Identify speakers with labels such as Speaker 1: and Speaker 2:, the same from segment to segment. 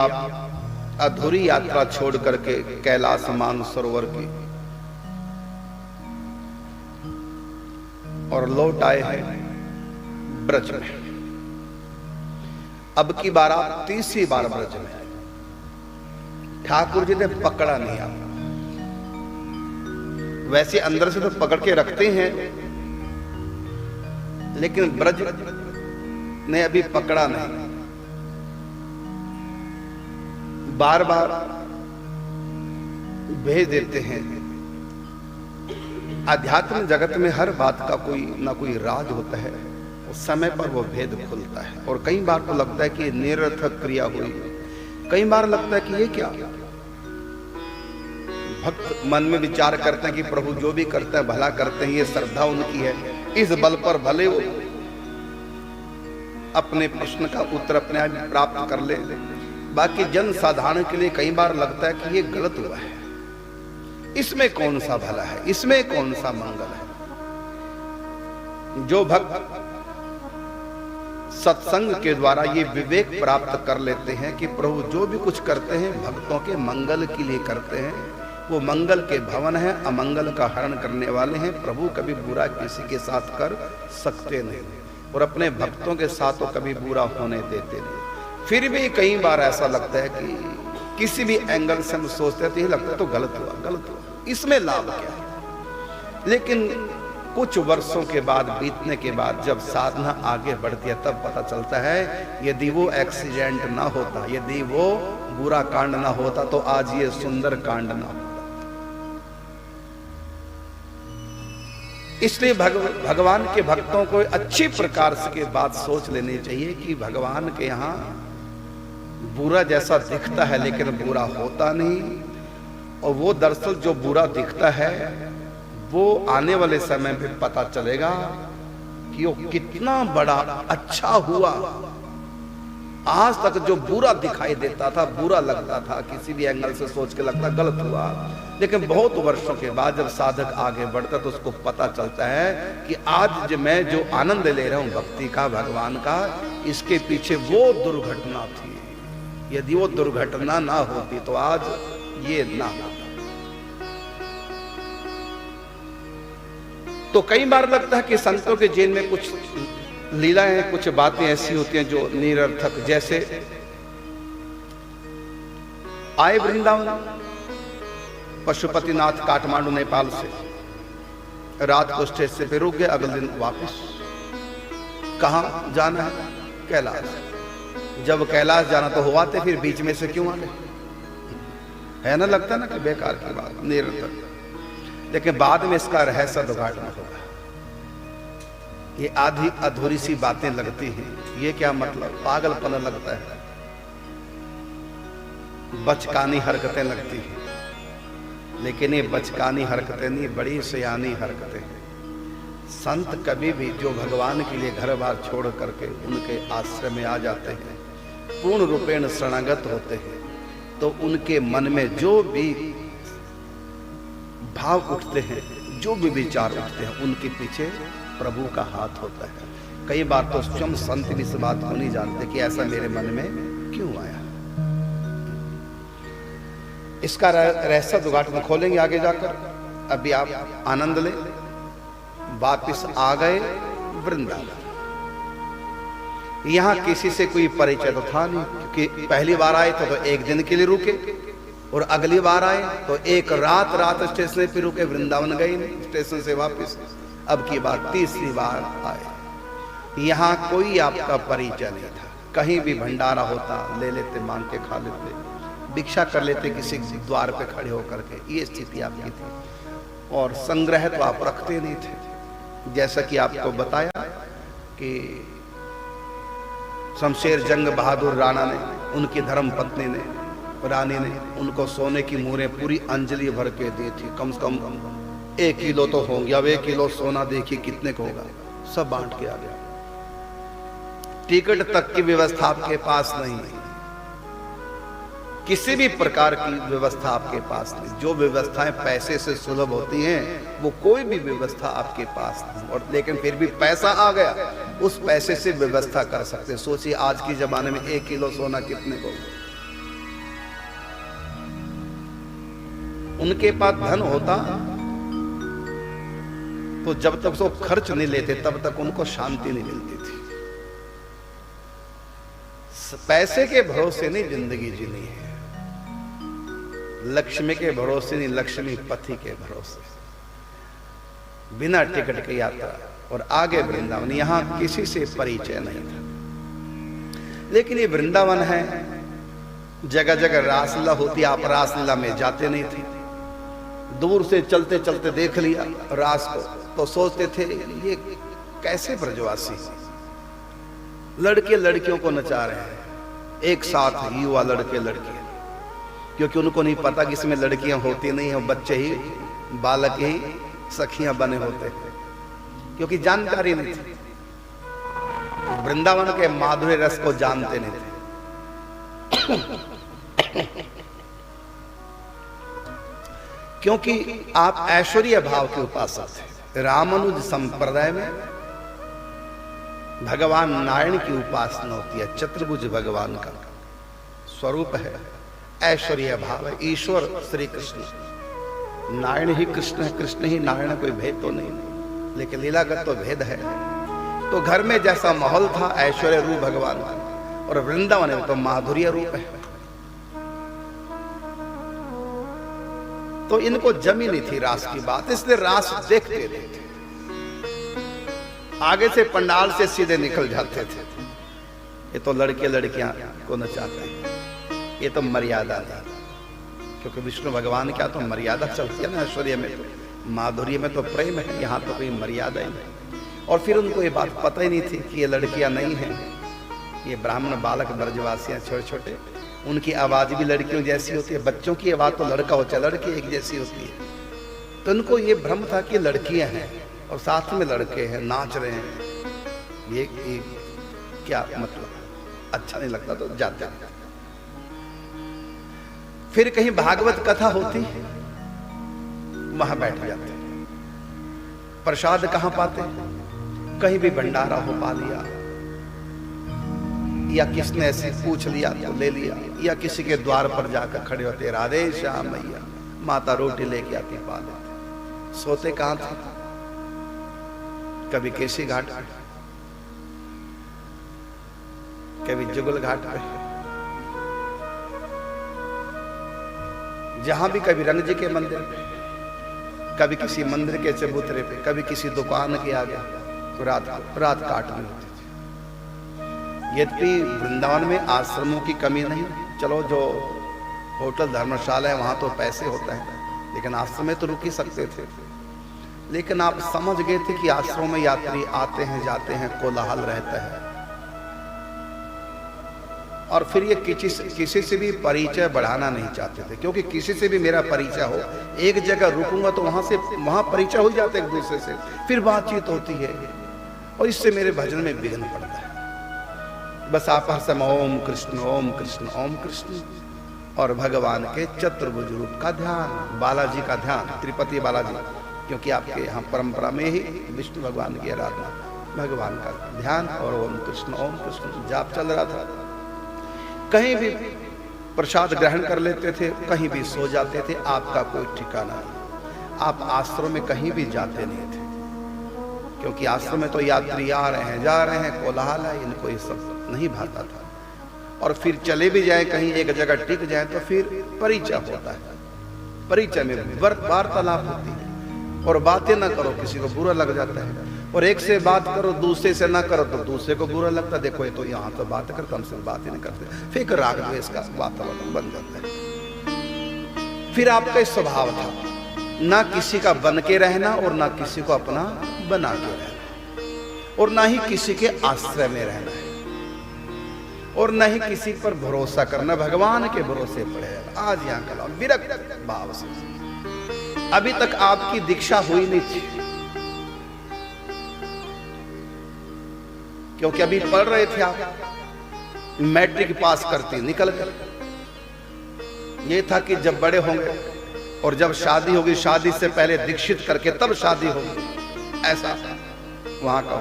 Speaker 1: आप अधूरी यात्रा छोड़ करके कैलाश मानसरोवर की और लौट आए हैं ब्रज में। अब की बार आप तीसरी बार ब्रज में आए। ठाकुर जी ने पकड़ा नहीं आपको। वैसे अंदर से तो पकड़ के रखते हैं, लेकिन ब्रज ने अभी पकड़ा नहीं। बार बार भेज देते हैं। आध्यात्म जगत में हर बात का कोई ना कोई राज होता है, उस समय पर वो भेद खुलता है। और कई बार तो लगता है कि निरर्थक क्रिया हुई, कई बार लगता है कि ये क्या। भक्त मन में विचार करते हैं कि प्रभु जो भी करते हैं भला करते हैं, ये श्रद्धा उनकी है, इस बल पर भले वो अपने प्रश्न का उत्तर अपने आप प्राप्त कर ले। बाकी जन साधारण के लिए कई बार लगता है कि ये गलत हुआ है, इसमें कौन सा भला है, इसमें कौन सा मंगल है। जो भक्त सत्संग के द्वारा ये विवेक प्राप्त कर लेते हैं कि प्रभु जो भी कुछ करते हैं भक्तों के मंगल के लिए करते हैं, वो मंगल के भवन है, अमंगल का हरण करने वाले हैं। प्रभु कभी बुरा किसी के साथ कर सकते नहीं और अपने भक्तों के साथ तो कभी बुरा होने देते नहीं। फिर भी कई बार ऐसा लगता है कि किसी भी एंगल से हम सोचते हैं तो ये लगता है तो गलत हुआ, इसमें लाभ क्या है। लेकिन कुछ वर्षों के बाद बीतने के बाद जब साधना आगे बढ़ती है तब पता चलता है यदि वो एक्सीडेंट ना होता, यदि वो बुरा कांड ना होता तो आज ये सुंदर कांड ना होता। इसलिए भगवान के भक्तों को अच्छी प्रकार से बात सोच लेनी चाहिए कि भगवान के यहाँ बुरा जैसा दिखता है लेकिन बुरा होता नहीं। और वो दरअसल जो बुरा दिखता है वो आने वाले समय में पता चलेगा कि वो कितना बड़ा अच्छा हुआ। आज तक जो बुरा दिखाई देता था, बुरा लगता था, किसी भी एंगल से सोच के लगता गलत हुआ, लेकिन बहुत वर्षों के बाद जब साधक आगे बढ़ता तो उसको पता चलता है कि आज मैं जो आनंद ले रहा हूं भक्ति का, भगवान का, इसके पीछे वो दुर्घटना थी। यदि वो दुर्घटना ना होती तो आज ये ना होता। तो कई बार लगता है कि संतों के जीवन में कुछ लीलाएं, कुछ बातें ऐसी होती हैं जो निरर्थक। जैसे आए वृंदावन, पशुपतिनाथ काठमांडू नेपाल से, रात को स्टेशन पे रुक गए, अगले दिन वापस। कहां जाना है? कैलाश। जब कैलाश जाना तो हुआ थे, फिर बीच में से क्यों आ गए? है ना, लगता है ना कि बेकार की बात, निरर्थक। लेकिन बाद में इसका रहस्य उद्घाटन होगा। ये आधी अधूरी सी बातें लगती हैं, ये क्या मतलब, पागलपन लगता है, बचकानी हरकतें लगती हैं। लेकिन ये बचकानी हरकतें नहीं, बड़ी सयानी हरकतें हैं। संत कभी भी जो भगवान के लिए घर बार छोड़ करके उनके आश्रय में आ जाते हैं, पूर्ण रूपेण शरणागत होते हैं, तो उनके मन में जो भी भाव उठते हैं, जो भी विचार उठते हैं, उनके पीछे प्रभु का हाथ होता है। कई बार तो स्वयं संत भी इस बात को नहीं जानते कि ऐसा मेरे मन में क्यों आया। इसका रहस्य उद्घाटन खोलेंगे आगे जाकर। अभी आप आनंद लें। वापिस आ गए वृंदावन। यहां किसी से कोई परिचय तो था नहीं, क्योंकि पहली बार आए तो एक दिन के लिए रुके और अगली बार आए तो एक रात स्टेशन पे रुके, वृंदावन गए नहीं, स्टेशन से वापस। अब की बार तीसरी बार आए। यहां कोई आपका परिचय नहीं था। कहीं भी भंडारा होता ले लेते, मांग के खा लेते, भिक्षा कर लेते किसी द्वार पे खड़े होकर के, ये स्थिति आपकी थी। और संग्रह तो आप रखते नहीं थे। जैसा कि आपको बताया कि शमशेर जंग बहादुर राणा ने, उनकी धर्म पत्नी ने, रानी ने उनको सोने की मूरें पूरी अंजलि भर के दी थी। कम से कम 1 किलो तो होंगे। अब 1 किलो सोना देखिए कितने का होगा, सब बांट के आ गया। टिकट तक की व्यवस्था आपके पास नहीं, किसी भी प्रकार की व्यवस्था आपके पास नहीं। जो व्यवस्थाएं पैसे से सुलभ होती हैं वो कोई भी व्यवस्था आपके पास नहीं। और लेकिन फिर भी पैसा आ गया, उस पैसे से व्यवस्था कर सकते। सोचिए आज के जमाने में 1 किलो सोना कितने को, उनके पास धन होता तो जब तक वो खर्च नहीं लेते तब तक उनको शांति नहीं मिलती थी। पैसे के भरोसे नहीं जिंदगी जीनी है, लक्ष्मी के भरोसे नहीं, लक्ष्मी पति के भरोसे। बिना टिकट की यात्रा और आगे वृंदावन, यहां किसी से परिचय नहीं था। लेकिन ये वृंदावन है, जगह जगह रासलीला होती, आप रासलीला में जाते नहीं थे, दूर से चलते चलते देख लिया रास को तो सोचते थे ये कैसे ब्रजवासी लड़के लड़कियों को नचा रहे हैं एक साथ, युवा लड़के लड़कियां, क्योंकि उनको नहीं पता कि इसमें लड़कियां होती नहीं है, बच्चे ही, बालक ही सखियां बने होते, क्योंकि जानकारी नहीं थी, वृंदावन के माधुर्य रस को जानते नहीं थे। क्योंकि आप ऐश्वर्य भाव के उपासक थे। रामानुज संप्रदाय में भगवान नारायण की उपासना होती है, चतुर्भुज भगवान का स्वरूप है, ऐश्वर्य भाव है। ईश्वर श्री कृष्ण, नारायण ही कृष्ण है, कृष्ण ही नारायण, कोई भेद तो नहीं, लेकिन लीलागत तो भेद है। तो घर में जैसा माहौल था ऐश्वर्य रूप भगवान का, और वृंदावन में तो माधुर्य रूप है। तो इनको जमी नहीं थी रास की बात, इसलिए रास देखते थे, आगे से पंडाल से सीधे निकल जाते थे। ये तो लड़के लड़कियां को नचाते हैं, ये तो मर्यादा नहीं, क्योंकि विष्णु भगवान क्या तो मर्यादा चलती है ना, ऐश्वर्य में तो, माधुर्य में तो प्रेम है, यहाँ तो कोई मर्यादा ही नहीं। और फिर उनको ये बात पता ही नहीं थी कि ये लड़कियां नहीं हैं, ये ब्राह्मण बालक ब्रजवासियां छोटे छोटे, उनकी आवाज भी लड़कियों जैसी होती है, बच्चों की आवाज तो लड़का होता है, लड़की एक जैसी होती है। तो उनको ये भ्रम था कि लड़कियां हैं और साथ में लड़के हैं, नाच रहे हैं, ये क्या मतलब, अच्छा नहीं लगता तो जाते हैं। फिर कहीं भागवत कथा होती, वहां बैठ जाते, प्रसाद कहां पाते, कहीं भी भंडारा हो पा लिया, या किसने ऐसे पूछ लिया तो ले लिया, या किसी के द्वार पर जाकर खड़े होते, राधे श्याम मैया, माता रोटी लेके आती, पा लेते। सोते कहां थे, कभी केसी घाट पे, कभी जुगल घाट पे, जहां भी, कभी रंग जी के मंदिर पे, कभी किसी मंदिर के चबूतरे पे, कभी किसी दुकान के आगे, तो रात काटनी होती थी। यद्यपि वृंदावन में आश्रमों की कमी नहीं, चलो जो होटल धर्मशाला है वहां तो पैसे होता है, लेकिन आश्रम में तो रुक ही सकते थे। लेकिन आप समझ गए थे कि आश्रम में यात्री आते हैं जाते हैं, कोलाहल रहता है, और फिर ये किसी से भी परिचय बढ़ाना नहीं चाहते थे, क्योंकि किसी से भी मेरा परिचय हो, एक जगह रुकूंगा तो वहां परिचय हो जाता है एक दूसरे से, फिर बातचीत होती है, और इससे मेरे भजन में विघ्न पड़ता है। बस आप हर समय ओम कृष्ण ओम कृष्ण ओम कृष्ण, और भगवान के चतुर्भुज रूप का ध्यान, बालाजी का ध्यान, त्रिपति बालाजी, क्योंकि आपके यहाँ परंपरा में ही विष्णु भगवान की आराधना, भगवान का ध्यान और ओम कृष्ण जाप चल रहा था। कहीं भी प्रसाद ग्रहण कर लेते थे, कहीं भी सो जाते थे, आपका कोई ठिकाना नहीं। आप आश्रम में कहीं भी जाते नहीं थे, क्योंकि आश्रम में तो यात्री आ रहे हैं जा रहे हैं, कोलाहल है, इनको ये सब नहीं भाता था। और फिर चले भी जाए कहीं एक जगह टिक जाए तो फिर परिचय होता है, परिचय में वार्तालाप होती है, और बातें ना करो किसी को बुरा लग जाता है, और एक से बात करो दूसरे से ना करो तो दूसरे को बुरा लगता है, देखो ये तो यहाँ तो बात करता, हमसे बात ही नहीं करते, फिर राग द्वेष का वातावरण बन जाता है। फिर आपका स्वभाव था ना किसी का बन के रहना, और ना किसी को अपना बना के रहना, और ना ही किसी के आश्रय में रहना है, और न ही किसी पर भरोसा करना, भगवान के भरोसे पर है। आज यहाँ का विरक्त भाव से, अभी तक आपकी दीक्षा हुई नहीं थी, क्योंकि अभी पढ़ रहे थे आप, मैट्रिक पास करते निकल गए। ये था कि जब बड़े होंगे और जब शादी होगी, शादी से पहले दीक्षित करके तब शादी होगी, ऐसा वहां का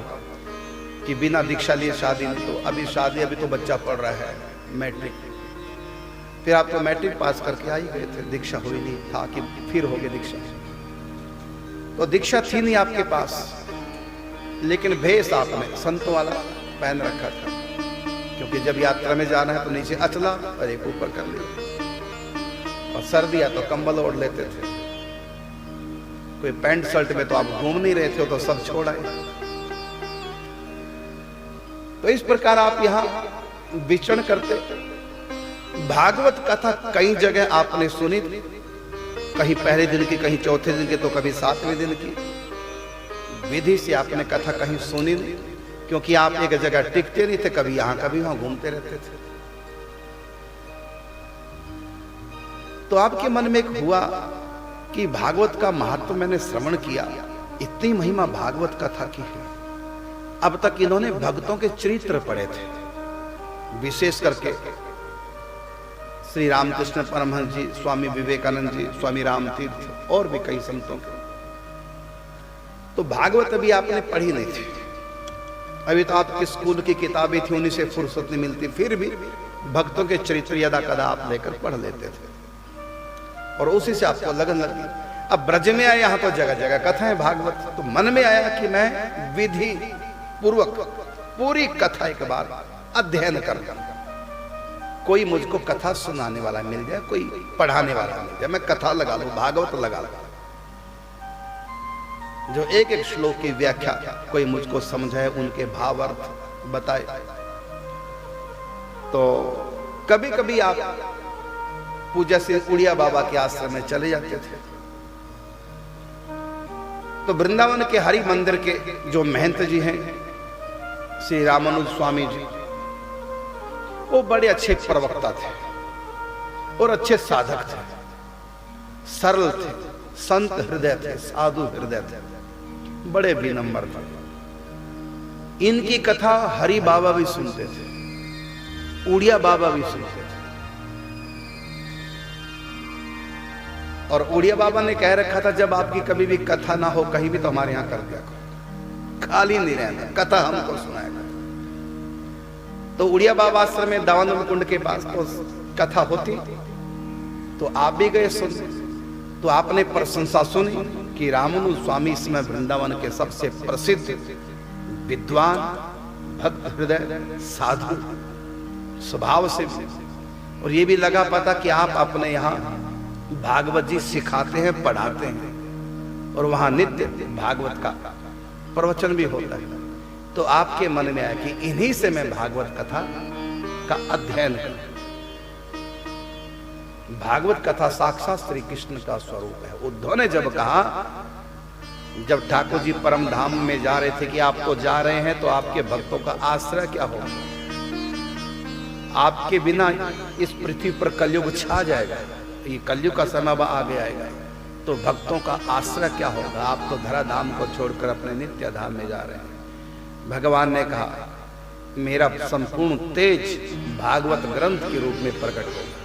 Speaker 1: कि बिना दीक्षा लिए शादी नहीं। तो अभी शादी, अभी तो बच्चा पढ़ रहा है मैट्रिक, फिर आप तो मैट्रिक पास करके आ ही गए थे, दीक्षा हुई नहीं था कि फिर हो गई दीक्षा। तो दीक्षा थी नहीं आपके पास, लेकिन भेष आपने संतों वाला पहन रखा था, क्योंकि जब यात्रा में जाना है तो नीचे अचला और एक ऊपर कर लिया, और सर्दी है तो कंबल ओढ़ लेते थे। कोई पैंट शर्ट में तो आप घूम नहीं रहे थे, तो सब छोड़ आए। तो इस प्रकार आप यहां विचरण करते। भागवत कथा कई जगह आपने सुनी, कहीं पहले दिन की, कहीं चौथे दिन की, तो कभी 7वें दिन की। विधि से आपने कथा कहीं सुनी नहीं, क्योंकि आप एक जगह टिकते नहीं थे, कभी यहां कभी वहां घूमते रहते थे। तो आपके मन में एक हुआ कि भागवत का महत्व मैंने श्रवण किया, इतनी महिमा भागवत कथा की है। अब तक इन्होंने भक्तों के चरित्र पढ़े थे, विशेष करके श्री रामकृष्ण परमहंस जी, स्वामी विवेकानंद जी, स्वामी रामतीर्थ और भी कई संतों के। तो भागवत अभी आपने पढ़ी नहीं थी, अभी तो आपके स्कूल की किताबें थी, उन्हीं से फुर्सत नहीं मिलती। फिर भी भक्तों के चरित्र यदा कदा आप लेकर पढ़ लेते थे, और उसी से आपको लगन लगी। अब ब्रज में आए, यहां तो जगह जगह कथाएं भागवत, तो मन में आया कि मैं विधि पूर्वक पूरी कथा एक बार अध्ययन कर लूं। कोई मुझको कथा सुनाने वाला मिल जाए, कोई पढ़ाने वाला मिल जाए, मैं कथा लगा लूं, भागवत लगा लूं, जो एक एक श्लोक की व्याख्या कोई मुझको समझाए, उनके भावार्थ बताए। तो कभी कभी आप पूज्य श्री उड़िया बाबा के आश्रम में चले जाते थे। तो वृंदावन के हरि मंदिर के जो महंत जी हैं, श्री रामानुज स्वामी जी, वो बड़े अच्छे प्रवक्ता थे और अच्छे साधक थे, सरल थे, संत हृदय थे, साधु हृदय थे, बड़े विनम्र थे। इनकी कथा हरि बाबा भी सुनते थे, उड़िया बाबा भी सुनते थे। और उड़िया बाबा ने कह रखा था, जब आपकी कभी भी कथा ना हो कहीं भी, तो हमारे यहां कर दिया करो, खाली नहीं रहना, कथा हमको सुनाएगा। तो उड़िया बाबा आश्रम में दावानंद कुंड के पास तो कथा होती, तो आप भी गए सुन। तो आपने प्रशंसा सुनी कि रामानुज स्वामी इसमें वृंदावन के सबसे प्रसिद्ध विद्वान, भक्त हृदय, साधु स्वभाव से, और ये भी लगा पता कि आप अपने यहाँ भागवत जी सिखाते हैं, पढ़ाते हैं, और वहां नित्य भागवत का प्रवचन भी होता है। तो आपके मन में आया कि इन्हीं से मैं भागवत कथा का अध्ययन करूं। भागवत कथा साक्षात श्री कृष्ण का स्वरूप है। उद्धव ने जब कहा, जब ठाकुर जी परम धाम में जा रहे थे कि आप तो जा रहे हैं, तो आपके भक्तों का आश्रय क्या होगा? आपके बिना इस पृथ्वी पर कलयुग छा जाएगा, ये कलयुग का समय अब आगे आएगा, तो भक्तों का आश्रय क्या होगा? आप तो धरा धाम को छोड़कर अपने नित्य धाम में जा रहे हैं। भगवान ने कहा, मेरा संपूर्ण तेज भागवत ग्रंथ के रूप में प्रकट होगा,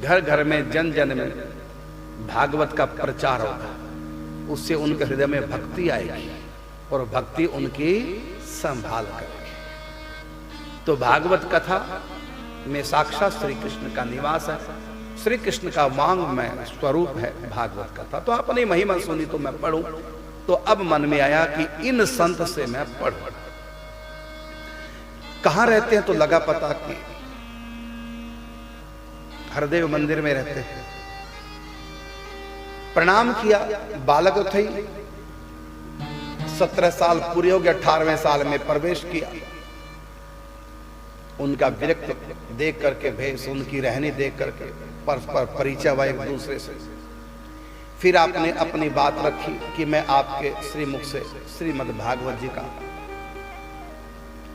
Speaker 1: घर घर में, जन जन में भागवत का प्रचार होगा, उससे उनके हृदय में भक्ति आएगी और भक्ति उनकी संभाल करेगी। तो भागवत कथा में साक्षात श्री कृष्ण का निवास है, श्री कृष्ण का वांग में स्वरूप है भागवत कथा। तो आपने महिमा सुनी तो मैं पढ़ूं, तो अब मन में आया कि इन संत से मैं पढ़ूं। कहां रहते हैं? तो लगा पता कि हरदेव मंदिर में रहते हैं। प्रणाम किया, बालक थे, 17 साल पूरे हो गए, 18वें साल में प्रवेश किया। उनका विरक्त देख करके, भेष उनकी रहनी देख करके परस्पर परिचय हुआ एक दूसरे से। फिर आपने अपनी बात रखी कि मैं आपके श्रीमुख से श्रीमद् भागवत जी का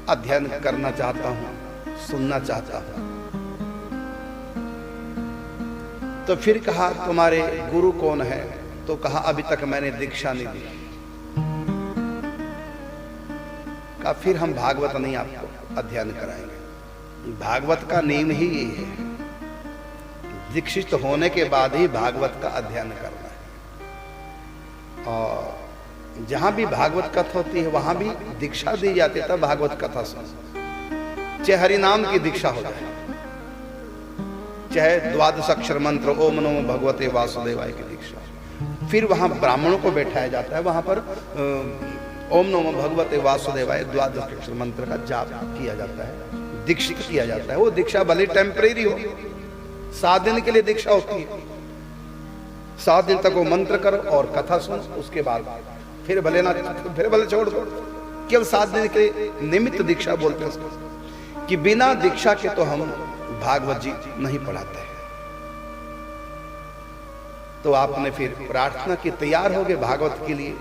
Speaker 1: अध्ययन करना चाहता हूं, सुनना चाहता हूं। तो फिर कहा, तुम्हारे गुरु कौन है? तो कहा, अभी तक मैंने दीक्षा नहीं दी। कहा, फिर हम भागवत नहीं आपको अध्ययन कराएंगे। भागवत का नियम ही ये है, दीक्षित होने के बाद ही भागवत का अध्ययन करना है। और जहां भी भागवत कथा होती है वहां भी दीक्षा दी जाती है, तब भागवत कथा सुन, चाहे हरि नाम की दीक्षा हो जाए। चाहे द्वादश अक्षर मंत्र ओम नमो भगवते वासुदेवाय की दीक्षा। फिर वहाँ ब्राह्मणों को बैठाया जाता है, वहाँ पर ओम नमो भगवते वासुदेवाय द्वादश अक्षर मंत्र का जाप किया जाता है, दीक्षित किया जाता है। वो दीक्षा भले टेम्परेरी हो, 7 दिन के लिए दीक्षा होती है। 7 दिन तक वो मंत्र करो और कथा सुनो, उसके बाद फिर भले छोड़ दो। केवल 7 दिन के निमित्त दीक्षा बोलते हैं उसको, कि बिना दीक्षा के तो हम भागवत जी नहीं पढ़ाते हैं। तो आपने फिर प्रार्थना की, तैयार हो गए भागवत के लिए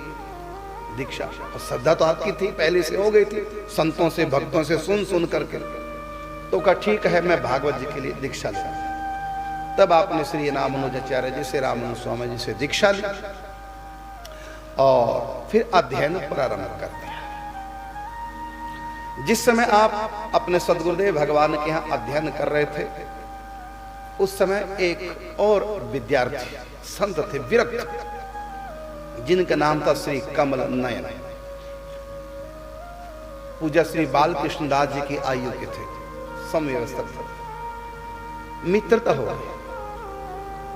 Speaker 1: दीक्षा, और श्रद्धा तो आपकी थी, पहले से हो गई थी, संतों से भक्तों से सुन करके। तो कहा ठीक है, मैं भागवत जी के लिए दीक्षा ले। तब आपने श्री रामानुजाचार्य जी से, रामानुज स्वामी जी से दीक्षा ली और फिर अध्ययन प्रारंभ कर दिया। जिस समय आप अपने सदगुरुदेव भगवान के यहाँ अध्ययन कर रहे थे, उस समय एक और विद्यार्थी संत थे, विरक्त, जिनका नाम था श्री कमल नयन। पूज्य श्री बालकृष्ण दास जी की आयु के थे, समव्यवस्थक थे। मित्रता हो गई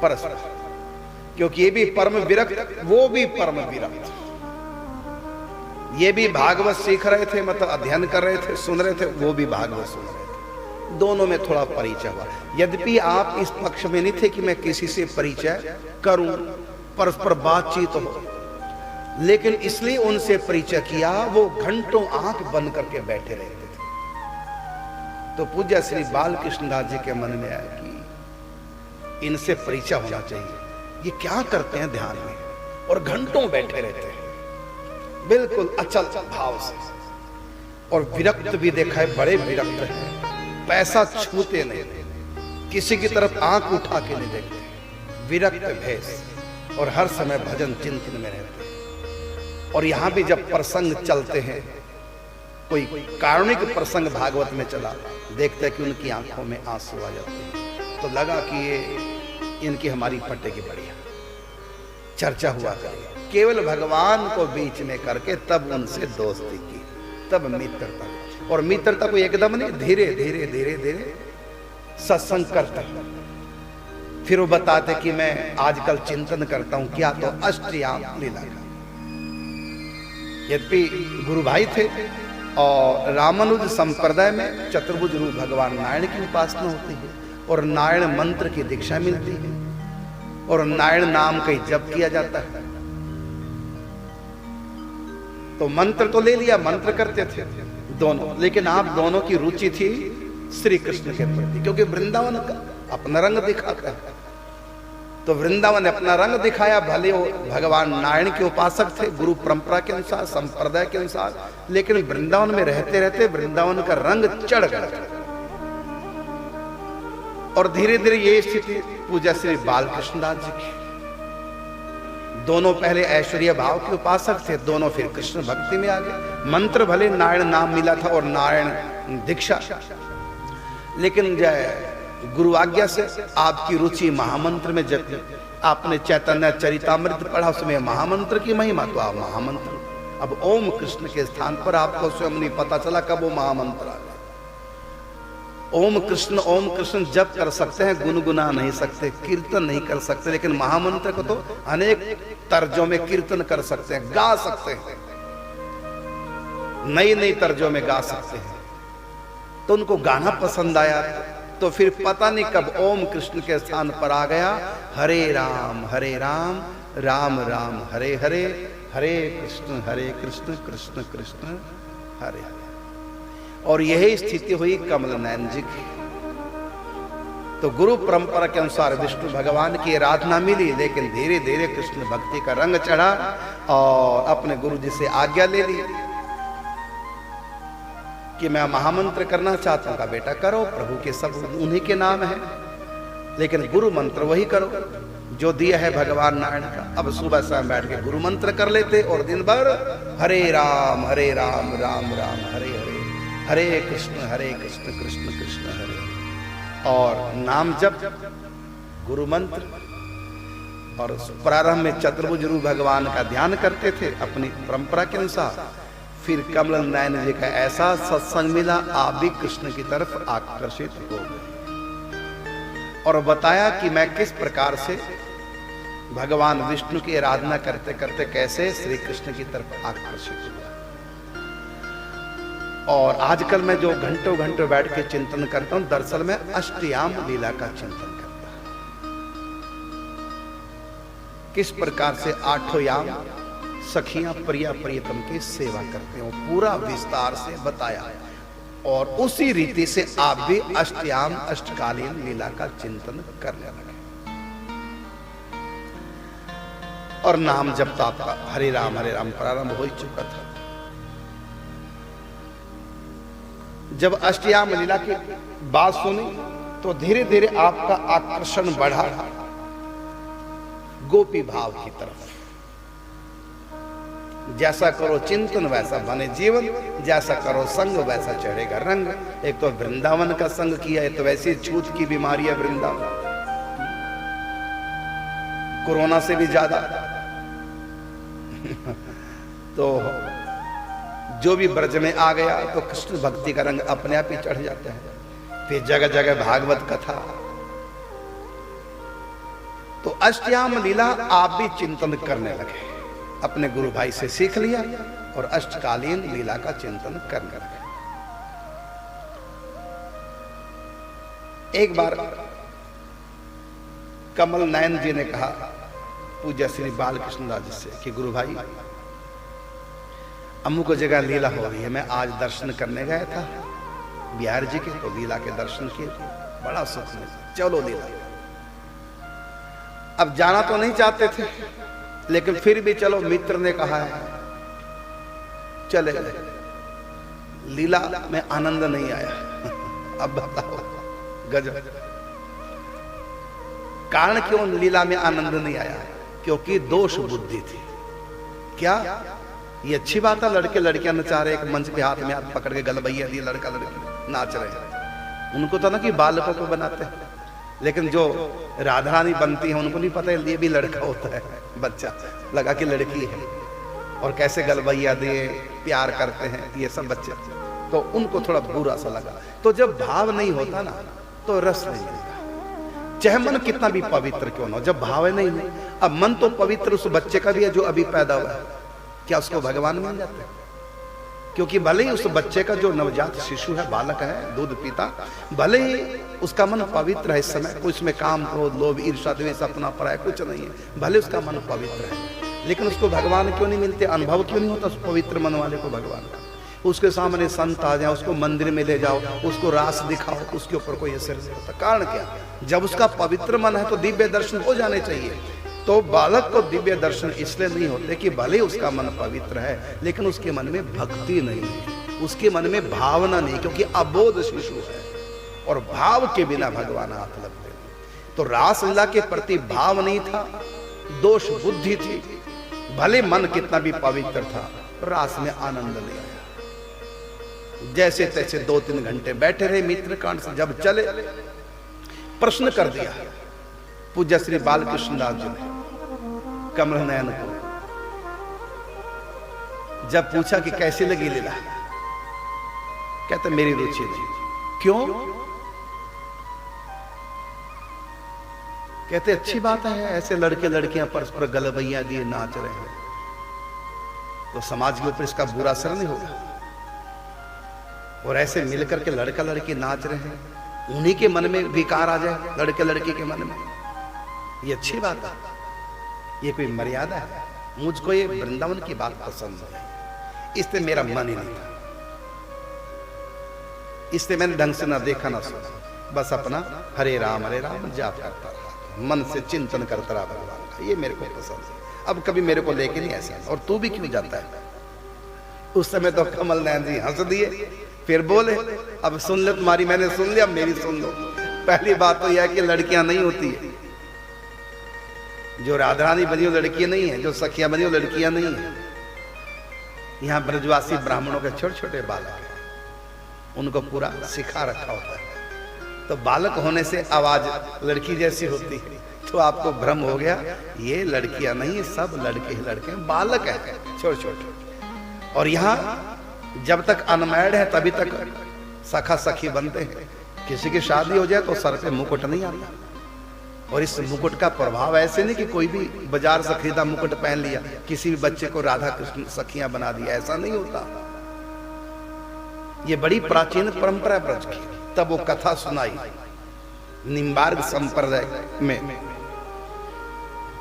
Speaker 1: परस्पर, क्योंकि ये भी परम विरक्त, वो भी परम विरक्त। ये भी भागवत सीख रहे थे, मतलब अध्ययन कर रहे थे, सुन रहे थे, वो भी भागवत सुन रहे थे। दोनों में थोड़ा परिचय हुआ। यद्यपि आप इस पक्ष में नहीं थे कि मैं किसी से परिचय करूं, परस्पर बातचीत हो, लेकिन इसलिए उनसे परिचय किया, वो घंटों आंख बंद करके बैठे रहते थे। तो पूज्य श्री बालकृष्ण दास जी के मन में आया कि इनसे परिचय होना चाहिए। ये क्या करते हैं ध्यान में, और घंटों बैठे रहते हैं बिल्कुल अचल भाव से, और विरक्त भी देखा है, बड़े विरक्त हैं, पैसा छूते नहीं, किसी की तरफ आंख उठा के नहीं देखते, विरक्त भेष, और हर समय भजन चिंतन में रहते हैं। और यहां भी जब प्रसंग चलते हैं, कोई कारुणिक प्रसंग भागवत में चला, देखते हैं कि उनकी आंखों में आंसू आ जाते हैं। तो लगा कि ये इनकी हमारी पट्टे की बढ़िया चर्चा हुआ करेगी। केवल भगवान को बीच में करके तब उनसे दोस्ती की, तब मित्रता। और मित्रता को एकदम नहीं, धीरे धीरे धीरे धीरे सत्संग करते। फिर वो बताते कि मैं आजकल चिंतन करता हूं क्या, तो अष्टयाम लीला का। यद्यपि गुरु भाई थे, और रामानुज संप्रदाय में चतुर्भुज रूप भगवान नारायण की उपासना होती है, और नारायण मंत्र की दीक्षा मिलती है, और नारायण नाम का जप किया जाता है। तो मंत्र तो ले लिया, मंत्र करते थे दोनों, लेकिन आप दोनों की रुचि थी श्री कृष्ण के प्रति, क्योंकि वृंदावन का अपना रंग दिखाता है। तो वृंदावन ने अपना रंग दिखाया, भले वो भगवान नारायण के उपासक थे गुरु परंपरा के अनुसार, संप्रदाय के अनुसार, लेकिन वृंदावन में रहते रहते वृंदावन का रंग चढ़ गया। और धीरे धीरे ये स्थिति पूज्य श्री बालकृष्ण दास जी की। दोनों पहले ऐश्वर्य भाव के उपासक थे, दोनों फिर कृष्ण भक्ति में आ गए। मंत्र भले नारायण नाम मिला था और नारायण दीक्षा, लेकिन गुरु आज्ञा से आपकी रुचि महामंत्र में, जब आपने चैतन्य चरितामृत पढ़ा, उसमें महामंत्र की महिमा, तो आप महामंत्र, अब ओम कृष्ण के स्थान पर आपको स्वयं नहीं पता चला कब वो महामंत्र आ गया। ओम कृष्ण जप कर सकते हैं, गुनगुना नहीं सकते, कीर्तन नहीं कर सकते, लेकिन महामंत्र को तो अनेक तर्जों में कीर्तन कर सकते हैं, गा सकते हैं, नई नई तर्जों में गा सकते हैं। तो उनको गाना पसंद आया, तो फिर पता नहीं कब ओम कृष्ण के स्थान पर आ गया हरे राम राम राम हरे हरे, हरे कृष्ण कृष्ण कृष्ण हरे हरे। और यही स्थिति हुई कमल नयन जी की। तो गुरु परंपरा के अनुसार विष्णु भगवान की आराधना मिली, लेकिन धीरे धीरे कृष्ण भक्ति का रंग चढ़ा, और अपने गुरु जी से आज्ञा ले ली कि मैं महामंत्र करना चाहता हूं। का बेटा करो, प्रभु के सब उन्हीं के नाम है, लेकिन गुरु मंत्र वही करो जो दिया है भगवान नारायण का। अब सुबह शाम बैठ के गुरु मंत्र कर लेते, और दिन भर हरे राम राम राम हरे हरे, हरे कृष्ण कृष्ण कृष्ण हरे, और नाम जप, गुरु मंत्र। और प्रारंभ में चतुर्भुज रूप भगवान का ध्यान करते थे अपनी परंपरा के अनुसार। फिर कमल नयन जी का ऐसा सत्संग मिला, आप भी कृष्ण की तरफ आकर्षित हो गए। और बताया कि मैं किस प्रकार से भगवान विष्णु की आराधना करते करते कैसे श्री कृष्ण की तरफ आकर्षित हुआ। और आजकल मैं जो घंटों घंटों बैठ के चिंतन करता हूं, दरअसल मैं अष्टयाम लीला का चिंतन करता हूं। किस प्रकार से आठों याम सखियां प्रिया प्रियतम की सेवा करते हो, पूरा विस्तार से बताया। और उसी रीति से आप भी अष्टयाम अष्टकालीन लीला का चिंतन करने लगे और नाम जब तक हरे राम प्रारंभ हो ही चुका था। जब अष्टयाम लीला की बात सुनी तो धीरे धीरे आपका आकर्षण बढ़ा गोपी भाव की तरफ। जैसा करो चिंतन वैसा बने जीवन, जैसा करो संग वैसा चढ़ेगा रंग। एक तो वृंदावन का संग किया है तो वैसी छूत की बीमारी है वृंदावन, कोरोना से भी ज्यादा। तो जो भी ब्रज में आ गया तो कृष्ण भक्ति का रंग अपने आप ही चढ़ जाता है। फिर जगह जगह भागवत कथा। तो अष्टयाम लीला आप भी चिंतन करने लगे, अपने गुरु भाई से सीख लिया और अष्टकालीन लीला का चिंतन करने लगे। एक बार कमल नयन जी ने कहा पूज्य श्री बालकृष्ण दास जी से कि गुरु भाई अमुक जगह लीला हो रही है, मैं आज दर्शन करने गया था बिहार जी के, तो लीला के दर्शन किए, बड़ा सुख मिला, चलो लीला। अब जाना तो नहीं चाहते थे लेकिन फिर भी चलो, मित्र ने कहा है चले गए। लीला में आनंद नहीं आया। अब बताओ गजब। कारण क्यों लीला में आनंद नहीं आया? क्योंकि दोष बुद्धि थी। क्या ये अच्छी बात है? लड़के लड़कियां नचा रहे, एक मंच पे हाथ में हाथ पकड़ के गलबैया दिए, लड़का लड़की नाच रहे हैं। उनको तो ना कि बालकों को बनाते हैं, लेकिन जो राधा रानी बनती है उनको नहीं पता ये भी लड़का होता है, बच्चा लगा कि लड़की है, और कैसे गलबैया दिए प्यार करते हैं ये सब बच्चे, तो उनको थोड़ा बुरा सा लगा। तो जब भाव नहीं होता ना तो रस नहीं मिलता, चाहे मन कितना भी पवित्र क्यों ना हो, जब भाव नहीं है। अब मन तो पवित्र उस बच्चे का भी है जो अभी पैदा हुआ है, क्या उसको भगवान मिल जाते हैं? क्योंकि भले ही उस बच्चे का जो नवजात शिशु है, बालक है, दूध पीता, भले ही उसका मन पवित्र है इस समय, कोई उसमें काम क्रोध लोभ ईर्ष्या द्वेष अपना पराया कुछ नहीं है, भले उसका मन पवित्र है, लेकिन उसको भगवान क्यों नहीं मिलते? अनुभव क्यों नहीं होता उस पवित्र मन वाले को भगवान का? उसके सामने संत आ जाए, उसको मंदिर में ले जाओ, उसको रास दिखाओ, उसके ऊपर कोई असर नहीं होता। कारण क्या? जब उसका पवित्र मन है तो दिव्य दर्शन हो जाने चाहिए। तो बालक को दिव्य दर्शन इसलिए नहीं होते कि भले उसका मन पवित्र है लेकिन उसके मन में भक्ति नहीं है, उसके मन में भावना नहीं, क्योंकि अबोध शिशु है और भाव के बिना भगवान हाथ लगते नहीं। तो रासलीला के प्रति भाव नहीं था, दोष बुद्धि थी, भले मन कितना भी पवित्र था, रास में आनंद नहीं आया। जैसे तैसे 2-3 घंटे बैठे रहे मित्रकांड से, जब चले प्रश्न कर दिया पूज्य श्री बालकृष्ण दास जी ने कमल नयन को। जब पूछा कि कैसी लगी लीला, कहते मेरी रुचि नहीं। क्यों? कहते अच्छी बात है, ऐसे लड़के लड़कियां परस्पर गलबैया दिए नाच रहे हैं तो समाज के ऊपर इसका बुरा असर नहीं होगा। और ऐसे मिलकर के लड़का लड़की नाच रहे हैं, उन्हीं के मन में विकार आ जाए लड़के लड़की के मन में, ये अच्छी बात है? ये कोई मर्यादा है? मुझको ये वृंदावन की बात पसंद है, इसलिए मेरा मन ही नहीं था, इसलिए मैंने ढंग से ना देखा ना सुना, बस अपना हरे राम जाप करता रहा, मन से चिंतन करता रहा भगवान का, ये मेरे को पसंद है। अब कभी मेरे को लेके नहीं ऐसा, और तू भी क्यों जाता है? उस समय तो कमल नयन जी हंस दिए, फिर बोले अब सुन ले तुम्हारी, मैंने सुन लिया, मेरी सुन लो। पहली बात तो यह है कि लड़कियां नहीं होती है, जो राधा रानी बनी हो लड़कियां नहीं है, जो सखियां बनी हो लड़कियां नहीं है। यहाँ ब्रजवासी ब्राह्मणों के छोटे छोटे बालक हैं, उनको पूरा सिखा रखा होता है, तो बालक होने से आवाज लड़की जैसी होती है, तो आपको भ्रम हो गया ये लड़कियां नहीं, सब लड़के ही लड़के, बालक है छोटे छोटे। और यहाँ जब तक अनमैरिड है तभी तक सखा सखी बनते हैं, किसी की शादी हो जाए तो सर पे मुकुट नहीं आता, और इस मुकुट का प्रभाव ऐसे नहीं कि कोई भी बाजार से खरीदा मुकुट पहन लिया, किसी भी बच्चे को राधा कृष्ण सखियां बना दिया, ऐसा नहीं होता। ये बड़ी प्राचीन परंपरा ब्रज की। तब वो कथा सुनाई निम्बार्क संप्रदाय में।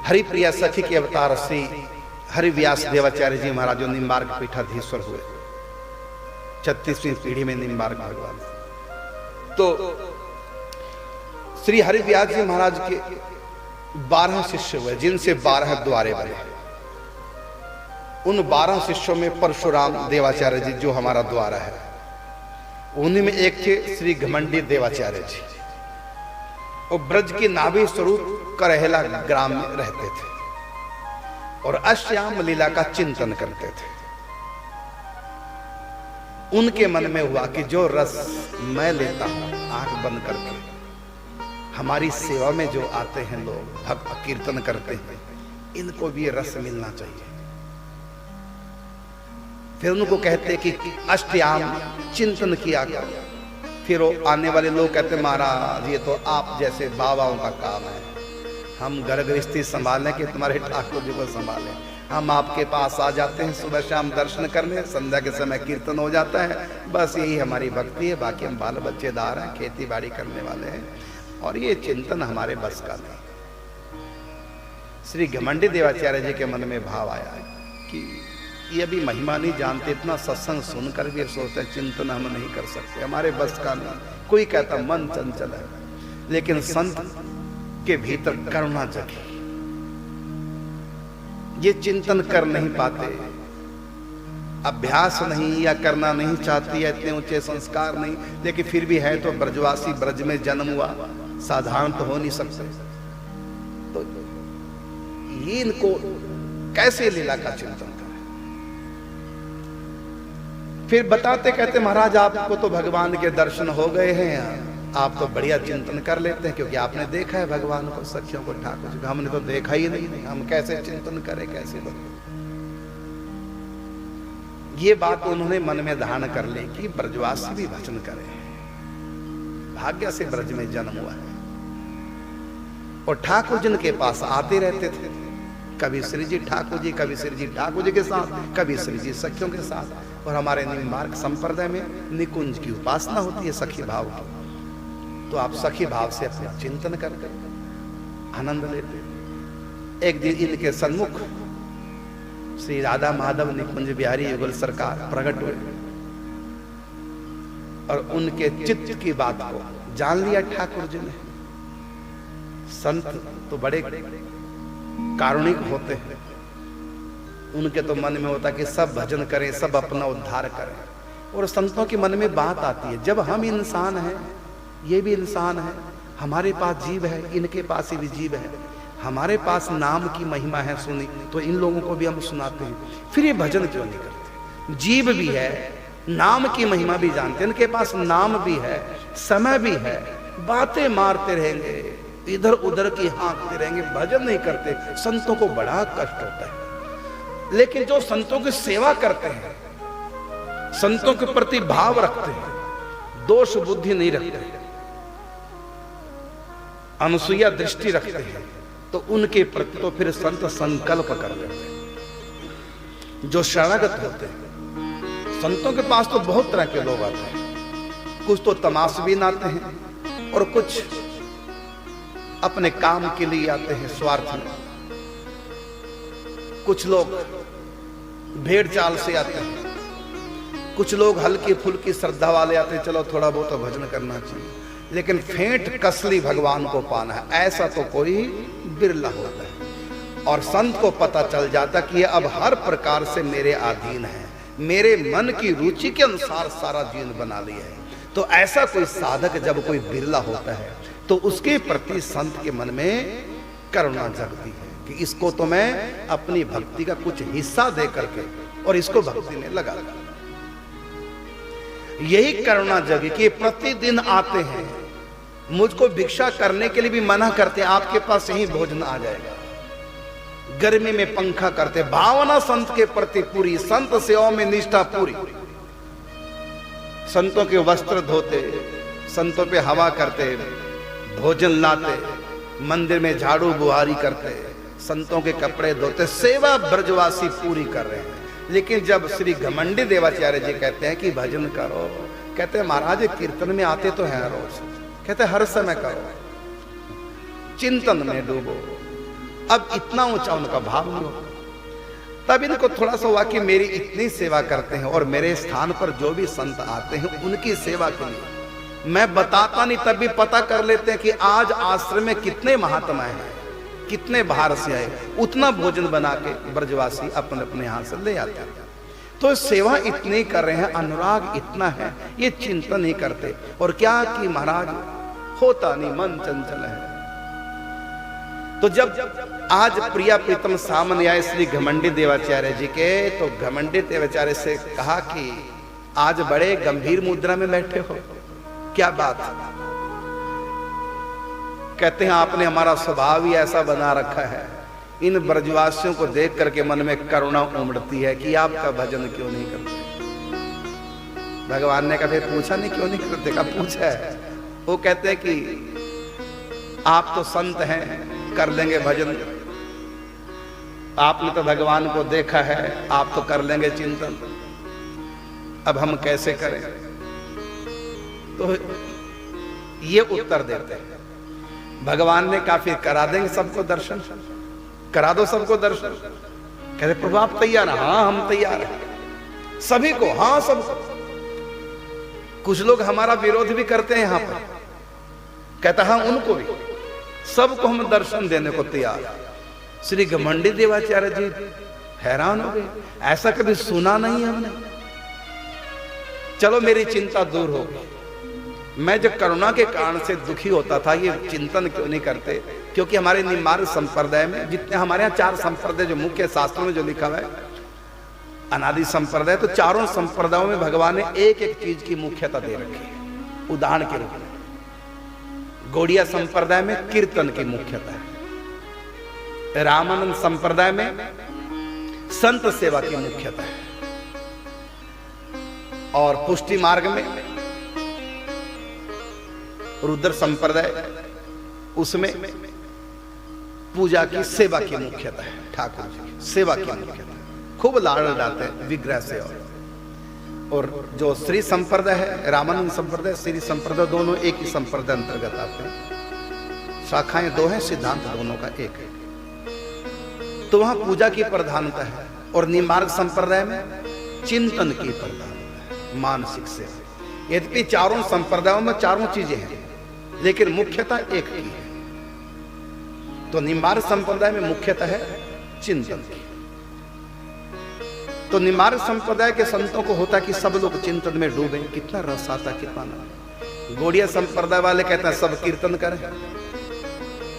Speaker 1: हरिप्रिया सखी के अवतार श्री हरिव्यास देवाचार्य जी महाराज जो निम्बार्क पीठाधीश्वर हुए, 36वीं पीढ़ी में निम्बार्क भगवान। तो श्री हरिव्यास जी महाराज के 12 शिष्य हुए, जिनसे 12 द्वारे बने। उन 12 शिष्यों में परशुराम देवाचार्य जी जो हमारा द्वारा है, उन्हीं में एक थे श्री घमंडी देवाचार्य जी। और ब्रज की नाभि स्वरूप करहला ग्राम में रहते थे और अश्याम लीला का चिंतन करते थे। उनके मन में हुआ कि जो रस मैं लेता हूं आंख बंद करके, हमारी सेवा में जो आते हैं लोग, भक्त कीर्तन करते हैं, इनको भी ये रस मिलना चाहिए। फिर उनको कहते कि अष्टयाम चिंतन किया कर। फिर वो आने वाले लोग कहते महाराज ये तो आप जैसे बाबाओं का काम है, हम घर गृहस्थी संभालें कि तुम्हारे ठाकुर जी को संभालें। हम आपके पास आ जाते हैं सुबह शाम दर्शन करने, संध्या के समय कीर्तन हो जाता है, बस यही हमारी भक्ति है। बाकी हम बाल बच्चेदार हैं, खेती बाड़ी करने वाले हैं, और ये चिंतन हमारे बस का नहीं। श्री घमंडी देवाचार्य जी के मन में भाव आया कि ये भी महिमा नहीं जानते, इतना सत्संग सुनकर भी सोचते चिंतन हम नहीं कर सकते, हमारे बस का नहीं। कोई कहता मन चंचल है, लेकिन संत के भीतर करुणा जगी। ये चिंतन कर नहीं पाते, अभ्यास नहीं या करना नहीं चाहती है, इतने ऊंचे संस्कार नहीं, लेकिन फिर भी है तो ब्रजवासी, ब्रज में जन्म हुआ, साधारण तो हो नहीं सकते। तो ये इनको कैसे लीला का चिंतन करें। फिर बताते कहते महाराज आपको तो भगवान के दर्शन हो गए हैं, आप तो बढ़िया चिंतन कर लेते हैं, क्योंकि आपने देखा है भगवान को, सखियों को, ठाकुर जी को। हमने तो देखा ही नहीं, हम कैसे चिंतन करें, कैसे बने। ये बात उन्होंने मन में धारण कर ली कि ब्रजवासी भी भजन करें, भाग्य से ब्रज में जन्म हुआ है। और ठाकुर जी के पास आते रहते थे, कभी श्री जी ठाकुर जी, कभी श्री जी ठाकुर जी के साथ, कभी श्री जी सखियों के साथ। और हमारे निम्बार्क संप्रदाय में निकुंज की उपासना होती है सखी भाव की, तो आप सखी भाव से अपना चिंतन कर आनंद लेते। एक दिन इनके सन्मुख श्री राधा माधव निकुंज बिहारी युगल सरकार प्रकट हुए और उनके चित्त की बात को जान लिया ठाकुर जी ने। संत तो बड़े कारुणिक होते हैं, उनके तो मन में होता कि सब भजन करें, सब अपना उद्धार करें। और संतों के मन में बात आती है, जब हम इंसान हैं, ये भी इंसान है, हमारे पास जीव है, इनके पास भी जीव है, हमारे पास नाम की महिमा है सुनी, तो इन लोगों को भी हम सुनाते हैं, फिर ये भजन क्यों नहीं करते। जीव भी है, नाम की महिमा भी जानते हैं, इनके पास नाम भी है, समय भी है, बातें मारते रहेंगे, इधर उधर की हाँकते रहेंगे, भजन नहीं करते। संतों को बड़ा कष्ट होता है। लेकिन जो संतों की सेवा करते हैं, संतों के प्रति भाव रखते हैं, दोष बुद्धि नहीं रखते, अनुसूया दृष्टि रखते हैं, तो उनके प्रति तो फिर संत संकल्प कर लेते हैं। जो शरणागत होते हैं, संतों के पास तो बहुत तरह के लोग आते हैं, कुछ तो तमाशबीन आते हैं और कुछ अपने काम के लिए आते हैं स्वार्थ में, कुछ लोग भेड़ चाल से आते हैं, कुछ लोग हल्की फुल्की श्रद्धा वाले आते हैं, चलो थोड़ा बहुत तो भजन करना चाहिए, लेकिन फेंट कसली भगवान को पाना है, ऐसा तो कोई बिरला होता है। और संत को पता चल जाता कि ये अब हर प्रकार से मेरे अधीन है, मेरे मन की रुचि के अनुसार सारा जीवन बना लिया है। तो ऐसा कोई साधक जब कोई बिरला होता है, तो उसके प्रति संत के मन में करुणा जगती है कि इसको तो मैं अपनी भक्ति का कुछ हिस्सा दे करके और इसको भक्ति में लगा। यही करुणा जगी कि प्रतिदिन आते हैं, मुझको भिक्षा करने के लिए भी मना करते हैं, आपके पास यही भोजन आ जाएगा, गर्मी में पंखा करते, भावना संत के प्रति पूरी, संत सेवा में निष्ठा पूरी, संतों के वस्त्र धोते, संतों पे हवा करते, भोजन लाते, मंदिर में झाड़ू बुहारी करते, संतों के कपड़े धोते, सेवा ब्रजवासी पूरी कर रहे हैं। लेकिन जब श्री घमंडी देवाचार्य जी कहते हैं कि भजन करो, कहते हैं महाराज कीर्तन में आते तो हैं रोज, कहते हैं हर समय करो, चिंतन में डूबो। अब इतना ऊंचा उनका भाव नहीं हो। तब इनको थोड़ा सा हुआ कि मेरी इतनी सेवा करते हैं और मेरे स्थान पर जो भी संत आते हैं उनकी सेवा के लिए मैं बताता नहीं, तब भी पता कर लेते हैं कि आज आश्रम में कितने महात्मा हैं, कितने बाहर से आए, उतना भोजन बना के ब्रजवासी अपने अपने यहां से ले आते हैं। तो सेवा इतनी कर रहे हैं, अनुराग इतना है, ये चिंतन नहीं करते। और क्या कि महाराज होता नहीं, मन चंचल है। तो जब आज प्रिया प्रीतम सामने आए श्री घमंडी देवाचार्य जी के, तो घमंडी देवाचार्य से कहा कि आज बड़े गंभीर मुद्रा में बैठे हो, क्या बात? कहते हैं आपने हमारा स्वभाव ही ऐसा बना रखा है, इन ब्रजवासियों को देख करके मन में करुणा उमड़ती है कि आपका भजन क्यों नहीं करते। भगवान ने कभी पूछा नहीं क्यों नहीं करते, का पूछा है। वो कहते हैं कि आप तो संत हैं, कर लेंगे भजन, आपने तो भगवान को देखा है, आप तो कर लेंगे चिंतन, अब हम कैसे करें? तो ये उत्तर देते हैं। भगवान ने कहा फिर करा देंगे सबको दर्शन, करा दो सबको दर्शन। कहते प्रभु आप तैयार हैं? हाँ हम तैयार हैं, सभी को, हाँ सबको। कुछ लोग हमारा विरोध भी करते हैं यहां पर, कहता हाँ उनको भी, सबको हम दर्शन देने को तैयार। श्री घमंडी देवाचार्य जी हैरान हो गए, ऐसा कभी सुना नहीं हमने। चलो मेरी चिंता दूर हो गई। मैं जो करुणा के कारण से दुखी होता था, ये चिंतन क्यों नहीं करते? क्योंकि हमारे निम्बार्क संप्रदाय में, जितने हमारे यहाँ 4 संप्रदाय जो मुख्य शास्त्रों में जो लिखा हुआ है, अनादि संप्रदाय, तो चारों संप्रदायों में भगवान ने एक एक चीज की मुख्यता दे रखी है। उदाहरण के रूप में गौड़िया संप्रदाय में कीर्तन की मुख्यता है, रामानंद संप्रदाय में संत सेवा की मुख्यता है, और पुष्टि मार्ग में रुद्र संप्रदाय, उसमें पूजा की सेवा की मुख्यता है, ठाकुर जी की सेवा की मुख्यता है, खूब लाड़ डालते हैं विग्रह से। और जो श्री संप्रदाय है, रामानंद संप्रदाय, श्री संप्रदाय, दोनों एक ही संप्रदाय अंतर्गत आते हैं, शाखाएं 2 हैं, सिद्धांत दोनों का एक है। तो वहां पूजा की प्रधानता है, और निम्बार्क संप्रदाय में चिंतन की प्रधानता है, मानसिक सेवा। यद्यपि चारों संप्रदायों में चारों चीजें हैं, लेकिन मुख्यता एक की है। तो निम्बार्क संप्रदाय में मुख्यता है चिंतन की। तो निम्बार्क संप्रदाय के संतों को होता कि सब लोग चिंतन में डूबे, कितना रस आता, कितना ना। गौड़िया संप्रदाय वाले कहते हैं सब कीर्तन करें,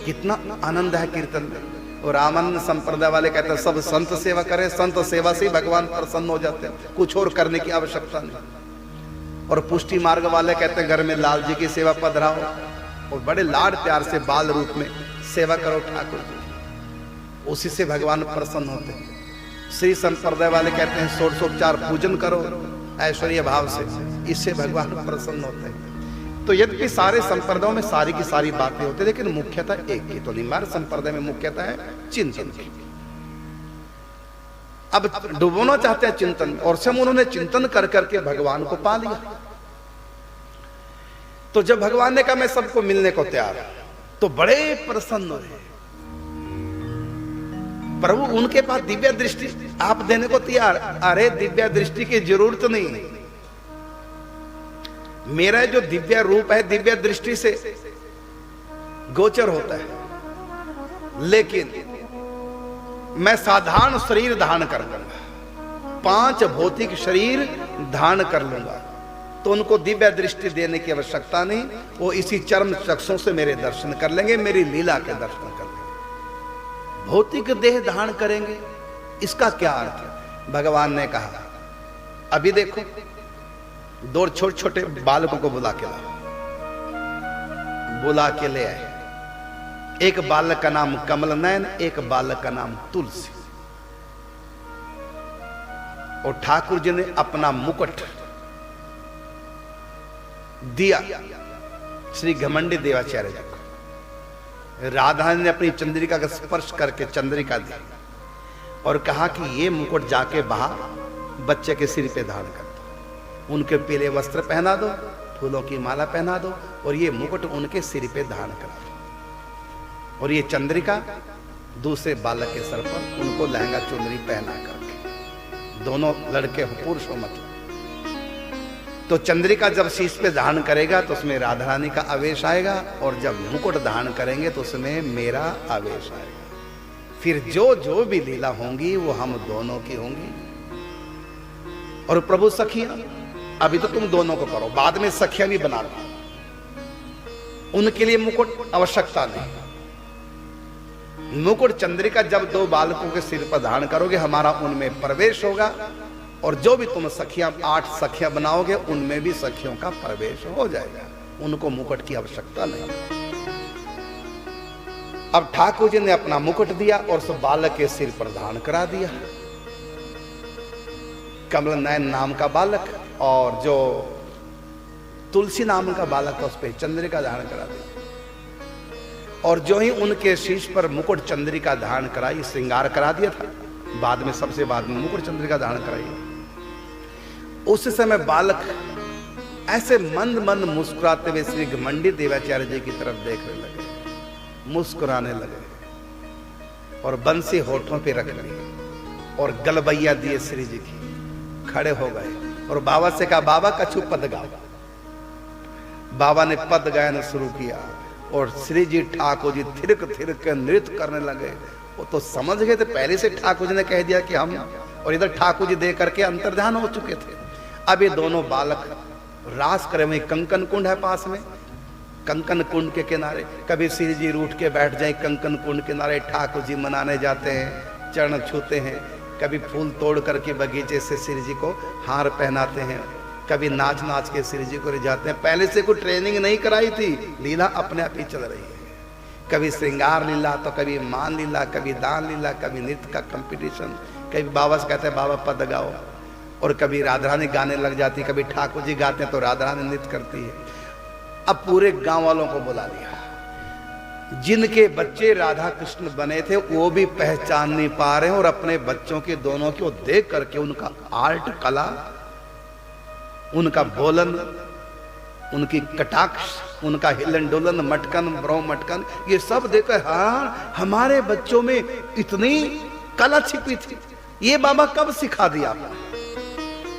Speaker 1: कितना आनंद है कीर्तन में। और रामानंद संप्रदाय वाले कहते हैं सब संत सेवा करें, संत सेवा से भगवान प्रसन्न हो जाते हैं, कुछ और करने की आवश्यकता नहीं। और पुष्टि मार्ग वाले कहते हैं घर में लाल जी की सेवा पधराओ, और बड़े लाड प्यार से बाल रूप में सेवा करो ठाकुर जी, उसी से भगवान प्रसन्न होते हैं। श्री संप्रदाय वाले कहते हैं षोडशोपचार पूजन करो ऐश्वर्य भाव से, इससे भगवान प्रसन्न होते हैं। तो यद्यपि सारे संप्रदायों में सारी की सारी बातें होती है, लेकिन मुख्यता एक की। तो निम्बार्क संप्रदाय में मुख्यता है चिंतन की। अब डुबोना चाहते हैं चिंतन, और सब उन्होंने चिंतन कर करके भगवान को पा लिया। तो जब भगवान ने कहा मैं सबको मिलने को तैयार हूं, तो बड़े प्रसन्न हुए। प्रभु उनके पास दिव्य दृष्टि आप देने को तैयार। अरे दिव्य दृष्टि की जरूरत नहीं, मेरा जो दिव्य रूप है दिव्य दृष्टि से गोचर होता है, लेकिन मैं साधारण शरीर धारण कर लूंगा, 5 भौतिक शरीर धारण कर लूंगा, तो उनको दिव्य दृष्टि देने की आवश्यकता नहीं। वो इसी चर्म चक्षुओं से मेरे दर्शन कर लेंगे, मेरी लीला के दर्शन कर लेंगे। भौतिक देह धारण करेंगे, इसका क्या अर्थ है? भगवान ने कहा अभी देखो 2 छोटे छोटे बालकों को बुला के ले आए। एक बालक का नाम कमल नयन, एक बालक का नाम तुलसी। और ठाकुर जी ने अपना मुकुट दिया श्री घमंडी देवाचार्य जी को, राधा ने अपनी चंद्रिका का स्पर्श करके चंद्रिका दी और कहा कि ये मुकुट जाके बाहर बच्चे के सिर पे धारण कर दो, उनके पीले वस्त्र पहना दो, फूलों की माला पहना दो और ये मुकुट उनके सिर पे धारण करा दो। और ये चंद्रिका दूसरे बालक के सर पर उनको लहंगा चुनरी पहना करके, दोनों लड़के हो, पुरुष हो मतलब। तो चंद्रिका जब शीश पे धारण करेगा तो उसमें राधा रानी का आवेश आएगा और जब मुकुट धारण करेंगे तो उसमें मेरा आवेश आएगा। फिर जो जो भी लीला होंगी वो हम दोनों की होंगी। और प्रभु सखियां, अभी तो तुम दोनों को करो, बाद में सखियां भी बना लो, उनके लिए मुकुट आवश्यकता नहीं। मुकुट चंद्रिका जब दो बालकों के सिर पर धारण करोगे हमारा उनमें प्रवेश होगा और जो भी तुम सखियां 8 सखियां बनाओगे उनमें भी सखियों का प्रवेश हो जाएगा, उनको मुकुट की आवश्यकता नहीं। अब ठाकुर जी ने अपना मुकुट दिया और उस बालक के सिर पर धारण करा दिया। कमल नयन नाम का बालक और जो तुलसी नाम का बालक था उस पर चंद्रिका धारण करा दिया। और जो ही उनके शीश पर मुकुट चंद्रिका धारण कराई, श्रृंगार करा दिया था, बाद में सबसे बाद में मुकुट चंद्रिका धारण कराई। उस समय बालक ऐसे मंद मंद मुस्कुराते हुए श्री घमंडी देवाचार्य जी की तरफ देखने लगे, मुस्कुराने लगे और बंसी होठों पे रख ली और गलबैया दिए श्री जी की, खड़े हो गए और बाबा से कहा, बाबा कछु पद गाओ। बाबा ने पद गायन शुरू किया और श्री जी ठाकुर जी थिरक थिरक के नृत्य करने लगे। वो तो समझ गए थे, पहले से ठाकुर जी ने कह दिया कि हम, और इधर ठाकुर जी दे करके अंतर्ध्यान हो चुके थे। अब ये दोनों बालक रास करे, वहीं कंकन कुंड है पास में, कंकन कुंड के किनारे कभी श्री जी रूठ के बैठ जाए, कंकन कुंड किनारे ठाकुर जी मनाने जाते हैं, चरण छूते हैं, कभी फूल तोड़ करके बगीचे से श्री जी को हार पहनाते हैं, कभी नाच नाच के श्री जी को ले जाते हैं। पहले से कोई ट्रेनिंग नहीं कराई थी, लीला अपने आप ही चल रही है। कभी श्रृंगार लीला तो कभी मान लीला, कभी दान लीला, कभी नृत्य का कंपटीशन, कभी बाबा से कहते हैं बाबा पद गाओ, और कभी राधा रानी गाने लग जाती, कभी ठाकुर जी गाते हैं तो राधा रानी नृत्य करती है। अब पूरे गांव वालों को बुला लिया, जिनके बच्चे राधा कृष्ण बने थे वो भी पहचान नहीं पा रहे हैं और अपने बच्चों के दोनों को देख करके उनका आर्ट कला, उनका बोलन, उनकी कटाक्ष, उनका हिलन डोलन, मटकन ब्रो मटकन, ये सब देखकर हाँ हमारे बच्चों में इतनी कला छिपी थी, ये बाबा कब सिखा दिया?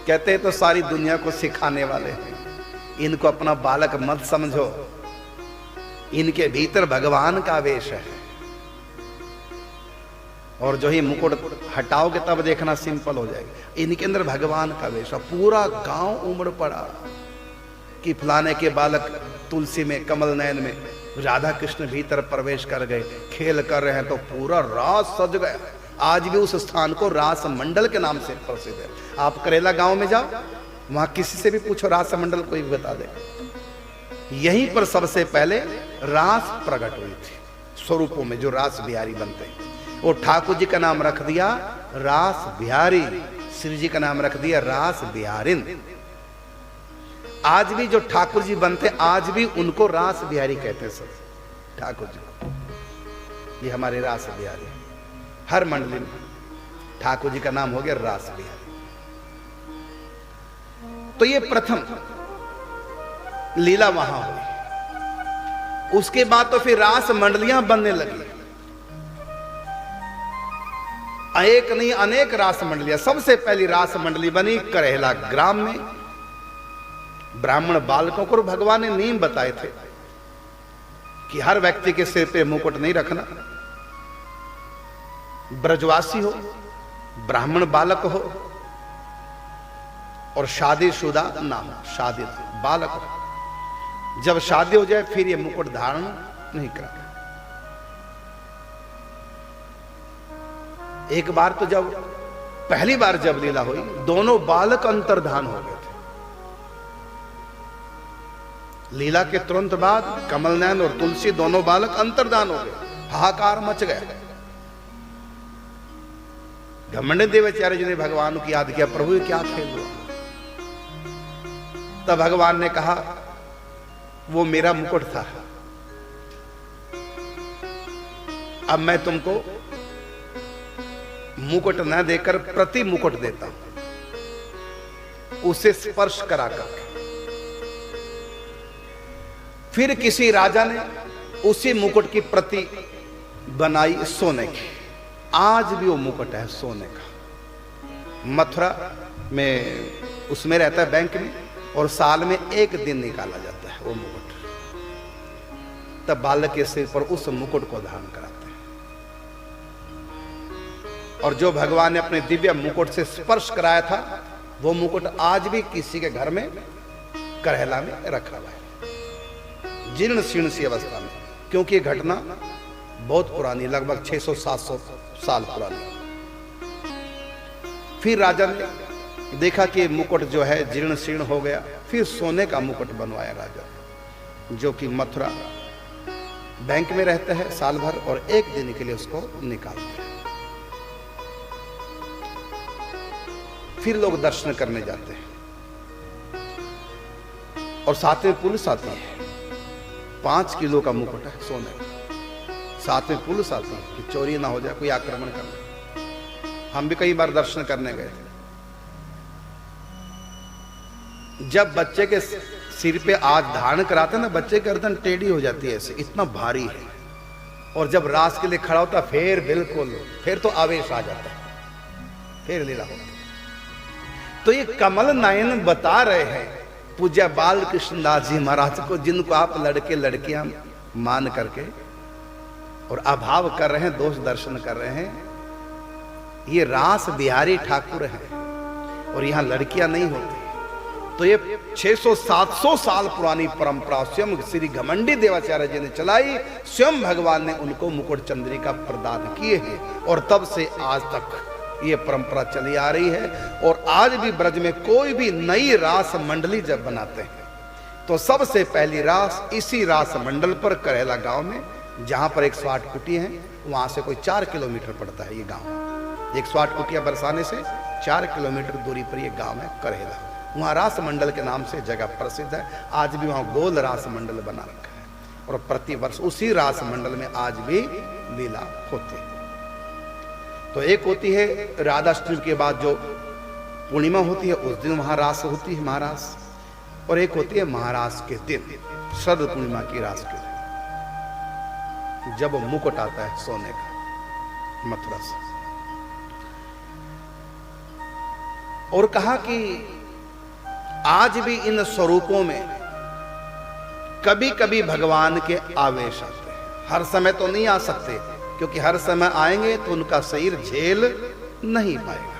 Speaker 1: कहते हैं तो सारी दुनिया को सिखाने वाले हैं, इनको अपना बालक मत समझो, इनके भीतर भगवान का आवेश है। और जो ही मुकुट हटाओगे तब देखना सिंपल हो जाएगा, इनके अंदर भगवान का आवेश है। पूरा गांव उमड़ पड़ा कि फलाने के बालक तुलसी में, कमल नयन में राधा कृष्ण भीतर प्रवेश कर गए, खेल कर रहे हैं, तो पूरा रास सज गया। आज भी उस स्थान को रास मंडल के नाम से प्रसिद्ध है। आप करेला गांव में जाओ, वहां किसी से भी पूछो रास मंडल, कोई भी बता दे। यहीं पर सबसे पहले रास प्रकट हुई थी, स्वरूपों में जो रास बिहारी बनते हैं, वो ठाकुर जी का नाम रख दिया रास बिहारी, श्री जी का नाम रख दिया रास बिहारिन। आज भी जो ठाकुर जी बनते, आज भी उनको रास बिहारी कहते हैं सब, ठाकुर जी को, ये हमारे रास बिहारी। हर मंडली में ठाकुर जी का नाम हो गया रास बिहारी। तो ये प्रथम लीला वहां हुई। उसके बाद तो फिर रास मंडलियां बनने लगी, एक नहीं अनेक रास मंडलियां। सबसे पहली रास मंडली बनी करेला ग्राम में। ब्राह्मण बालकों को भगवान ने नियम बताए थे कि हर व्यक्ति के सिर पे मुकुट नहीं रखना, ब्रजवासी हो, ब्राह्मण बालक हो और शादीशुदा ना हो, शादी बालक हो। जब शादी हो जाए फिर ये मुकुट धारण नहीं करना। एक बार तो जब पहली बार जब लीला हुई, दोनों बालक अंतर्धान हो गए थे। लीला के तुरंत बाद कमल नयन और तुलसी दोनों बालक अंतर्धान हो गए, हाहाकार मच गया। घमंड देवाचार्य जी ने भगवान को याद किया, प्रभु ये क्या खेल हुआ? तब भगवान ने कहा वो मेरा मुकुट था, अब मैं तुमको मुकुट न देकर प्रति मुकुट देता हूं, उसे स्पर्श करा कर। फिर किसी राजा ने उसी मुकुट की प्रति बनाई सोने की। आज भी वो मुकुट है सोने का। मथुरा में उसमें रहता है बैंक में, और साल में एक दिन निकाला जाता है वो मुकुट। तब बालक के सिर पर उस मुकुट को धारण कराते हैं। और जो भगवान ने अपने दिव्य मुकुट से स्पर्श कराया था, वो मुकुट आज भी किसी के घर में करहला में रखा हुआ है, जीर्ण शीर्ण सी अवस्था में, क्योंकि ये घटना बहुत पुरानी, लगभग 600-700 साल पुरानी। फिर राजा ने देखा कि मुकुट जो है जीर्ण शीर्ण हो गया, फिर सोने का मुकुट बनवाया राजा, जो कि मथुरा बैंक में रहता है साल भर, और एक दिन के लिए उसको निकालते हैं। फिर लोग दर्शन करने जाते हैं, और साथ में पुलिस आती है। 5 किलो का मुकुट है सोने का, साथ में पुलिस आती है कि चोरी ना हो जाए, कोई आक्रमण कर ले। हम भी कई बार दर्शन करने गए थे। जब बच्चे के सिर पे आज धारण कराते हैं ना, बच्चे की गर्दन टेढ़ी हो जाती है ऐसे, इतना भारी है। और जब रास के लिए खड़ा होता है, फिर बिल्कुल, फिर तो आवेश आ जाता है, फिर लीला होता है। तो ये कमल नयन बता रहे हैं पूज्य बाल कृष्णदास जी महाराज को, जिनको आप लड़के लड़कियां मान करके और अभाव कर रहे हैं, दोष दर्शन कर रहे हैं। ये रास बिहारी ठाकुर हैं, और यहां लड़कियां नहीं होती। तो ये 600-700 साल पुरानी परंपरा स्वयं श्री घमंडी देवाचार्य जी ने चलाई। स्वयं भगवान ने उनको मुकुट चंद्रिका प्रदान किए हैं, और तब से आज तक ये परंपरा चली आ रही है। और आज भी ब्रज में कोई भी नई रास मंडली जब बनाते हैं, तो सबसे पहली रास इसी रास मंडल पर करहला गांव में, जहां पर 108 कुटिया है, वहां से कोई 4 किलोमीटर पड़ता है ये गांव। 108 कुटिया बरसाने से 4 किलोमीटर दूरी पर ये गांव है करहला। वहां रास मंडल के नाम से जगह प्रसिद्ध है। आज भी वहां गोल रास मंडल बना रखा है, और प्रतिवर्ष उसी रास मंडल में आज भी लीला होती है। तो एक होती है राधाष्टमी के बाद जो पूर्णिमा होती है, उस दिन वहां रास होती है महारास, और एक होती है महारास के दिन, शरद पूर्णिमा की रास के दिन, जब मुकुट आता है सोने का मथुरा से। और कहा कि आज भी इन स्वरूपों में कभी कभी भगवान के आवेश आते हैं। हर समय तो नहीं आ सकते, क्योंकि हर समय आएंगे तो उनका शरीर झेल नहीं पाएगा।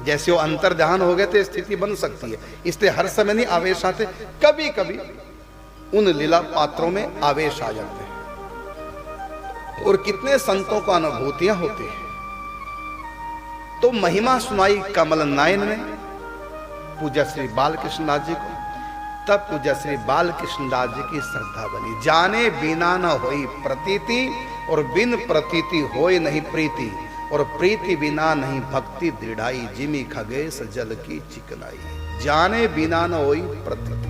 Speaker 1: जैसे वो अंतर्ध्यान हो गए तो स्थिति बन सकती है, इसलिए हर समय नहीं आवेश आते। कभी कभी उन लीला पात्रों में आवेश आ जाते हैं, और कितने संतों को अनुभूतियां होती है। तो महिमा सुनाई कमल नायन ने पूज्य श्री बाल कृष्णदास जी को। तब पूज्य श्री बाल कृष्णदास जी की श्रद्धा बनी। जाने बिना न होई प्रतीति, और बिन प्रतीति होए नहीं प्रीति, और प्रीति बिना नहीं भक्ति दृढ़ाई, जिमी खगेश जल की चिकनाई। जाने बिना न होई प्रतीति,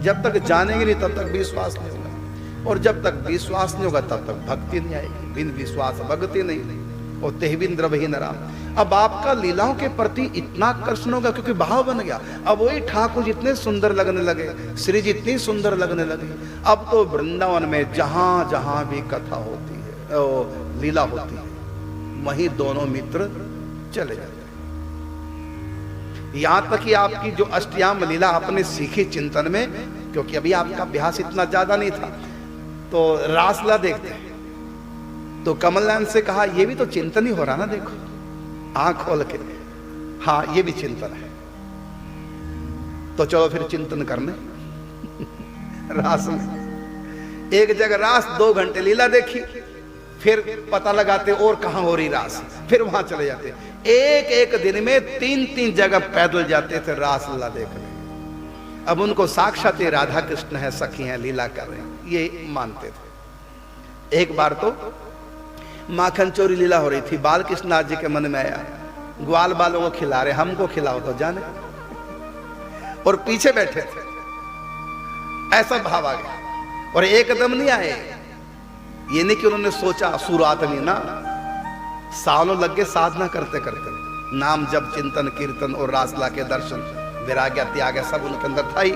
Speaker 1: जब तक जानेंगे नहीं तब तक विश्वास नहीं होगा, और जब तक विश्वास नहीं होगा तब तक भक्ति नहीं आएगी। बिन विश्वास भक्ति नहीं, और तेहबिन द्रवहीन राम। अब आपका लीलाओं के प्रति इतना आकर्षण होगा, क्योंकि भाव बन गया। अब वही ठाकुर जितने सुंदर लगने लगे, श्री जी इतनी सुंदर लगने लगे। अब तो वृंदावन में जहां जहां भी कथा होती है, लीला होती है, वहीं दोनों मित्र चले जाते हैं। यहां तक कि आपकी जो अष्टयाम लीला आपने सीखी चिंतन में, क्योंकि अभी आपका अभ्यास इतना ज्यादा नहीं था, तो रासला देखते हैं। तो कमलनयन से कहा, ये भी तो चिंतन ही हो रहा ना, देखो आंख खोल के। हाँ, ये भी चिंतन है। तो चलो फिर चिंतन करने रास में। एक जगह रास 2 घंटे लीला देखी, फिर पता लगाते और कहां हो रही रास, फिर वहां चले जाते। एक एक दिन में 3-3 जगह पैदल जाते थे रास लीला देखने। अब उनको साक्षात राधा कृष्ण है, सखी हैं, लीला कर रहे हैं, ये मानते थे। एक बार तो माखन चोरी लीला हो रही थी। बाल कृष्णदास जी के मन में आया, ग्वाल बालों को खिला रहे, हमको खिलाओ तो जाने, और पीछे बैठे थे। ऐसा भाव आ गया, और एकदम नहीं आए, ये नहीं कि उन्होंने सोचा, शुरुआत नहीं ना, सालों लग गए साधना करते करते, नाम जप चिंतन कीर्तन और रासला के दर्शन, वैराग्य त्याग सब उनके अंदर था ही।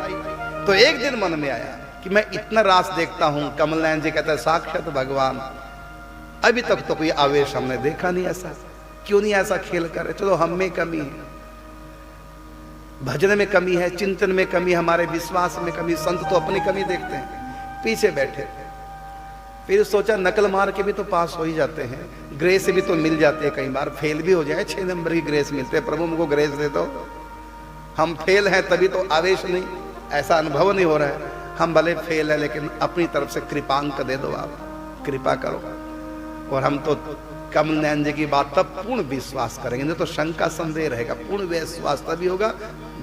Speaker 1: तो एक दिन मन में आया कि मैं इतना रास देखता हूं, कमल नयन जी कहते हैं साक्षात भगवान, अभी तक तो कोई आवेश हमने देखा नहीं ऐसा, क्यों नहीं ऐसा खेल करे। चलो हम में कमी है, भजन में कमी है, चिंतन में कमी, हमारे विश्वास में कमी, संत तो अपनी कमी देखते हैं, पीछे बैठे। फिर सोचा नकल मार के भी तो पास हो ही जाते हैं, ग्रेस भी तो मिल जाती है, कई बार फेल भी हो जाए 6 नंबर की ग्रेस मिलते हैं, प्रभु हमको ग्रेस दे दो, हम फेल हैं तभी तो आवेश नहीं, ऐसा अनुभव नहीं हो रहा है, हम भले फेल है लेकिन अपनी तरफ से कृपांक दे दो, आप कृपा करो। और हम तो कमल नयन जी की बात तब पूर्ण विश्वास करेंगे, नहीं तो शंका संदेह रहेगा, पूर्ण विश्वास तभी होगा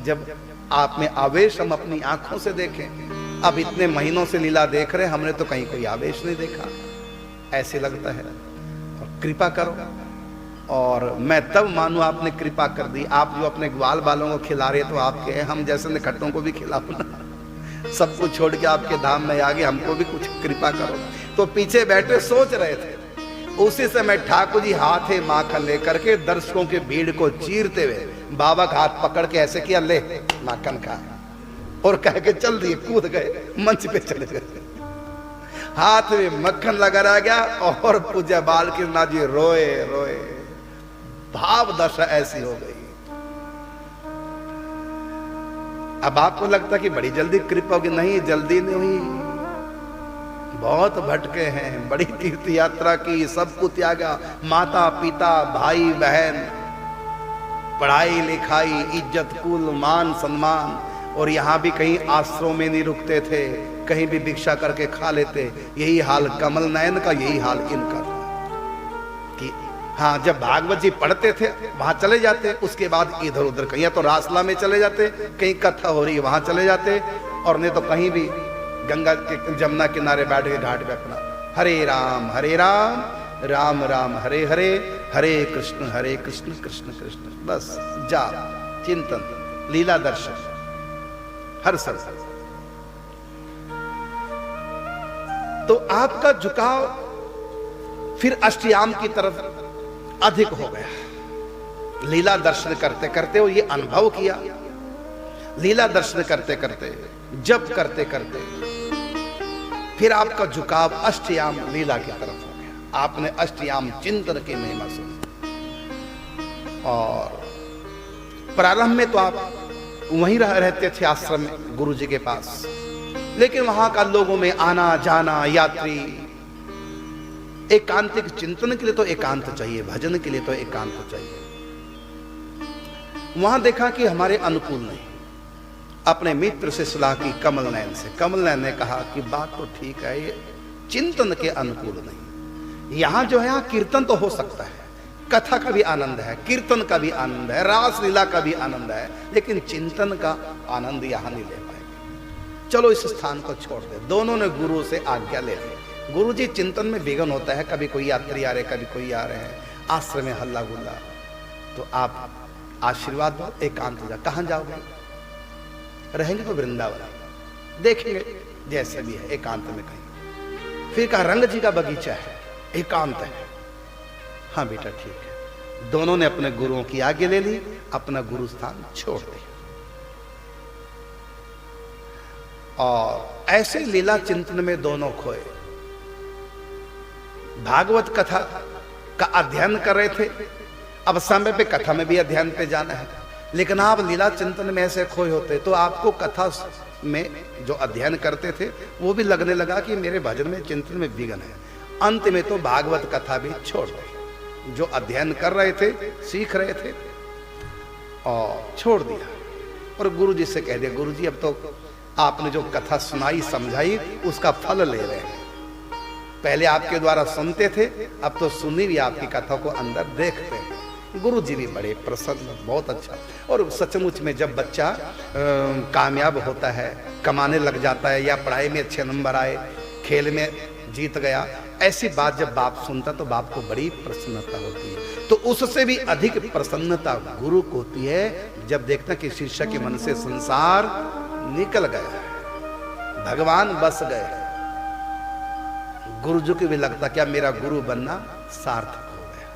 Speaker 1: जब आप में आवेश हम अपनी आंखों से देखें। अब इतने महीनों से लीला देख रहे, हमने तो कहीं कोई आवेश नहीं देखा, ऐसे लगता है। और कृपा करो, और मैं तब मानू आपने कृपा कर दी। आप जो अपने ग्वाल बालों को खिला रहे तो आपके हैं, हम जैसे निखट्टों को भी खिलाओ ना, सब कुछ छोड़ के आपके धाम में आ गए, हमको भी कुछ कृपा करो। तो पीछे बैठे सोच रहे थे, उसी समय ठाकुर जी हाथे माखन लेकर के दर्शकों के भीड़ को चीरते हुए बाबा का हाथ पकड़ के ऐसे किया, ले माखन खा, और कह के चल दिए, कूद गए, मंच पे चले गए, हाथ में मक्खन लगा रह गया। और पूज्य बालकृष्ण जी रोए रोए, भाव दशा ऐसी हो गई। अब आपको लगता कि बड़ी जल्दी कृपा होगी, नहीं, जल्दी नहीं हुई, बहुत भटके हैं, बड़ी तीर्थ यात्रा की, सब कुछ त्यागा, माता पिता भाई बहन, पढ़ाई लिखाई, इज्जत कुल मान सम्मान, और यहाँ भी कहीं आश्रम में नहीं रुकते थे, कहीं भी भिक्षा करके खा लेते। यही हाल कमल नयन का, यही हाल इनका कि हाँ, जब भागवत जी पढ़ते थे वहां चले जाते, उसके बाद इधर उधर कहीं तो रासला में चले जाते, कहीं कथा हो रही है वहां चले जाते, और नहीं तो कहीं भी गंगा के जमुना किनारे बैठ के घाट पे अपना हरे राम राम राम हरे हरे, हरे कृष्ण कृष्ण कृष्ण, बस जा चिंतन लीला दर्शन हर समय। तो आपका झुकाव फिर अष्टयाम की तरफ अधिक हो गया। लीला दर्शन करते करते वो ये अनुभव किया, लीला दर्शन करते करते, जप करते करते, फिर आपका झुकाव अष्टयाम लीला की तरफ हो गया। आपने अष्टयाम चिंतन की महिमा सुनी। और प्रारंभ में तो आप वहीं रहते थे आश्रम में गुरु जी के पास, लेकिन वहां का लोगों में आना जाना, यात्री, एकांतिक चिंतन के लिए तो एकांत चाहिए, भजन के लिए तो एकांत चाहिए। वहां देखा कि हमारे अनुकूल नहीं। अपने मित्र से सलाह की कमल नयन से, कमल नयन ने कहा कि बात तो ठीक है, ये चिंतन के अनुकूल नहीं। यहां जो है, यहाँ कीर्तन तो हो सकता है, कथा का भी आनंद है, कीर्तन का भी आनंद है, रास लीला का भी आनंद है, लेकिन चिंतन का आनंद यहां नहीं ले पाएंगे। चलो इस स्थान को छोड़ दे। दोनों ने गुरु से आज्ञा ले ली। गुरु जी चिंतन में विघ्न होता है, कभी कोई यात्री आ रहे, कभी कोई आ रहे हैं, आश्रम में हल्ला गुल्ला, तो आप आशीर्वाद दो, एकांत जा। कहां जाओगे? रहेंगे तो वृंदावन, देखेंगे जैसे भी है, एकांत में कहीं। फिर कहा रंग जी का बगीचा है, एकांत है। हाँ बेटा ठीक है। दोनों ने अपने गुरुओं की आज्ञा ले ली, अपना गुरु स्थान छोड़ दिया। और ऐसे लीला चिंतन में दोनों खोए। भागवत कथा का अध्ययन कर रहे थे, अब समय पे कथा में भी अध्ययन पे जाना है, लेकिन आप लीला चिंतन में ऐसे खोए होते तो आपको कथा में जो अध्ययन करते थे वो भी लगने लगा कि मेरे भजन में चिंतन में विघ्न है। अंत में तो भागवत कथा भी छोड़ दी, जो अध्ययन कर रहे थे, सीख रहे थे, और छोड़ दिया। और गुरु जी से कह दिया, गुरु जी अब तो आपने जो कथा सुनाई समझाई उसका फल ले रहे हैं। पहले आपके द्वारा सुनते थे, अब तो सुनी भी आपकी कथा को अंदर देखते हैं। गुरु जी भी बड़े प्रसन्न, बहुत अच्छा। और सचमुच में जब बच्चा कामयाब होता है, कमाने लग जाता है, या पढ़ाई में अच्छे नंबर आए, खेल में जीत गया, ऐसी बात जब बाप सुनता तो बाप को बड़ी प्रसन्नता होती है। तो उससे भी अधिक प्रसन्नता गुरु को होती है जब देखता कि शिष्य के मन से संसार निकल गया, भगवान बस गए, गुरुजी को भी लगता क्या मेरा गुरु बनना सार्थक हो गया।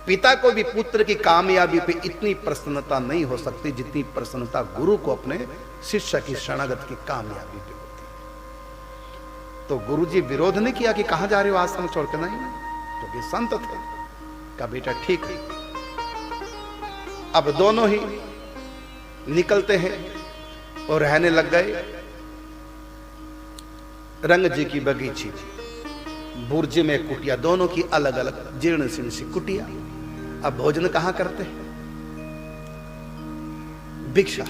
Speaker 1: पिता को भी पुत्र की कामयाबी पे इतनी प्रसन्नता नहीं हो सकती जितनी प्रसन्नता गुरु को अपने शिष्य की शरणागत की कामयाबी पे होती है। तो गुरुजी विरोध नहीं किया कि कहां जा रहे हो आश्रम छोड़ के, नहीं, क्योंकि संत थे। का बेटा ठीक है। अब दोनों ही निकलते हैं और रहने लग गए रंग जी की बगीची, बुर्ज में कुटिया, दोनों की अलग अलग जीर्ण शीर्ण सी कुटिया। अब भोजन कहां करते हैं? भिक्षा।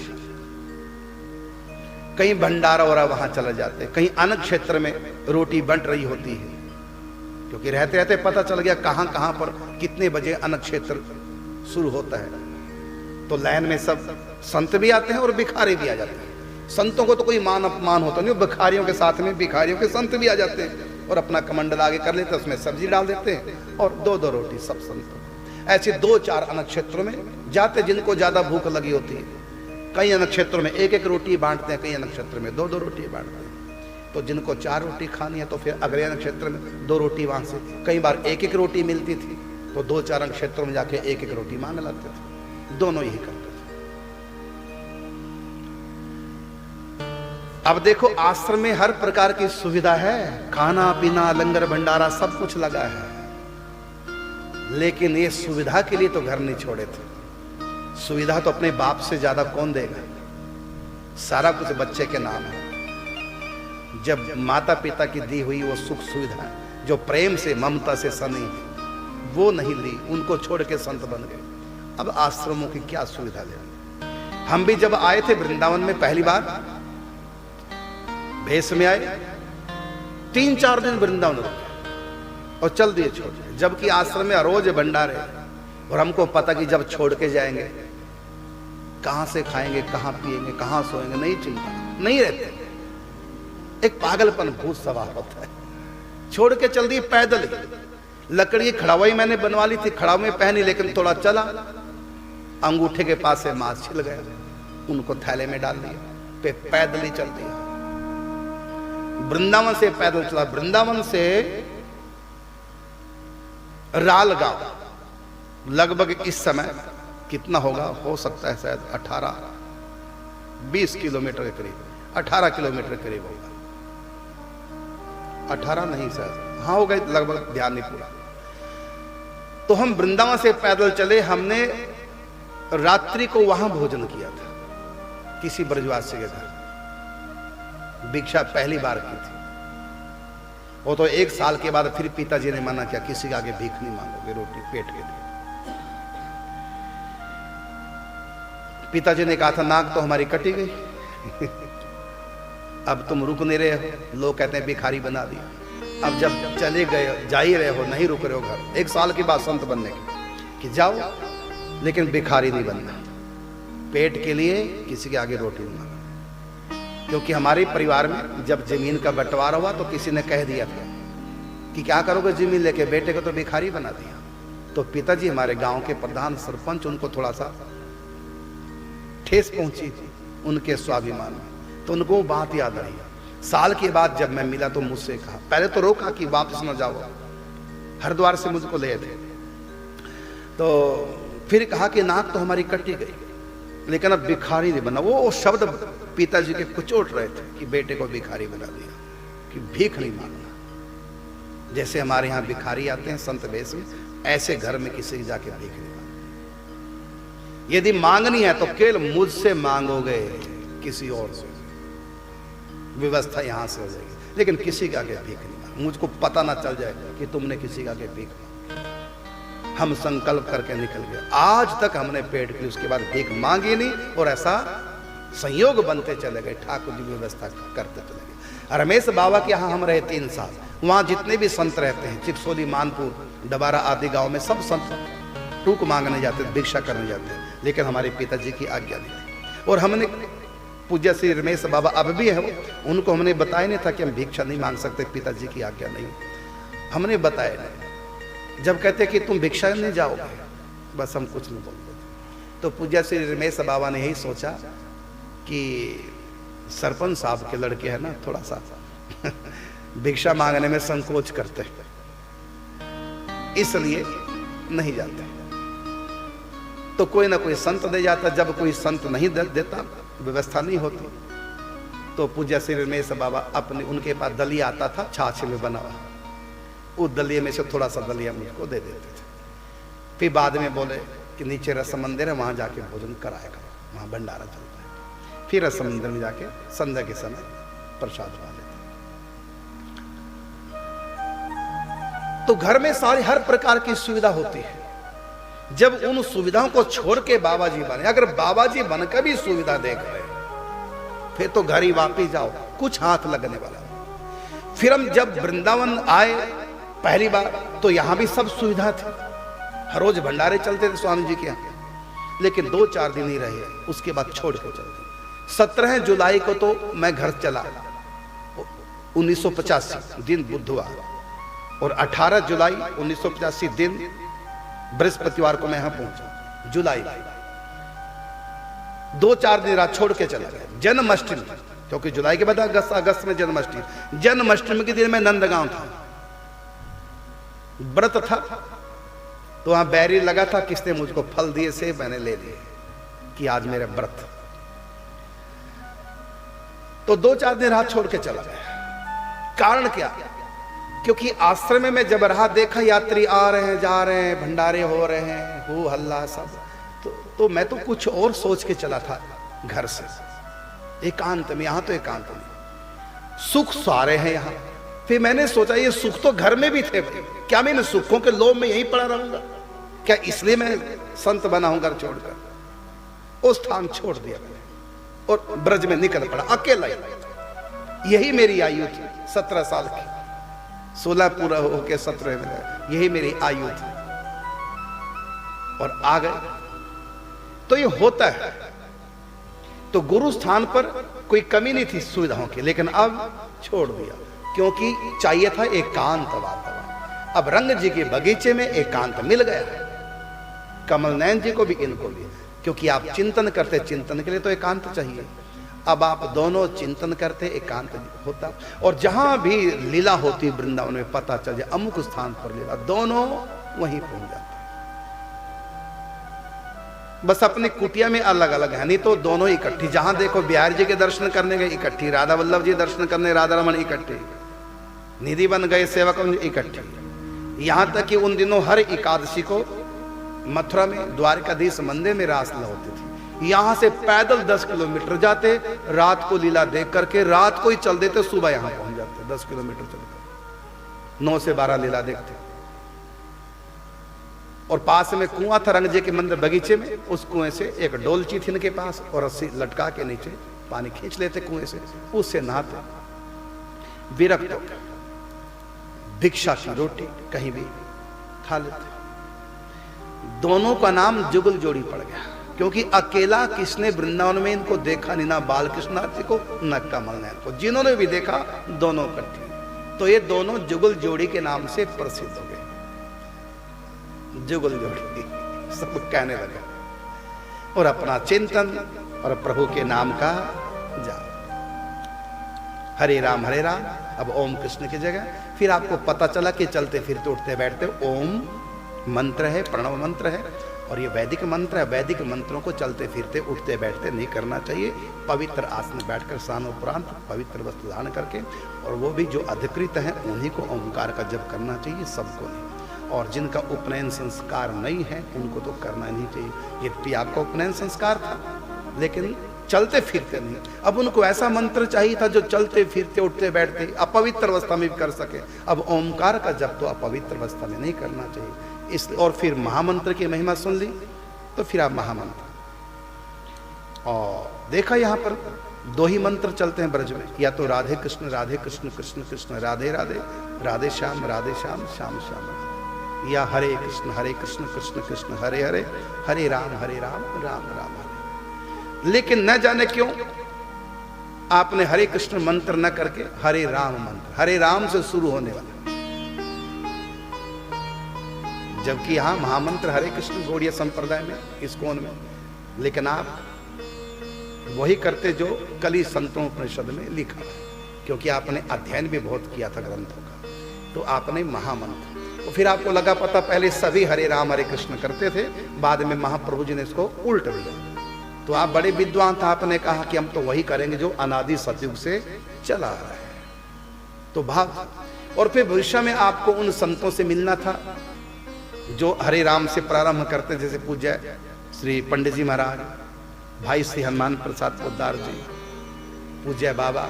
Speaker 1: कहीं भंडारा हो रहा वहां चले जाते, कहीं अन्न क्षेत्र में रोटी बंट रही होती है, क्योंकि रहते रहते पता चल गया कहां कहां पर कितने बजे अन्न क्षेत्र शुरू होता है। तो लाइन में सब संत भी आते हैं और भिखारी भी आ जाते हैं। संतों को तो कोई मान अपमान होता नहीं, भिखारियों के साथ में भिखारियों के संत भी आ जाते हैं और अपना कमंडल आगे कर लेते हैं, उसमें सब्जी डाल देते हैं और दो दो रोटी सब संतों। ऐसे दो चार अन्न क्षेत्रों में जाते, जिनको ज्यादा भूख लगी होती है। कई अन्न क्षेत्रों में एक एक रोटी बांटते हैं, कई अन्न क्षेत्र में दो दो रोटी बांटते हैं। तो जिनको 4 रोटी खानी है तो फिर अगले अन्न क्षेत्र में 2 रोटी वहां से, कई बार एक एक रोटी मिलती थी तो 2-4 अन्न क्षेत्रों में जाके एक एक रोटी मांग लाते थे। दोनों यही करते थे। अब देखो आश्रम में हर प्रकार की सुविधा है, खाना पीना लंगर भंडारा सब कुछ लगा है, लेकिन ये सुविधा के लिए तो घर नहीं छोड़े थे। सुविधा तो अपने बाप से ज्यादा कौन देगा? सारा कुछ बच्चे के नाम है। जब माता पिता की दी हुई वो सुख सुविधा जो प्रेम से ममता से सनी वो नहीं ली, उनको छोड़ के संत बन गए। अब आश्रमों की क्या सुविधा ले? हम भी जब आए थे वृंदावन में पहली बार भेष में आए, 3-4 दिन वृंदावन रुके और चल दिए छोड़ दिए, जबकि आश्रम में रोज भंडारे। और हमको पता कि जब छोड़ के जाएंगे कहां से खाएंगे, कहां पिएंगे, कहां सोएंगे, नहीं चिंता, नहीं रहते। एक पागलपन भूत सवार होता है। छोड़ के चल दिए पैदल ही। लकड़ी खड़ावई मैंने बनवा ली थी, खड़ाव में पहनी, लेकिन थोड़ा चला, अंगूठे के पास से मांस छिल गया, उनको थैले में डाल दिया, पैदल ही चल दिया। वृंदावन से पैदल चला, वृंदावन से रालगांव लगभग इस समय कितना होगा, हो सकता है शायद 18-20 किलोमीटर के करीब, 18 किलोमीटर के करीब होगा, 18 नहीं शायद, हाँ होगा लगभग, ध्यान नहीं पूरा। तो हम वृंदावन से पैदल चले। हमने रात्रि को वहां भोजन किया था किसी ब्रजवासी के घर। भिक्षा पहली बार की थी। वो तो 1 साल के बाद फिर पिताजी ने मना किया, किसी के आगे भीख नहीं मांगोगे रोटी पेट के लिए। पिताजी ने कहा था नाक तो हमारी कटी गई अब तुम रुक नहीं रहे हो, लोग कहते हैं भिखारी बना दिया। अब जब चले गए, जा ही रहे हो, नहीं रुक रहे हो घर, 1 साल के बाद संत बनने की कि जाओ, लेकिन भिखारी नहीं बनना, पेट के लिए किसी के आगे रोटी नहीं मांगना। क्योंकि हमारे परिवार में जब जमीन का बंटवारा हुआ तो किसी ने कह दिया था कि क्या करोगे जमीन लेके, बेटे को तो भिखारी बना दिया। तो पिताजी हमारे गांव के प्रधान सरपंच, उनको थोड़ा सा ठेस पहुंची थी उनके स्वाभिमान में, तो उनको बात याद आई। साल के बाद जब मैं मिला तो मुझसे कहा, पहले तो रोका कि वापस न जाओ, हरिद्वार से मुझको ले थे, तो फिर कहा कि नाक तो हमारी कटी गई, लेकिन अब भिखारी नहीं बना। वो शब्द पिताजी के कुचोट रहे थे कि बेटे को भिखारी बना दिया, कि भीख नहीं मांगना। जैसे हमारे यहाँ भिखारी आते हैं संत वेश में, ऐसे घर में किसी की जाके भीख नहीं मांगना। यदि मांगनी है तो केवल मुझसे मांगोगे, किसी और से व्यवस्था यहां से हो जाएगी, लेकिन किसी के आगे भीख नहीं मांगना। मुझको पता ना चल जाए कि तुमने किसी के आगे भीख मांगी। हम संकल्प करके निकल गए। आज तक हमने पेट की उसके बाद भीख मांगी नहीं, और ऐसा संयोग बनते चले गए, ठाकुर जी व्यवस्था करते चले गए। रमेश बाबा के यहाँ हम रहे 3 साल। वहां जितने भी संत रहते हैं, चिपसोली, मानपुर, डबारा आदि गांव में सब संत टूक मांगने जाते, भिक्षा करने जाते, लेकिन हमारे पिताजी की आज्ञा नहीं। और हमने पूज्य श्री रमेश बाबा अब भी है, उनको हमने बताया नहीं था कि हम भिक्षा नहीं मांग सकते, पिताजी की आज्ञा नहीं, हमने बताया नहीं। जब कहते कि तुम भिक्षा नहीं जाओगे, बस हम कुछ नहीं बोलते। तो पूज्य श्री रमेश बाबा ने यही सोचा कि सरपंच साहब के लड़के हैं ना, थोड़ा सा भिक्षा मांगने में संकोच करते हैं, इसलिए नहीं जाते। तो कोई ना कोई संत दे जाता। जब कोई संत नहीं देता, व्यवस्था नहीं होती, तो पूज्य श्री रमेश बाबा अपने उनके पास दलिया आता था छाछ में बना हुआ, उस दलिये में से थोड़ा सा दलिया मुझको दे देते थे। फिर बाद में बोले कि नीचे रस मंदिर है, वहां जाके भोजन कराया करो, वहां भंडारा चलता है। फिर रस मंदिर में जाके संध्या के समय प्रसाद पा लेते। तो घर में सारी हर प्रकार की सुविधा होती है। जब उन सुविधाओं को छोड़ के बाबा जी बने, अगर बाबा जी बनकर भी सुविधा देख रहे फिर तो घर ही वापिस जाओ, कुछ हाथ लगने वाला। फिर हम जब वृंदावन आए पहली बार, तो यहां भी सब सुविधा थी, हर रोज भंडारे चलते थे स्वामी जी के यहाँ। लेकिन 2-4 दिन ही रहे, उसके बाद छोड़ के चल गए। 17 जुलाई को तो मैं घर चला 1985 दिन बुधवार, और 18 जुलाई 1985 दिन बृहस्पतिवार को मैं यहां पहुंचा जुलाई। 2-4 दिन रात छोड़ के चला गया। जन्माष्टमी, क्योंकि जुलाई के बाद अगस्त में जन्माष्टमी, जन्माष्टमी के दिन मैं नंदगांव था, व्रत था, तो वहां बैरी लगा था, किसने मुझको फल दिए से मैंने ले लिए कि आज मेरा व्रत। तो 2-4 दिन रात छोड़ के चला गया। कारण क्या? क्योंकि आश्रम में जब रहा, देखा यात्री आ रहे हैं, जा रहे हैं, भंडारे हो रहे हैं, हो हल्ला सब, तो मैं तो कुछ और सोच के चला था घर से, एकांत में। यहां तो एकांत में सुख सारे हैं यहां। फिर मैंने सोचा ये सुख तो घर में भी थे, क्या मैं इन सुखों के लोभ में यहीं पड़ा रहूंगा? क्या इसलिए मैं संत बना हूं घर छोड़कर? वो स्थान छोड़ दिया मैंने और ब्रज में निकल पड़ा अकेला ही। यही मेरी आयु थी 17 साल की, 16 पूरा होके 17 में, यही मेरी आयु थी और आ गए। तो ये होता है। तो गुरु स्थान पर कोई कमी नहीं थी सुविधाओं की, लेकिन अब छोड़ दिया, क्योंकि चाहिए था एकांत वातावरण। अब रंग जी के बगीचे में एकांत मिल गया, कमल नयन जी को भी, इनको भी, क्योंकि आप चिंतन करते, चिंतन के लिए तो एकांत चाहिए। अब आप दोनों चिंतन करते, एकांत होता, और जहां भी लीला होती वृंदावन में, पता चल जाए अमुक स्थान पर लीला, दोनों वहीं पहुंच जाते। बस अपनी कुटिया में अलग अलग है, नहीं तो दोनों इकट्ठी। जहां देखो बिहार जी के दर्शन करने गए इकट्ठी, राधा वल्लभ जी दर्शन करने राधा रमन इकट्ठी, निधि बन गए सेवक इकट्ठी। यहां तक कि उन दिनों हर एकादशी को मथुरा में द्वारकाधीश मंदिर में रासलीला होती थी। यहां से पैदल 10 किलोमीटर जाते, रात को लीला देख करके रात को ही चल देते, सुबह यहां पहुंच जाते 10 किलोमीटर चलकर, 9 से 12 लीला देखते। और पास में कुआं था रंग जी के मंदिर बगीचे में, उस कुएं से एक डोलची थी इनके पास, और रस्सी लटका के नीचे पानी खींच लेते कुएं से, उससे नहाते। विरक्त होकर भिक्षा की रोटी कहीं भी खा लेते। दोनों का नाम जुगल जोड़ी पड़ गया, क्योंकि अकेला किसने वृंदावन में इनको देखा नहीं, ना बाल कृष्णनाथ जी को, न कमल नयन को। जिन्होंने भी देखा दोनों इकट्ठी, तो ये दोनों जुगल जोड़ी के नाम से प्रसिद्ध हो गए। जुगल जोड़ी सब कहने लगे, और अपना चिंतन और प्रभु के नाम का जाप, हरे राम हरे राम। अब ओम कृष्ण की जगह फिर आपको पता चला कि चलते फिरते उठते बैठते ओम मंत्र है, प्रणव मंत्र है, और ये वैदिक मंत्र है। वैदिक मंत्रों को चलते फिरते उठते बैठते नहीं करना चाहिए। पवित्र आसन में बैठकर सानोपरांत पवित्र वस्त्र धारण करके, और वो भी जो अधिकृत हैं उन्हीं को ओंकार का जप करना चाहिए, सबको नहीं। और जिनका उपनयन संस्कार नहीं है उनको तो करना नहीं चाहिए। यद्यपि आपका उपनयन संस्कार था, लेकिन चलते फिरते नहीं। अब उनको ऐसा मंत्र चाहिए था जो चलते फिरते उठते बैठते अपवित्र अवस्था में भी कर सके। अब ओंकार का जप तो अपवित्र अवस्था में नहीं करना चाहिए। इस और फिर महामंत्र की महिमा सुन ली, तो फिर आप महामंत्र, और देखा यहाँ पर 2 ही मंत्र चलते हैं ब्रज में, या तो राधे कृष्ण कृष्ण कृष्ण राधे राधे, राधे श्याम श्याम श्याम, या हरे कृष्ण कृष्ण कृष्ण हरे हरे, हरे राम राम राम हरे। लेकिन न जाने क्यों आपने हरे कृष्ण मंत्र न करके हरे राम मंत्र, हरे राम से शुरू होने वाला, जबकि यहां महामंत्र हरे कृष्ण गौड़ीय संप्रदाय में, इस्कॉन में, लेकिन आप वही करते जो कली संतों उपनिषद में लिखा है। क्योंकि आपने अध्ययन भी बहुत किया था ग्रंथों का, तो आपने महामंत्र, तो फिर आपको लगा पता पहले सभी हरे राम हरे कृष्ण करते थे, बाद में महाप्रभु जी ने इसको उल्ट दिया। तो आप बड़े विद्वान था, आपने कहा कि हम तो वही करेंगे जो अनादि सतयुग से चला आ रहा है। तो भाव, और फिर भविष्य में आपको उन संतों से मिलना था जो हरे राम से प्रारंभ करते, जैसे पूज्य श्री पंडित जी महाराज, भाई श्री हनुमान प्रसाद पोद्दार जी, पूज्य बाबा,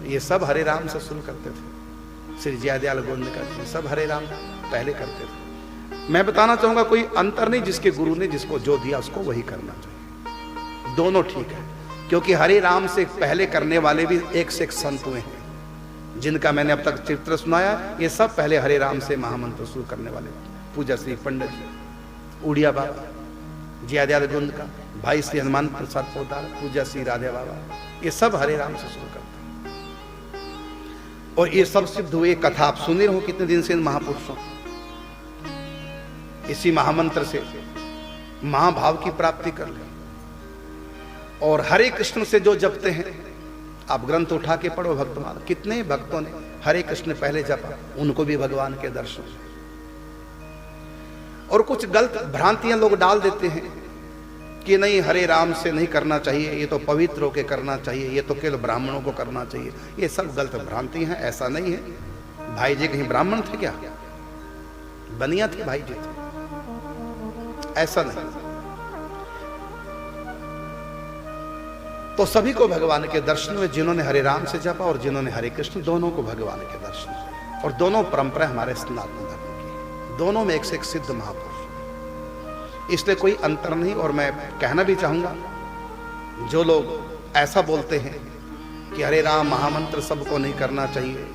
Speaker 1: ये सब हरे राम से शुरू करते थे। श्री जयदयाल गोंदका जी सब हरे राम पहले करते थे। मैं बताना चाहूंगा कोई अंतर नहीं, जिसके गुरु ने जिसको जो दिया उसको वही करना चाहिए, दोनों ठीक है। क्योंकि हरे राम से पहले करने वाले भी एक से एक संत हुए हैं, जिनका मैंने अब तक चित्र सुनाया, ये सब पहले हरे राम से महामंत्र शुरू करने वाले। पूजा श्री पंडित जी, उड़िया बाबा, जयदयाल गोंदका, भाई श्री हनुमान प्रसाद पोद्दार, पूजा श्री राधे बाबा, ये सब हरे राम से शुरू करते हैं। और ये सब सिद्ध हुए, कथा आप सुन रहे हो कितने दिन से इन महापुरुषों, इसी महामंत्र से महाभाव की प्राप्ति कर ले। और हरे कृष्ण से जो जपते हैं, आप ग्रंथ उठा के पढ़ो भक्तमाला, कितने भक्तों ने हरे कृष्ण पहले जपा, उनको भी भगवान के दर्शन। और कुछ गलत भ्रांतियां लोग डाल देते हैं कि नहीं हरे राम से नहीं करना चाहिए, ये तो पवित्र होकर करना चाहिए, ये तो केवल ब्राह्मणों को करना चाहिए। ये सब गलत भ्रांति हैं, ऐसा नहीं है। भाई जी कहीं ब्राह्मण थे क्या? बनिया थे भाई जी थे, ऐसा नहीं। तो सभी को भगवान के दर्शन हुए, जिन्होंने हरे राम से जपा और जिन्होंने हरे कृष्ण, दोनों को भगवान के दर्शन हुए। और दोनों परंपरा हमारे सनातन धर्म की, दोनों में एक से एक सिद्ध महापुरुष, इसलिए कोई अंतर नहीं। और मैं कहना भी चाहूंगा, जो लोग ऐसा बोलते हैं कि हरे राम महामंत्र सबको नहीं करना चाहिए,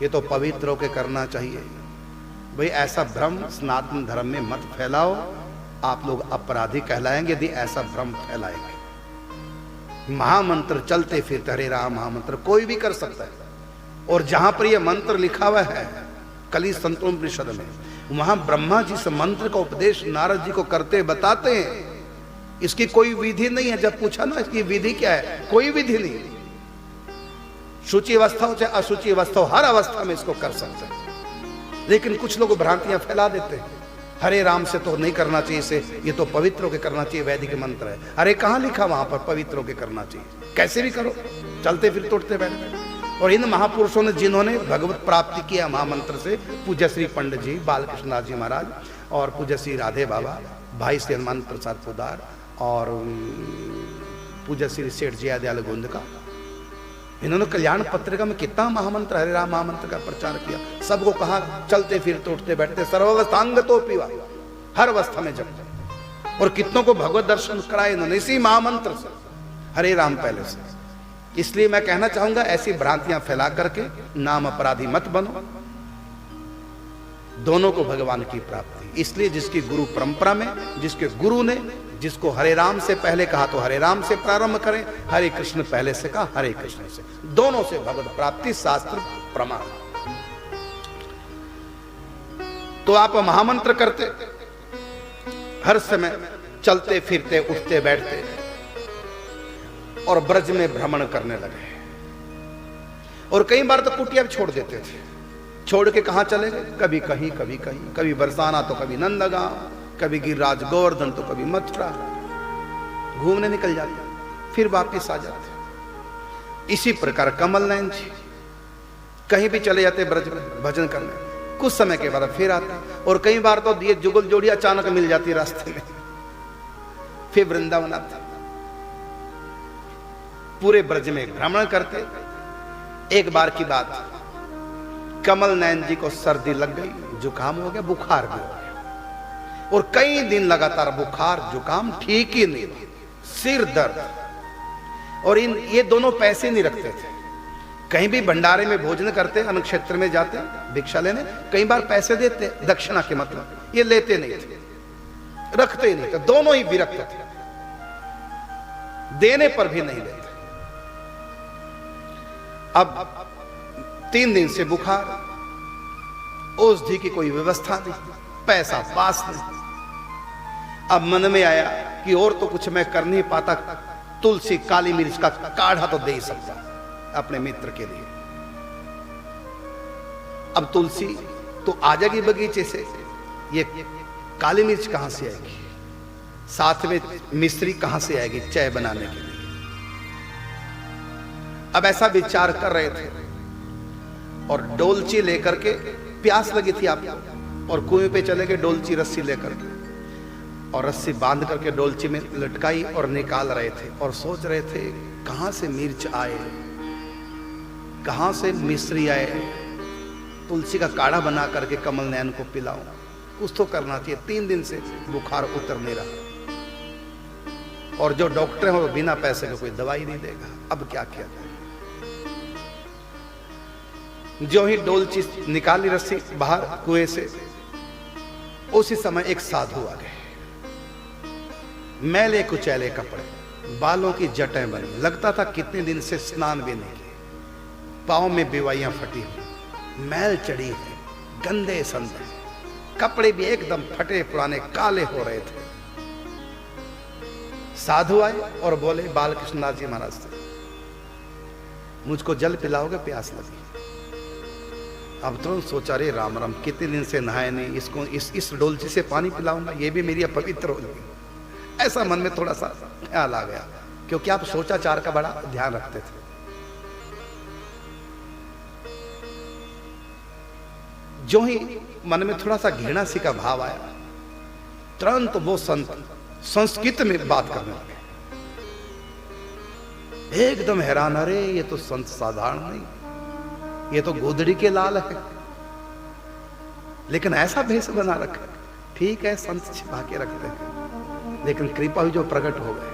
Speaker 1: ये तो पवित्र होकर करना चाहिए, भाई ऐसा भ्रम सनातन धर्म में मत फैलाओ, आप लोग अपराधी कहलाएंगे यदि ऐसा भ्रम फैलाएंगे। महामंत्र चलते फिरते हरे राम महामंत्र कोई भी कर सकता है, और जहां पर यह मंत्र लिखा हुआ है कली संतोपनिषद में, वहां ब्रह्मा जी से मंत्र का उपदेश नारद जी को करते बताते हैं। इसकी कोई विधि नहीं है। जब पूछा ना इसकी विधि क्या है, कोई विधि नहीं। शुचि अवस्था हो चाहे अशुचि अवस्था हो, हर अवस्था में इसको कर सकते हैं। लेकिन कुछ लोग भ्रांतियां फैला देते हैं, हरे राम से तो नहीं करना चाहिए, इसे ये तो पवित्र होकर करना चाहिए, वैदिक मंत्र है। अरे कहां लिखा वहां पर पवित्र होकर करना चाहिए? कैसे भी करो, चलते फिर तोड़ते बैठते। और इन महापुरुषों ने जिन्होंने भगवत प्राप्ति किया महामंत्र से, पूज्य श्री पंडित जी, बालकृष्ण दास जी महाराज, और पूज्य श्री राधे बाबा, भाई श्री हनुमान प्रसाद पोद्दार, और पूज्य श्री सेठ जयदयाल गोंदका, इन्होंने कल्याण पत्रिका में कितना महामंत्र हरे राम महामंत्र का प्रचार किया। सबको कहा चलते फिरते उठते बैठते सर्वावस्थांगतो पीवा, हर अवस्था में जब। और कितनों को भगवत दर्शन कराए इन्होंने इसी महामंत्र से, हरे राम पहले से। इसलिए मैं कहना चाहूंगा, ऐसी भ्रांतियां फैला करके नाम अपराधी मत बनो, दोनों को भगवान की प्राप्ति। इसलिए जिसकी गुरु परंपरा में, जिसके गुरु ने जिसको हरे राम से पहले कहा तो हरे राम से प्रारंभ करें, हरे कृष्ण पहले से कहा हरे कृष्ण से, दोनों से भगवत प्राप्ति शास्त्र प्रमाण। तो आप महामंत्र करते, हर समय चलते फिरते उठते बैठते, और ब्रज में भ्रमण करने लगे। और कई बार तो कुटिया छोड़ देते थे, छोड़ के कहां चले गए, कभी कहीं कभी कहीं, कभी बरसाना तो कभी नंदगांव, कभी गिरिराज गोवर्धन तो कभी मथुरा, घूमने निकल जाते, फिर वापिस आ जाते। इसी प्रकार कमल नयन जी कहीं भी चले जाते ब्रज में भजन करने, कुछ समय के बाद फिर आते। और कई बार तो ये जुगल जोड़ी अचानक मिल जाती रास्ते में, फिर वृंदावन आते, पूरे ब्रज में भ्रमण करते। एक बार की बात, कमल नयन जी को सर्दी लग गई, जुकाम हो गया, बुखार भी हो गया, और कई दिन लगातार बुखार जुकाम ठीक ही नहीं, सिर दर्द। और ये दोनों पैसे नहीं रखते थे, कहीं भी भंडारे में भोजन करते, अन्न क्षेत्र में जाते भिक्षा लेने, कई बार पैसे देते दक्षिणा के मतलब, ये लेते नहीं थे, रखते ही नहीं थे, दोनों ही विरक्त थे, देने पर भी नहीं लेते। अब 3 दिन से बुखार, औषधि की कोई व्यवस्था नहीं, पैसा पास नहीं। अब मन में आया कि और तो कुछ मैं कर नहीं पाता, तुलसी काली मिर्च का काढ़ा तो दे ही सकता, अपने मित्र के लिए। अब तुलसी तो आ जाएगी बगीचे से, ये काली मिर्च कहां से आएगी, साथ में मिश्री कहां से आएगी चाय बनाने के लिए। अब ऐसा विचार कर रहे थे और डोलची लेकर के, प्यास लगी थी आपको, और कुएं पे चले गए डोलची रस्सी लेकर के, और रस्सी बांध करके डोलची में लटकाई और निकाल रहे थे और सोच रहे थे कहां से मिर्च आए, कहां से मिश्री आए, तुलसी का काढ़ा बना करके कमल नयन को पिलाऊं, कुछ तो करना चाहिए। 3 दिन से बुखार उतर नहीं रहा, और जो डॉक्टर है वो बिना पैसे के कोई दवाई नहीं देगा। अब क्या किया जाए? जो ही डोलची निकाली रस्सी बाहर कुएं से, उसी समय एक साधु आ गए, मैले कुचैले कपड़े, बालों की जटें बनी, लगता था कितने दिन से स्नान भी नहीं किए, पांव में बेवाइयां फटी हुई, मैल चढ़ी है, गंदे संदे, कपड़े भी एकदम फटे पुराने काले हो रहे थे। साधु आए और बोले बालकृष्ण नाथ जी महाराज से, मुझको जल पिलाओगे, प्यास लगी। अब तुरंत सोचा, रे राम राम, कितने दिन से नहाए नहीं, इसको इस डोलची से पानी पिलाऊंगा, ये भी मेरी अपवित्र हो जाएगी। ऐसा मन में थोड़ा सा ख्याल आ गया, क्योंकि आप सोचाचार का बड़ा ध्यान रखते थे। जो ही मन में थोड़ा सा घृणा सी का भाव आया, तुरंत वो संत संस्कृत में बात करने लगे। एकदम हैरान, अरे ये तो संत साधारण नहीं, ये तो गोदड़ी के लाल है, लेकिन ऐसा भेष बना रखा। ठीक है, संत छिपा के रखते हैं, लेकिन कृपा हुई जो प्रकट हो गए,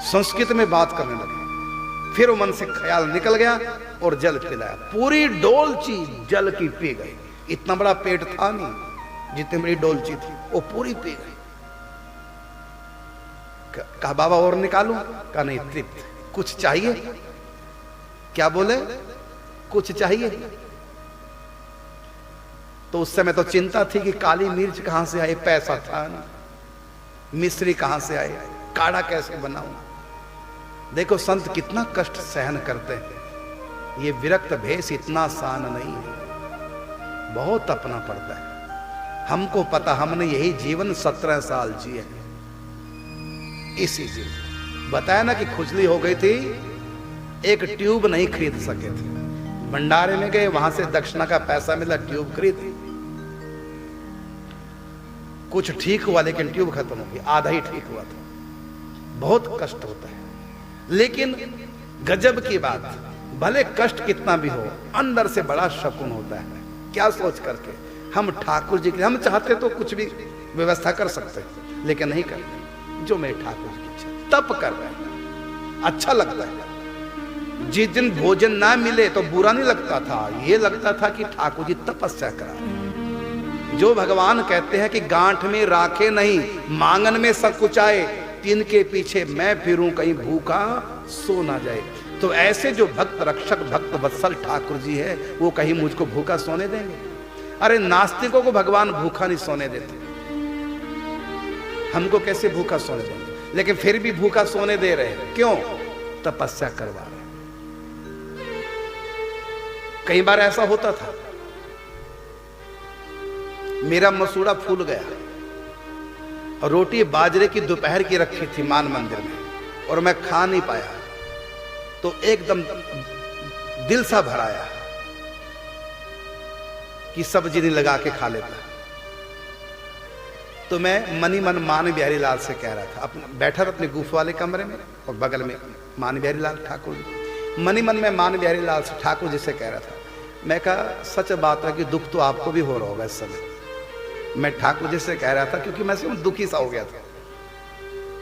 Speaker 1: संस्कृत में बात करने लगे। फिर वो मन से ख्याल निकल गया और जल पिलाया, पूरी डोलची जल की पी गई। इतना बड़ा पेट था नहीं, जितनी बड़ी डोलची थी वो पूरी पी गई। कहा बाबा और निकालूं? कहा नहीं, तृप्त। कुछ चाहिए? क्या बोले? कुछ चाहिए? तो उस समय तो चिंता थी कि काली मिर्च कहां से आई, पैसा था नहीं, मिश्री कहां से आई, काढ़ा कैसे बनाऊं। देखो संत कितना कष्ट सहन करते हैं। ये विरक्त भेष इतना आसान नहीं है, बहुत अपना पड़ता है। हमको पता, हमने यही जीवन 17 साल जिए हैं। इसी से बताया ना कि खुजली हो गई थी, एक ट्यूब नहीं खरीद सके थे, भंडारे में गए, वहां से दक्षिणा का पैसा मिला, ट्यूब खरीदी, कुछ ठीक हुआ लेकिन ट्यूब खत्म हो गई, आधा ही ठीक हुआ था। बहुत कष्ट होता है, लेकिन गजब की बात, भले कष्ट कितना भी हो, अंदर से बड़ा सकून होता है। क्या सोच करके हम ठाकुर जी के, हम चाहते तो कुछ भी व्यवस्था कर सकते, लेकिन नहीं करते। जो मेरे ठाकुर जी की तप कर रहे हैं, अच्छा लगता है। जिस दिन भोजन ना मिले तो बुरा नहीं लगता था, ये लगता था कि ठाकुर जी तपस्या करा। जो भगवान कहते हैं कि गांठ में राखे नहीं, मांगन में सकुचाए, तिनके पीछे मैं फिरूं कहीं भूखा सो ना जाए। तो ऐसे जो भक्त रक्षक भक्त वत्सल ठाकुर जी है, वो कहीं मुझको भूखा सोने देंगे? अरे नास्तिकों को भगवान भूखा नहीं सोने देते, हमको कैसे भूखा सोने देंगे? लेकिन फिर भी भूखा सोने दे रहे हैं, क्यों? तपस्या करवा रहे। कई बार ऐसा होता था, मेरा मसूड़ा फूल गया और रोटी बाजरे की दोपहर की रखी थी मान मंदिर में, और मैं खा नहीं पाया, तो एकदम दिल सा भराया कि सब्जी नहीं लगा के खा लेता। तो मैं मनी मन मान बिहारी लाल से कह रहा था, बैठा था अपने गुफा वाले कमरे में, और बगल में मान बिहारी लाल ठाकुर जी। मनी मन में मान बिहारी लाल से ठाकुर जी से कह रहा था, मैं कहा सच बात है कि दुख तो आपको भी हो रहा होगा इस समय। मैं ठाकुर जी से कह रहा था क्योंकि मैं दुखी सा हो गया था।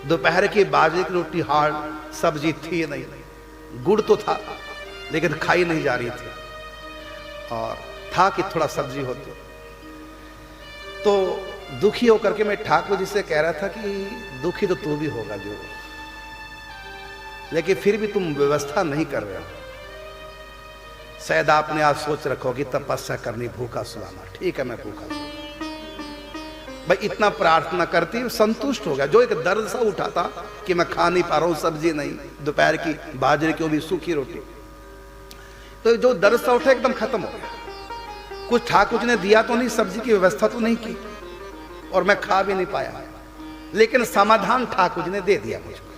Speaker 1: दोपहर की बाजरे की रोटी हार्ड, सब्जी थी नहीं, गुड़ तो था लेकिन खाई नहीं जा रही थी, और था कि थोड़ा सब्जी होती। तो दुखी होकर के मैं ठाकुर जी से कह रहा था कि दुखी तो तू भी होगा जो, लेकिन फिर भी तुम व्यवस्था नहीं कर रहे हो। शायद आपने आज सोच रखो कि तपस्या करनी, भूखा सुलाना। ठीक है, मैं भूखा सुला भाई, इतना प्रार्थना करती, संतुष्ट हो गया। जो एक दर्द सा उठा था कि मैं खा नहीं पा रहा हूं, सब्जी नहीं, दोपहर की बाजरे की वो भी सूखी रोटी, तो जो दर्द सा उठा एकदम खत्म हो गया। कुछ ठाकुर जी ने दिया तो नहीं, सब्जी की व्यवस्था तो नहीं की और मैं खा भी नहीं पाया, लेकिन समाधान ठाकुर जी ने दे दिया मुझको।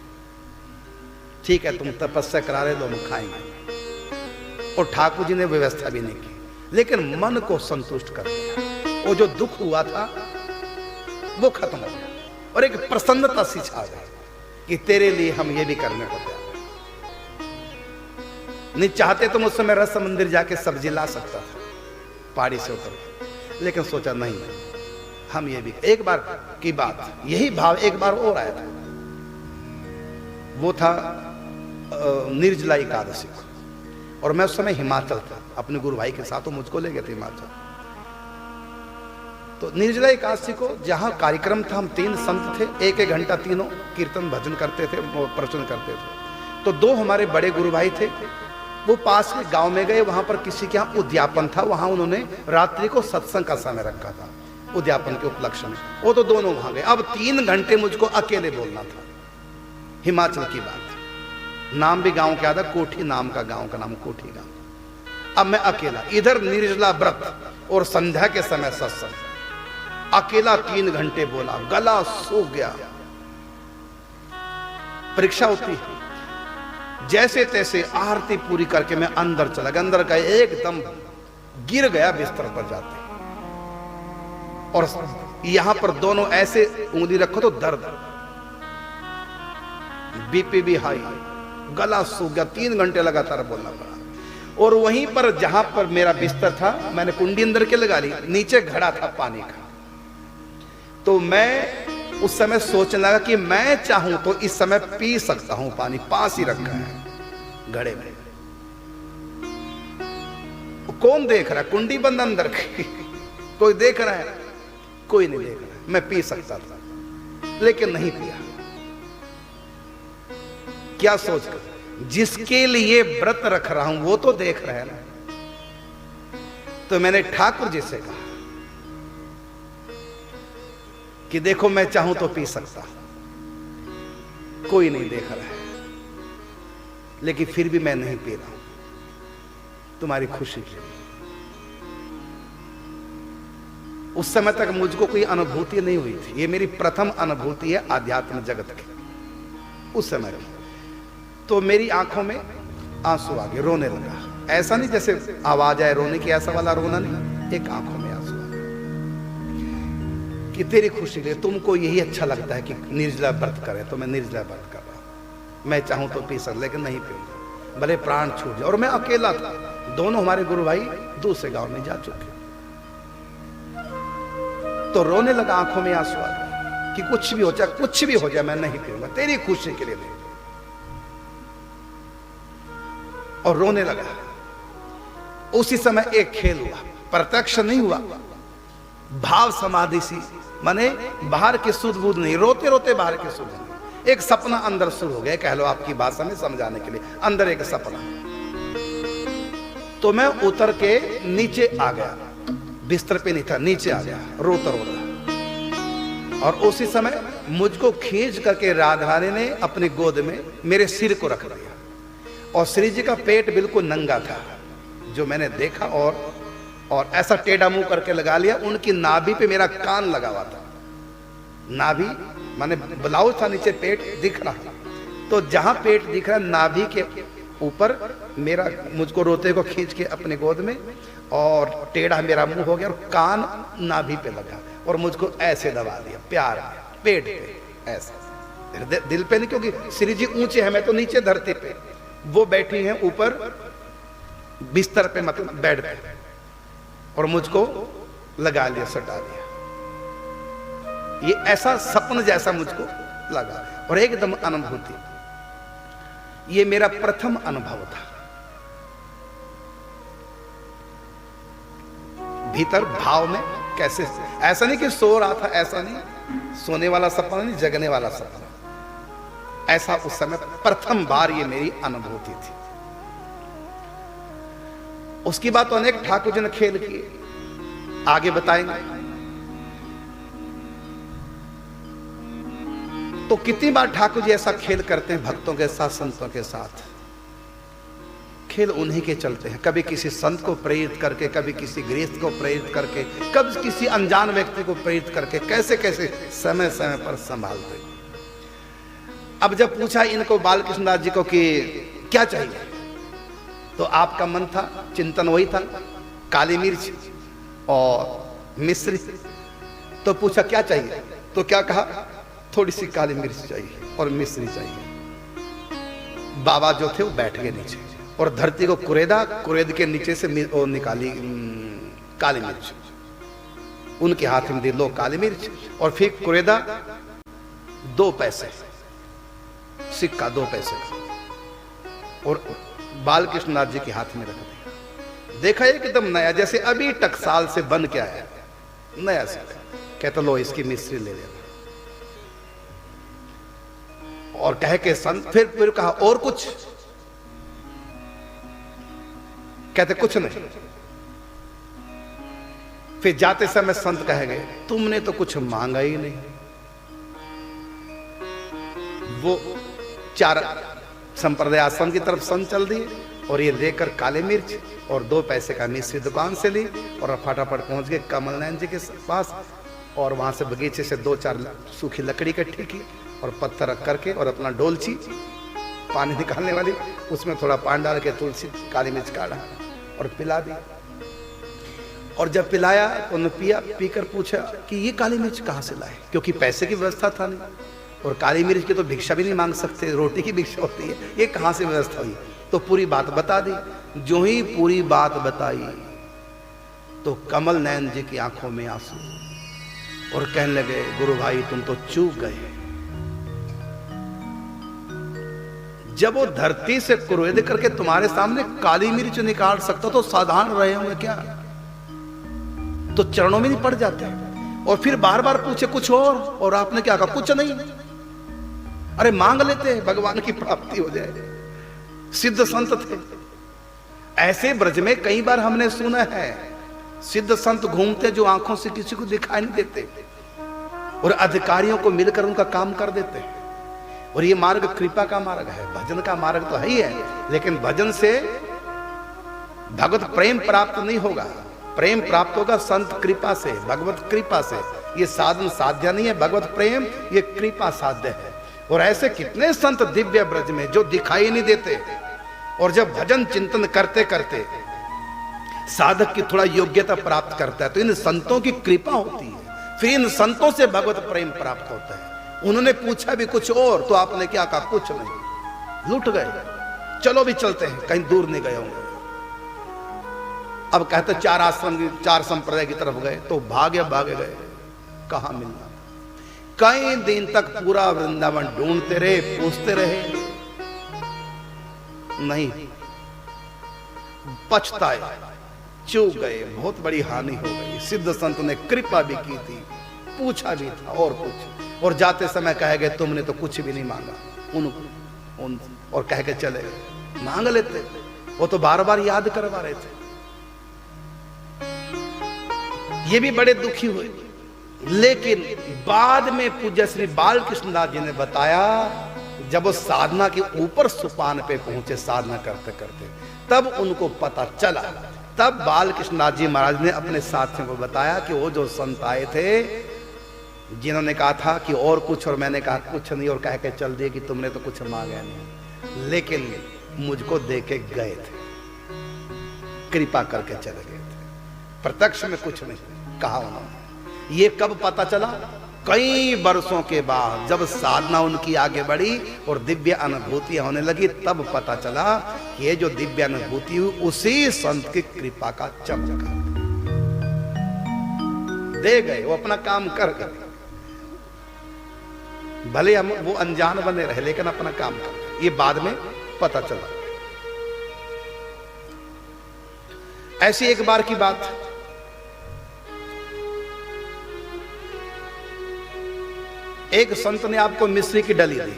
Speaker 1: ठीक है, तुम तपस्या करा रहे दो, हम खाएंगे। और ठाकुर जी ने व्यवस्था भी नहीं की, लेकिन मन को संतुष्ट कर दिया। वो जो दुख हुआ था वो खत्म हो गया और एक प्रसन्नता सी छा गई कि तेरे लिए हम ये भी करने को तैयार। नहीं चाहते तो मुझसे मैं रस मंदिर जाके सब्जी ला सकता था पहाड़ी से उतर, लेकिन सोचा नहीं, हम ये भी। एक बार की बात, यही भाव एक बार और आया था। वो था निर्जला एकादशी को, और मैं उस समय हिमाचल था अपने गुरु भाई के साथ, वो मुझको ले गए थे हिमाचल। तो निर्जला एकादशी को जहां कार्यक्रम था, हम 3 संत थे, 1-1 घंटा तीनों कीर्तन भजन करते थे, प्रवचन करते थे। तो 2 हमारे बड़े गुरु भाई थे, वो पास के गांव में गए, वहां पर किसी के यहाँ उद्यापन था, वहां उन्होंने रात्रि को सत्संग का समय रखा था उद्यापन के उपलक्ष्य में। वो तो दोनों वहां गए। अब 3 घंटे मुझको अकेले बोलना था। हिमाचल की बात, नाम भी गांव क्या था, कोठी नाम का गांव का नाम कोठी गांव। अब मैं अकेला, इधर निर्जला व्रत और संध्या के समय सत्संग, अकेला 3 घंटे बोला, गला सूख गया। परीक्षा होती है। जैसे तैसे आरती पूरी करके मैं अंदर चला गया, अंदर का एकदम गिर गया बिस्तर पर जाते, और यहां पर दोनों ऐसे उंगली रखो तो दर्द, बीपी भी हाई, गला सूख गया। 3 घंटे लगातार बोलना पड़ा। और वहीं पर जहां पर मेरा बिस्तर था, मैंने कुंडी अंदर के लगा ली, नीचे घड़ा था पानी का। तो मैं उस समय सोचने लगा कि मैं चाहूं तो इस समय पी सकता हूं पानी, पास ही रखा है घड़े में। कौन देख रहा है, कुंडी बंद अंदर की, कोई देख रहा है? कोई नहीं देख रहा है। मैं पी सकता था, लेकिन नहीं पिया। क्या सोचकर, जिसके लिए व्रत रख रहा हूं वो तो देख रहे हैं ना। तो मैंने ठाकुर जी से कहा कि देखो मैं चाहूं तो पी सकता, कोई नहीं देख रहा है, लेकिन फिर भी मैं नहीं पी रहा हूं तुम्हारी खुशी के लिए। उस समय तक मुझको कोई अनुभूति नहीं हुई थी। ये मेरी प्रथम अनुभूति है आध्यात्म जगत की उस समय की। तो मेरी आंखों में आंसू आ गए, रोने लगा। ऐसा नहीं जैसे आवाज आए रोने की, ऐसा वाला रोना नहीं, एक आंखों में आंसू आ गए कि तेरी खुशी के लिए, तुमको यही अच्छा लगता है कि निर्जला व्रत करे, तो मैं निर्जला व्रत कर रहा हूं। मैं चाहूं तो पी सकता, लेकिन नहीं पीऊंगा, भले प्राण छूट जाए। और मैं अकेला था, दोनों हमारे गुरु भाई दूसरे गांव में जा चुके। तो रोने लगा, आंखों में आंसू आ गए कि कुछ भी हो जाए, कुछ भी हो जाए, मैं नहीं पीऊंगा, तेरी खुशी के लिए नहीं। और रोने लगा। उसी समय एक खेल हुआ, प्रत्यक्ष नहीं हुआ, भाव समाधि सी, माने बाहर की सुध बुध नहीं, रोते रोते बाहर की सुध नहीं। एक सपना अंदर शुरू हो गया, कह लो आपकी भाषा में समझाने के लिए, अंदर एक सपना। तो मैं उतर के नीचे आ गया, बिस्तर पे नहीं था, नीचे आ गया रोता रोता। और उसी समय मुझको खींच करके राधा रानी ने अपनी गोद में मेरे सिर को रख दिया, और श्री जी का पेट बिल्कुल नंगा था जो मैंने देखा, और ऐसा टेढ़ा मुंह करके लगा लिया। उनकी नाभि पे मेरा कान लगा हुआ था। नाभि माने ब्लाउज था, नीचे पेट दिख रहा। तो जहां पेट दिख रहा, नाभि के ऊपर मेरा, मुझको रोते को खींच के अपने गोद में, और टेढ़ा मेरा मुंह हो गया, और कान नाभि पे लगा, और मुझको ऐसे दबा दिया, प्यार पेट पे ऐसे, दिल पे नहीं, क्योंकि श्री जी ऊंचे हैं, मैं तो नीचे धरती पे, वो बैठी हैं ऊपर बिस्तर पे, मतलब बेड पे, और मुझको लगा लिया, सटा दिया। ये ऐसा सपन जैसा मुझको लगा, और एकदम अनुभूति। ये मेरा प्रथम अनुभव था। भीतर भाव में कैसे, ऐसा नहीं कि सो रहा था, ऐसा नहीं, सोने वाला सपना नहीं, जगने वाला सपना। ऐसा उस समय प्रथम बार ये मेरी अनुभूति थी। उसकी बात तो अनेक ठाकुर जी ने खेल किए, आगे बताएंगे। तो कितनी बार ठाकुर जी ऐसा खेल करते हैं भक्तों के साथ, संतों के साथ। खेल उन्हीं के चलते हैं, कभी किसी संत को प्रेरित करके, कभी किसी गृहस्थ को प्रेरित करके, कभी किसी अनजान व्यक्ति को प्रेरित करके, कैसे कैसे समय समय पर संभालते। अब जब पूछा इनको बालकृष्ण दास जी को कि क्या चाहिए, तो आपका मन था, चिंतन वही था, काली मिर्च और मिश्री। तो पूछा क्या चाहिए, तो क्या कहा, थोड़ी सी काली मिर्च चाहिए और मिश्री चाहिए। बाबा जो थे वो बैठ गए नीचे और धरती को कुरेदा, कुरेद के नीचे से निकाली काली मिर्च, उनके हाथ में दी, लो काली मिर्च। और फिर कुरेदा, 2 पैसे सिक्का, 2 पैसे, और बालकृष्ण नाथ जी के हाथ में रख दिया। देखा एकदम नया, जैसे अभी टकसाल से बन के आया, नया सिक्का। कहता लो इसकी मिश्री ले लेना। और कह के संत फिर कहा और कुछ, कहते कुछ नहीं। फिर जाते समय संत कह गए तुमने तो कुछ मांगा ही नहीं। वो 4 संप्रदाय आश्रम की तरफ संत चल दिए और ये लेकर काली मिर्च और 2 पैसे का मिश्री दुकान से ली और फटाफट पहुंच गए कमल नयन जी के पास। और वहां से बगीचे से 2-4 सूखी लकड़ी इकट्ठी की और पत्थर रख करके और अपना डोलची पानी निकालने वाली, उसमें थोड़ा पानी डाल के तुलसी काली मिर्च काढ़ा और पिला दी। और जब पिलाया तो उन्होंने पिया, पीकर पूछा कि ये काली मिर्च कहाँ से लाए, क्योंकि पैसे की व्यवस्था था नहीं और काली मिर्च की तो भिक्षा भी नहीं मांग सकते, रोटी की भिक्षा होती है, ये कहाँ से व्यवस्था हुई। तो पूरी बात बता दी। जो ही पूरी बात बताई तो कमल नयन जी की आंखों में आंसू और कहने लगे गुरु भाई तुम तो चूक गए। जब वो धरती से कुरेद करके तुम्हारे सामने काली मिर्च निकाल सकता तो साधारण रहे होंगे क्या, तो चरणों में नहीं पड़ जाते। और फिर बार बार पूछे कुछ और आपने क्या कहा, कुछ नहीं। अरे मांग लेते भगवान की प्राप्ति हो जाए। सिद्ध संत थे ऐसे। ब्रज में कई बार हमने सुना है सिद्ध संत घूमते जो आंखों से किसी को दिखाई नहीं देते और अधिकारियों को मिलकर उनका काम कर देते हैं। और ये मार्ग कृपा का मार्ग है, भजन का मार्ग तो है ही है, लेकिन भजन से भगवत प्रेम प्राप्त नहीं होगा। प्रेम प्राप्त होगा संत कृपा से, भगवत कृपा से। ये साधन साध्य नहीं है, भगवत प्रेम ये कृपा साध्य है। और ऐसे कितने संत दिव्य ब्रज में जो दिखाई नहीं देते और जब भजन चिंतन करते करते साधक की थोड़ा योग्यता प्राप्त करता है तो इन संतों की कृपा होती है, फिर इन संतों से भगवत प्रेम प्राप्त होता है। उन्होंने पूछा भी कुछ और तो आपने क्या कहा, कुछ नहीं। लुट गए, चलो भी चलते हैं, कहीं दूर नहीं गए होंगे। अब कहते 4 आश्रम की 4 संप्रदाय की तरफ गए तो भागे गए, कहां मिलना। कई दिन तक पूरा वृंदावन ढूंढते रहे, पूछते रहे, नहीं। पछताए, चूक गए, बहुत बड़ी हानि हो गई। सिद्ध संत ने कृपा भी की थी, पूछा भी था और कुछ, और जाते समय कह गए तुमने तो कुछ भी नहीं मांगा उन और कह के चले गए। मांग लेते, वो तो बार बार याद करवा रहे थे। ये भी बड़े दुखी हुए। लेकिन बाद में पूज्य श्री बालकृष्ण दास जी ने बताया जब वो साधना के ऊपर सोपान पे पहुंचे साधना करते करते, तब उनको पता चला। तब बालकृष्ण दास जी महाराज ने अपने साथियों को बताया कि वो जो संत आए थे जिन्होंने कहा था कि और कुछ, और मैंने कहा कुछ नहीं, और कह के चल दिए कि तुमने तो कुछ मांगा नहीं, लेकिन मुझको देके गए थे, कृपा करके चले गए थे, प्रत्यक्ष में कुछ नहीं कहा उन्होंने। ये कब पता चला? कई वर्षों के बाद जब साधना उनकी आगे बढ़ी और दिव्य अनुभूतियां होने लगी, तब पता चला कि ये जो दिव्य अनुभूति हुई उसी संत की कृपा का चमत्कार। दे गए, वो अपना काम कर गए। भले हम वो अनजान बने रहे लेकिन अपना काम कर, ये बाद में पता चला। ऐसी एक बार की बात, एक संत ने आपको मिश्री की डली दी।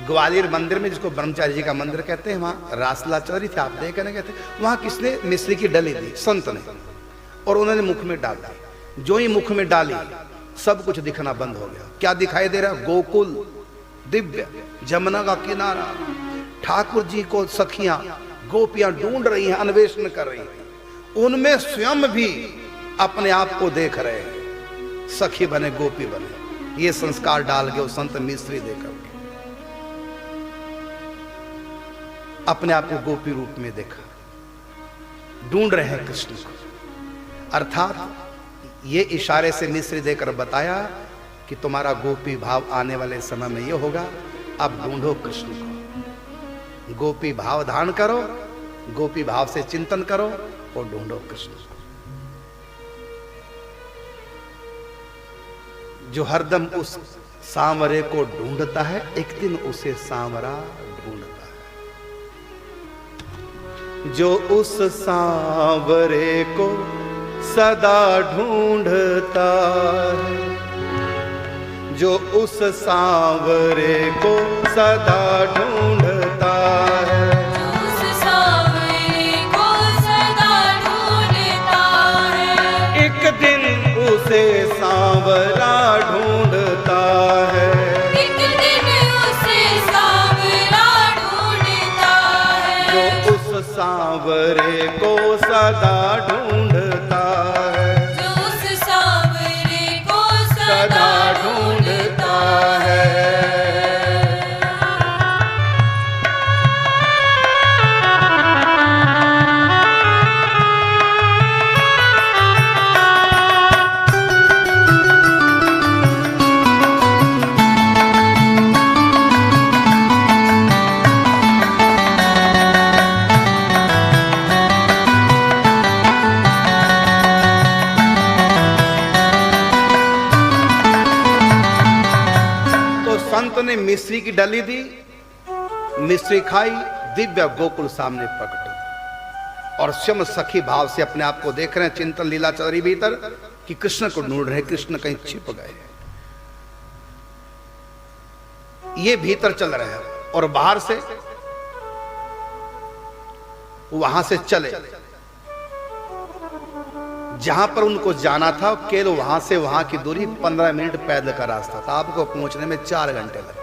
Speaker 1: ग्वालियर मंदिर में, जिसको ब्रह्मचारी जी का मंदिर कहते हैं, वहां रासला चल रही थी, आप देख रहे कहते, वहां किसने मिश्री की डली दी? संत ने। और उन्होंने मुख में डाल दी। जो ही मुख में डाली सब कुछ दिखना बंद हो गया। क्या दिखाई दे रहा? गोकुल, दिव्य जमुना का किनारा, ठाकुर जी को सखियां गोपियां ढूंढ रही हैं, अन्वेषण कर रही हैं, उनमें स्वयं भी अपने आप को देख रहे हैं, सखी बने गोपी बने। ये संस्कार डाल के उस संत मिश्री देकर के अपने आप को गोपी रूप में देखा, ढूंढ रहे हैं कृष्ण को। अर्थात ये इशारे से मिश्री देकर बताया कि तुम्हारा गोपी भाव आने वाले समय में ये होगा, अब ढूंढो कृष्ण को, गोपी भाव धारण करो, गोपी भाव से चिंतन करो और ढूंढो कृष्ण को। जो हरदम उस सांवरे को ढूंढता है, एक दिन उसे सांवरा ढूंढता है। जो उस सांवरे को सदा ढूंढता है, जो उस सांवरे को सदा ढूंढता है,
Speaker 2: उस सांवरे को सदा ढूंढता है,
Speaker 1: एक दिन उसे सांवरा ढूंढता है,
Speaker 2: एक दिन उसे सांवरा ढूंढता है,
Speaker 1: जो उस सांवरे को सदा ढूंढता है,
Speaker 2: जो उस सांवरे को
Speaker 1: सदा ढूंढता है। संत ने मिश्री की डली दी, मिश्री खाई, दिव्य गोकुल सामने प्रकट हुआ और स्वयं सखी भाव से अपने आप को देख रहे हैं। चिंतन लीला चल रही भीतर कि कृष्ण को ढूंढ रहे, कृष्ण कहीं छिप गए, ये भीतर चल रहे हैं और बाहर से वहां से चले जहां पर उनको जाना था, केवल वहां से वहां की दूरी 15 मिनट पैदल का रास्ता था, आपको पहुंचने में 4 घंटे लगे।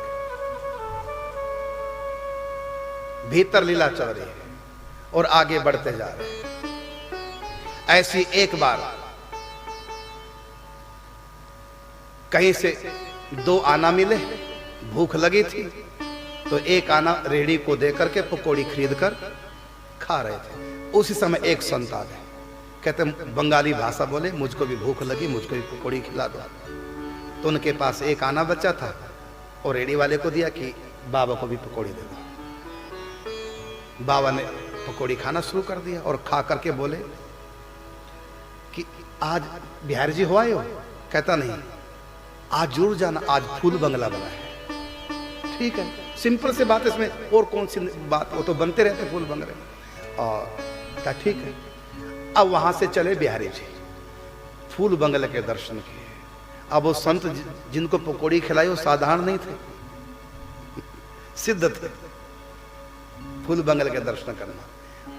Speaker 1: भीतर लीला चल रही है और आगे बढ़ते जा रहे हैं। ऐसी एक बार कहीं से 2 आना मिले, भूख लगी थी तो एक आना रेहड़ी को देकर के पकौड़ी खरीद कर खा रहे थे। उसी समय एक संत आ गए, कहते बंगाली भाषा बोले, मुझको भी भूख लगी, मुझको भी पकौड़ी खिला दो। तो उनके पास एक आना बचा था और रेडी वाले को दिया कि बाबा को भी पकौड़ी दे दो। बाबा ने पकौड़ी खाना शुरू कर दिया और खा करके बोले कि आज बिहारी जी हो आए हो? कहता नहीं, आज जरूर जाना, आज फूल बंगला बना है। ठीक है, सिंपल से बात, इसमें और कौन सी बात, वो तो बनते रहते फूल बंगले। और ठीक है, अब वहां से चले बिहारी जी, फूल बंगले के दर्शन किए। अब वो संत जिनको पकौड़ी खिलाई वो साधारण नहीं थे, सिद्ध थे। फूल बंगले के दर्शन करना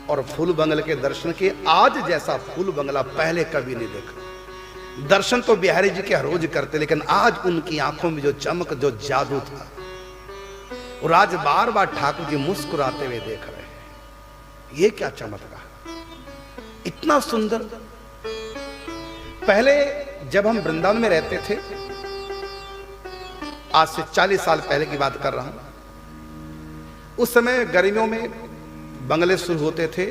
Speaker 1: और फूल बंगले के दर्शन किए। आज जैसा फूल बंगला पहले कभी नहीं देखा। दर्शन तो बिहारी जी के हर रोज करते, लेकिन आज उनकी आंखों में जो चमक, जो जादू था, और आज बार बार ठाकुर जी मुस्कुराते हुए देख रहे हैं। ये क्या चमत्कार, इतना सुंदर। पहले जब हम वृंदावन में रहते थे, आज से 40 साल पहले की बात कर रहा हूं, उस समय गर्मियों में बंगले शुरू होते थे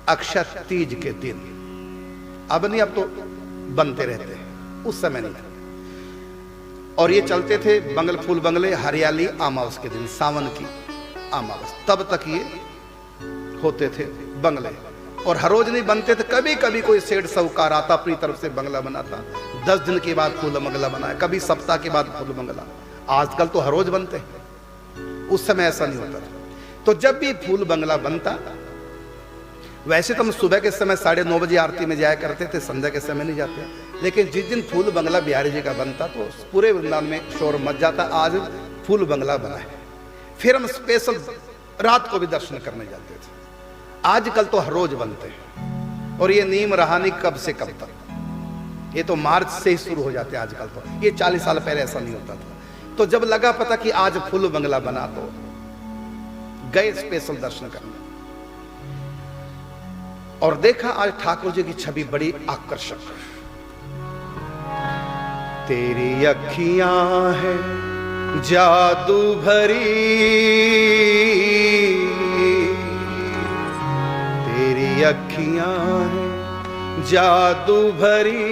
Speaker 1: अक्षय तीज के दिन। अब नहीं, अब तो बनते रहते हैं, उस समय नहीं था। और ये चलते थे बंगल फूल बंगले हरियाली अमावस के दिन, सावन की अमावस, तब तक ये होते थे बंगले। और हर रोज नहीं बनते थे, कभी कभी कोई सेठ साहूकार आता, अपनी तरफ से बंगला बनाता, 10 दिन के बाद फूल बंगला बनाया, कभी सप्ताह के बाद फूल बंगला। आजकल तो हर रोज बनते हैं, उस समय ऐसा नहीं होता था। तो जब भी फूल बंगला बनता, वैसे तो हम सुबह के समय 9:30 बजे आरती में जाया करते थे, संध्या के समय नहीं जाते, लेकिन जिस दिन फूल बंगला बिहारी जी का बनता तो पूरे वृंदावन में शोर मच जाता, आज फूल बंगला बना है। फिर हम स्पेशल रात को भी दर्शन करने जाते थे। आजकल तो हर रोज बनते हैं, और ये नीम रहानी कब से कब तक, ये तो मार्च से ही शुरू हो जाते हैं आजकल तो। ये 40 साल पहले ऐसा नहीं होता था। तो जब लगा पता कि आज फुल बंगला बना, तो गए स्पेशल दर्शन करने और देखा आज ठाकुर जी की छवि बड़ी आकर्षक। तेरी अखियां हैं जादू भरी, तेरी अखियां हैं जादू भरी,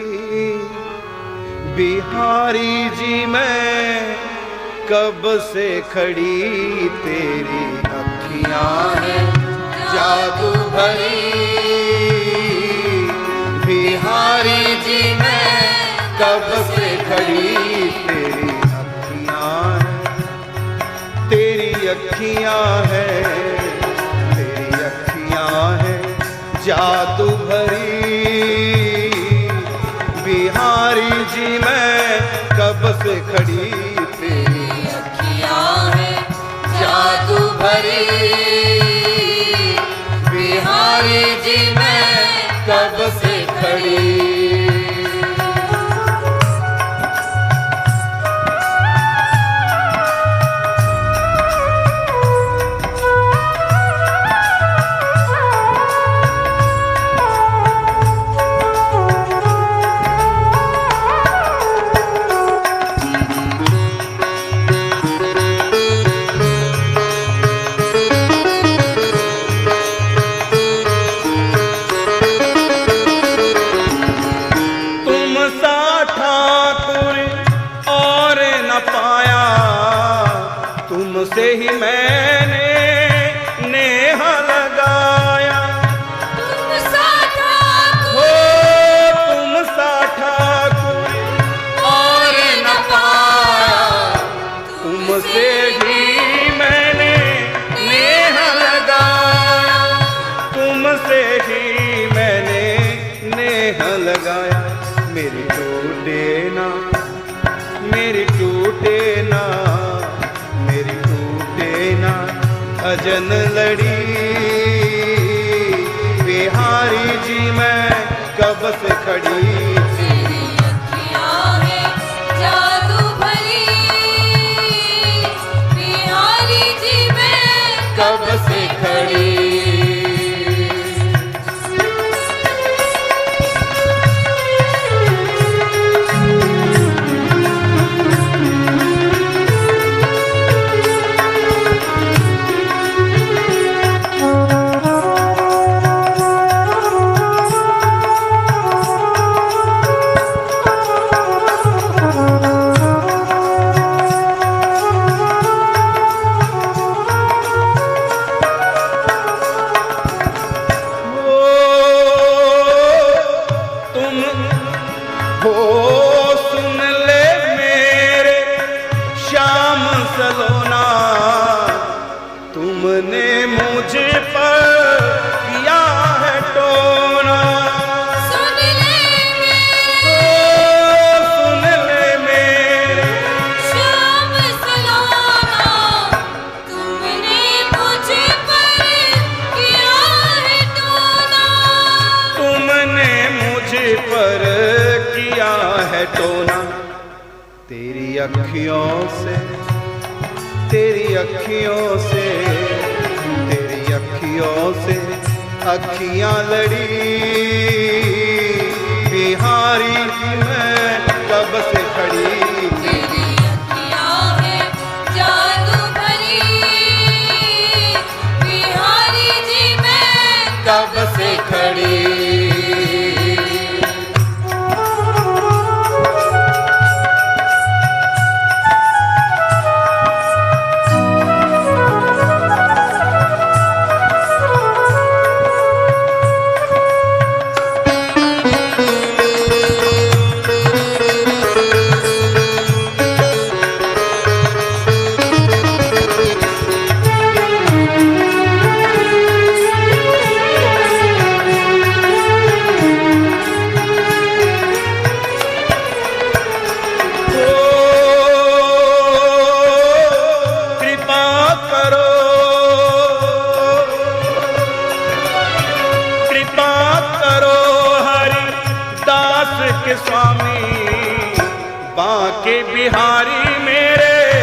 Speaker 1: बिहारी जी मैं कब से खड़ी, तेरी अखियां हैं जादू भरी, बिहारी जी मैं कब से खड़ी, तेरी अखियां हैं, तेरी अखियां हैं, तेरी अखियां हैं जादू भरी, बिहारी जी मैं कब से खड़ी, तेरी
Speaker 2: अखियां हैं जादू भरी, बिहारी जी मैं
Speaker 1: कब से खड़ी। तुमसे ही मैंने नेह लगाया,
Speaker 2: तुम सा ठाकुर
Speaker 1: हो तुम सा ठाकुर
Speaker 2: और न पाया,
Speaker 1: तुमसे ही मैंने नेह लगाया, तुमसे ही मैंने नेह लगाया, मेरी टूटे ना, मेरी टूटे ना, मेरी टूटे ना भजन लड़ी, बिहारी जी मैं कब से खड़ी,
Speaker 2: तेरी अखियां हैं जादू भरी, बिहारी जी मैं
Speaker 1: कब से खड़ी। हो सुन ले मेरे श्याम सलोना, तुमने मुझे पर किया है टोना,
Speaker 2: सुन ले
Speaker 1: सुन ले मेरे
Speaker 2: श्याम सलोना, तुमने मुझ पर किया है टोना,
Speaker 1: तुमने मुझे पर किया है टोना, तेरी अखियों से, तेरी अखियों से, तेरी अखियों से अखियां लड़ी, बिहारी मैं कब से खड़ी,
Speaker 2: तेरी अखियां हैं जादू भरी, बिहारी जी मैं
Speaker 1: कब से खड़ी। के स्वामी बांके बिहारी मेरे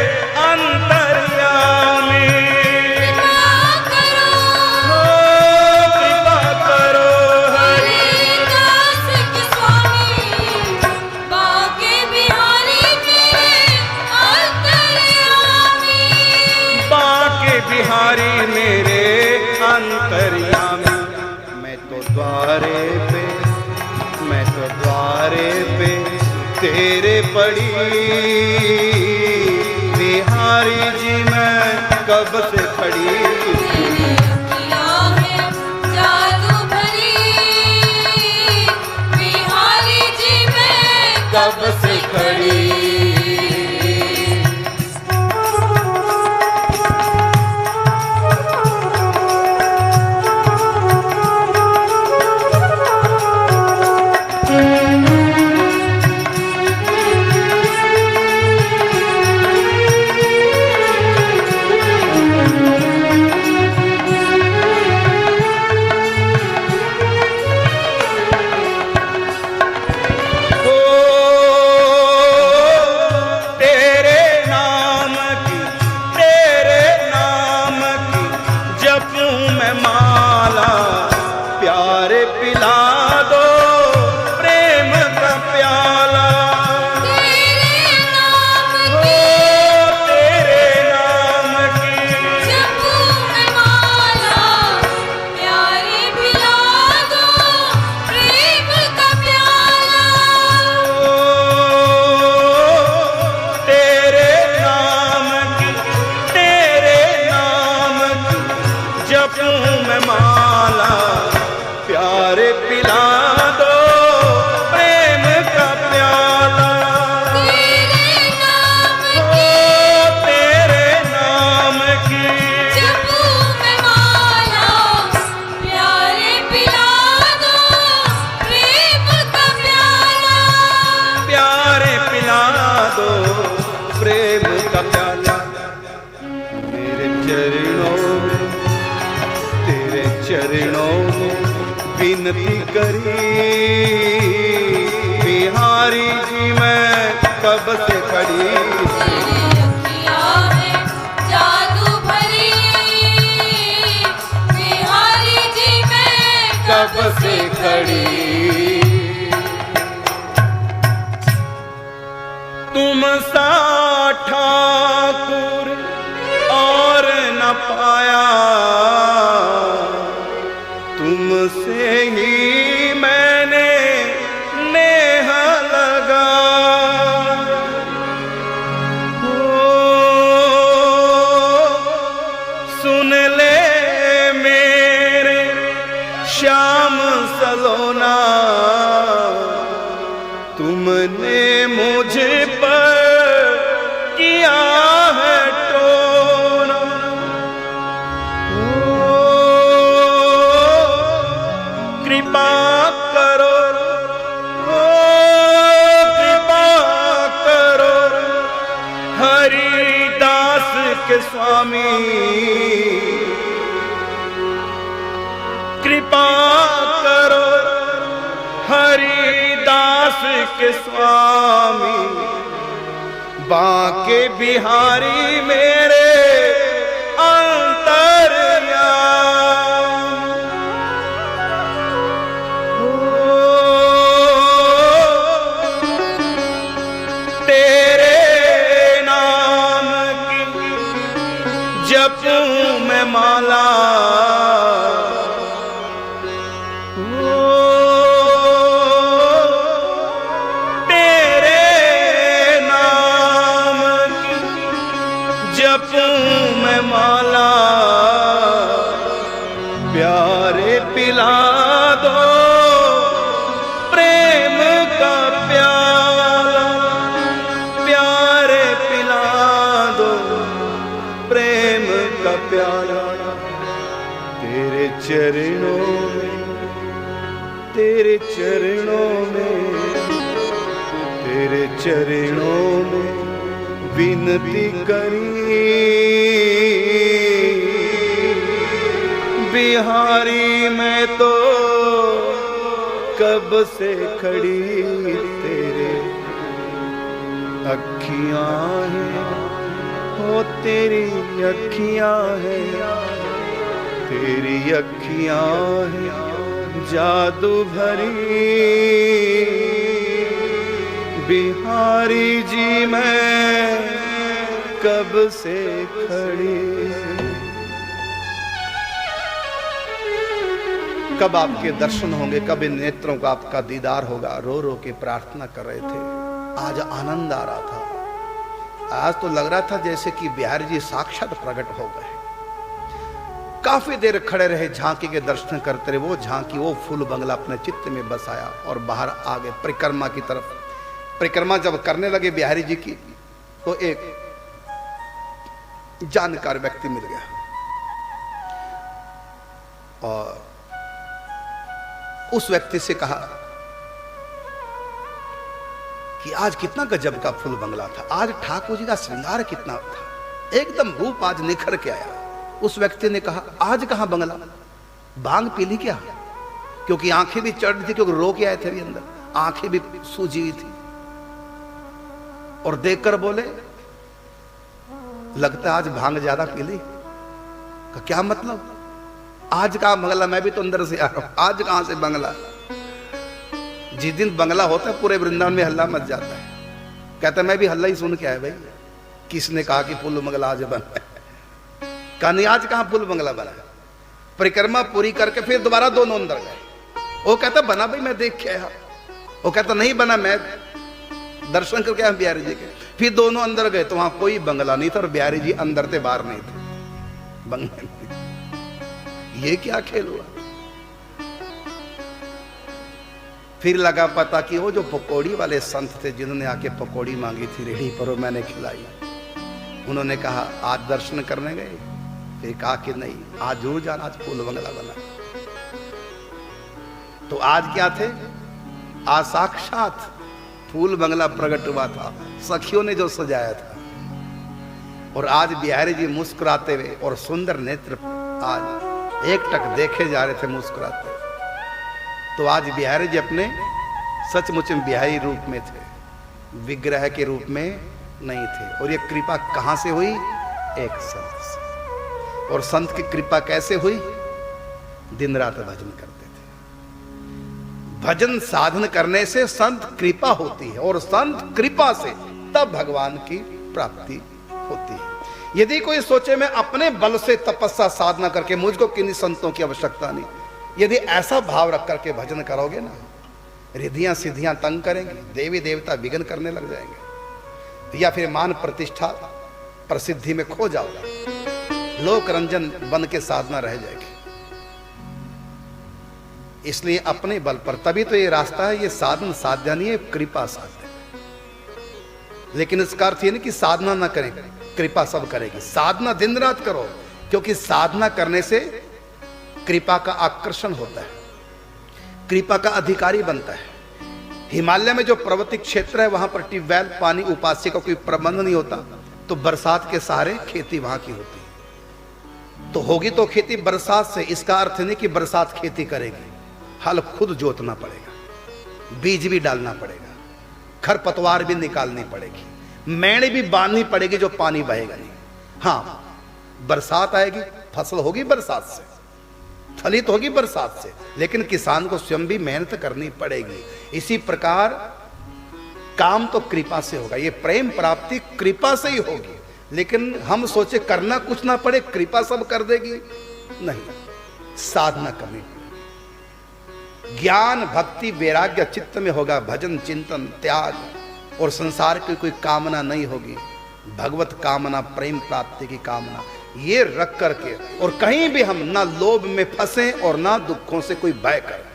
Speaker 1: द्वारे पे, मैं तो द्वारे पे तेरे पड़ी। बिहारी जी मैं कब से खड़ी,
Speaker 2: तेरी अखियाँ हैं जादू भरी। बिहारी जी मैं
Speaker 1: कब से खड़ी। विनती करी। बिहारी जी मैं कब से खड़ी,
Speaker 2: तेरी अखियाँ हैं जादू भरी। बिहारी जी मैं
Speaker 1: कब से खड़ी। तुम सा ठाकुर और न पाया, तुमसे ही मैंने नेह लगा। सुन ले मेरे श्याम सलोना, तुमने मुझ पर किया है टोना। कृपा करो, कृपा करो हरिदास के स्वामी। कृपा करो हरिदास के स्वामी। बांके बिहारी मेरे जपूं मैं माला। तेरे नाम की जपूं मैं माला। प्यारे पिला दो प्रेम का प्याला। प्यारे पिला दो प्रेम का प्याला। तेरे चरणों में, तेरे चरणों में, तेरे चरणों में विनती करी। बिहारी मैं तो कब से खड़ी। तेरे अखियां हैं, ओ तेरी अखियां हैं, तेरी अखियां हैं जादू भरी। बिहारी जी मैं कब से खड़ी। कब आपके दर्शन होंगे, कब इन नेत्रों का आपका दीदार होगा, रो रो के प्रार्थना कर रहे थे। आज आनंद आ रहा था। आज तो लग रहा था जैसे कि बिहारी जी साक्षात प्रकट हो गए। काफी देर खड़े रहे, झांकी के दर्शन करते रहे। वो झांकी, वो फूल बंगला अपने चित्त में बसाया और बाहर आ गए परिक्रमा की तरफ। परिक्रमा जब करने लगे बिहारी जी की, तो एक जानकार व्यक्ति मिल गया और उस व्यक्ति से कहा कि आज कितना गजब का फूल बंगला था, आज ठाकुर जी का श्रृंगार कितना था, एकदम रूप आज निखर के आया। उस व्यक्ति ने कहा, आज कहां बंगला, भांग पी ली क्या? क्योंकि आंखें भी चढ़ थी, क्योंकि रो के आए थे भी अंदर, आंखें भी सूजी हुई थी। और देखकर बोले, लगता है आज भांग ज्यादा पी ली। का क्या मतलब? आज कहां बंगला, मैं भी तो अंदर से आ रहा हूं, आज कहां से बंगला? जिस दिन बंगला होता है पूरे वृंदावन में हल्ला मच जाता है। कहता मैं भी हल्ला ही सुन के आया भाई, किसने कहा कि फूल बंगला आज बना है? कहा नहीं, आज कहां फूल बंगला बना है। परिक्रमा पूरी करके फिर दोबारा दोनों अंदर गए। वो कहता बना भाई, मैं देख के आया। वो कहता नहीं बना, मैं दर्शन करके आया बिहारी जी के। फिर दोनों अंदर गए तो वहां कोई बंगला नहीं था और बिहारी जी अंदर थे, बाहर नहीं थे। बंगला ये क्या खेल हुआ? फिर लगा पता कि वो जो पकौड़ी वाले संत थे जिन्होंने आके पकौड़ी मांगी थी रेहड़ी पर, वो मैंने खिलाई। उन्होंने कहा आज दर्शन करने गए? फिर कहा कि नहीं, आज जरूर जाना, आज फूल बंगला बना। तो आज क्या थे? आज साक्षात फूल बंगला प्रकट हुआ था, सखियों ने जो सजाया था। और आज बिहारी जी मुस्कुराते हुए और सुंदर नेत्र आज एक टक देखे जा रहे थे मुस्कुराते। तो आज बिहारी जी अपने सचमुच में बिहारी रूप में थे, विग्रह के रूप में नहीं थे। और ये कृपा कहां से हुई? एक संत से। और संत की कृपा कैसे हुई? दिन रात भजन करते थे। भजन साधन करने से संत कृपा होती है और संत कृपा से तब भगवान की प्राप्ति होती है। यदि कोई सोचे मैं अपने बल से तपस्या साधना करके मुझको किन्हीं संतों की आवश्यकता नहीं, यदि ऐसा भाव रख करके भजन करोगे ना, रिद्धियां सिद्धियां तंग करेंगे, देवी देवता विघ्न करने लग जाएंगे, या फिर मान प्रतिष्ठा प्रसिद्धि में खो जाओगे, लोक रंजन बन के साधना रह जाएगी। इसलिए अपने बल पर, तभी तो ये रास्ता है, ये साधन साध्य नहीं है, कृपा साध्य। लेकिन इसका अर्थ ये नहीं कि साधना ना करें, कृपा सब करेगी। साधना दिन रात करो, क्योंकि साधना करने से कृपा का आकर्षण होता है, कृपा का अधिकारी बनता है। हिमालय में जो पर्वतीय क्षेत्र है वहां पर ट्यूबवेल पानी उपास्य का कोई प्रबंध नहीं होता, तो बरसात के सहारे खेती वहां की होती है। तो होगी तो खेती बरसात से, इसका अर्थ नहीं कि बरसात खेती करेगी। हल खुद जोतना पड़ेगा, बीज भी डालना पड़ेगा, खरपतवार भी निकालनी पड़ेगी, मैंने भी बांधनी पड़ेगी जो पानी बहेगा नहीं। हाँ, बरसात आएगी, फसल होगी बरसात से, फलित होगी बरसात से, लेकिन किसान को स्वयं भी मेहनत करनी पड़ेगी। इसी प्रकार काम तो कृपा से होगा, ये प्रेम प्राप्ति कृपा से ही होगी। लेकिन हम सोचे करना कुछ ना पड़े, कृपा सब कर देगी, नहीं, साधना करनी पड़ेगी। ज्ञान भक्ति वैराग्य चित्त में होगा, भजन चिंतन त्याग, और संसार की कोई कामना नहीं होगी, भगवत कामना, प्रेम प्राप्ति की कामना, ये रख करके, और कहीं भी हम ना लोभ में फंसे और ना दुखों से कोई भय करें।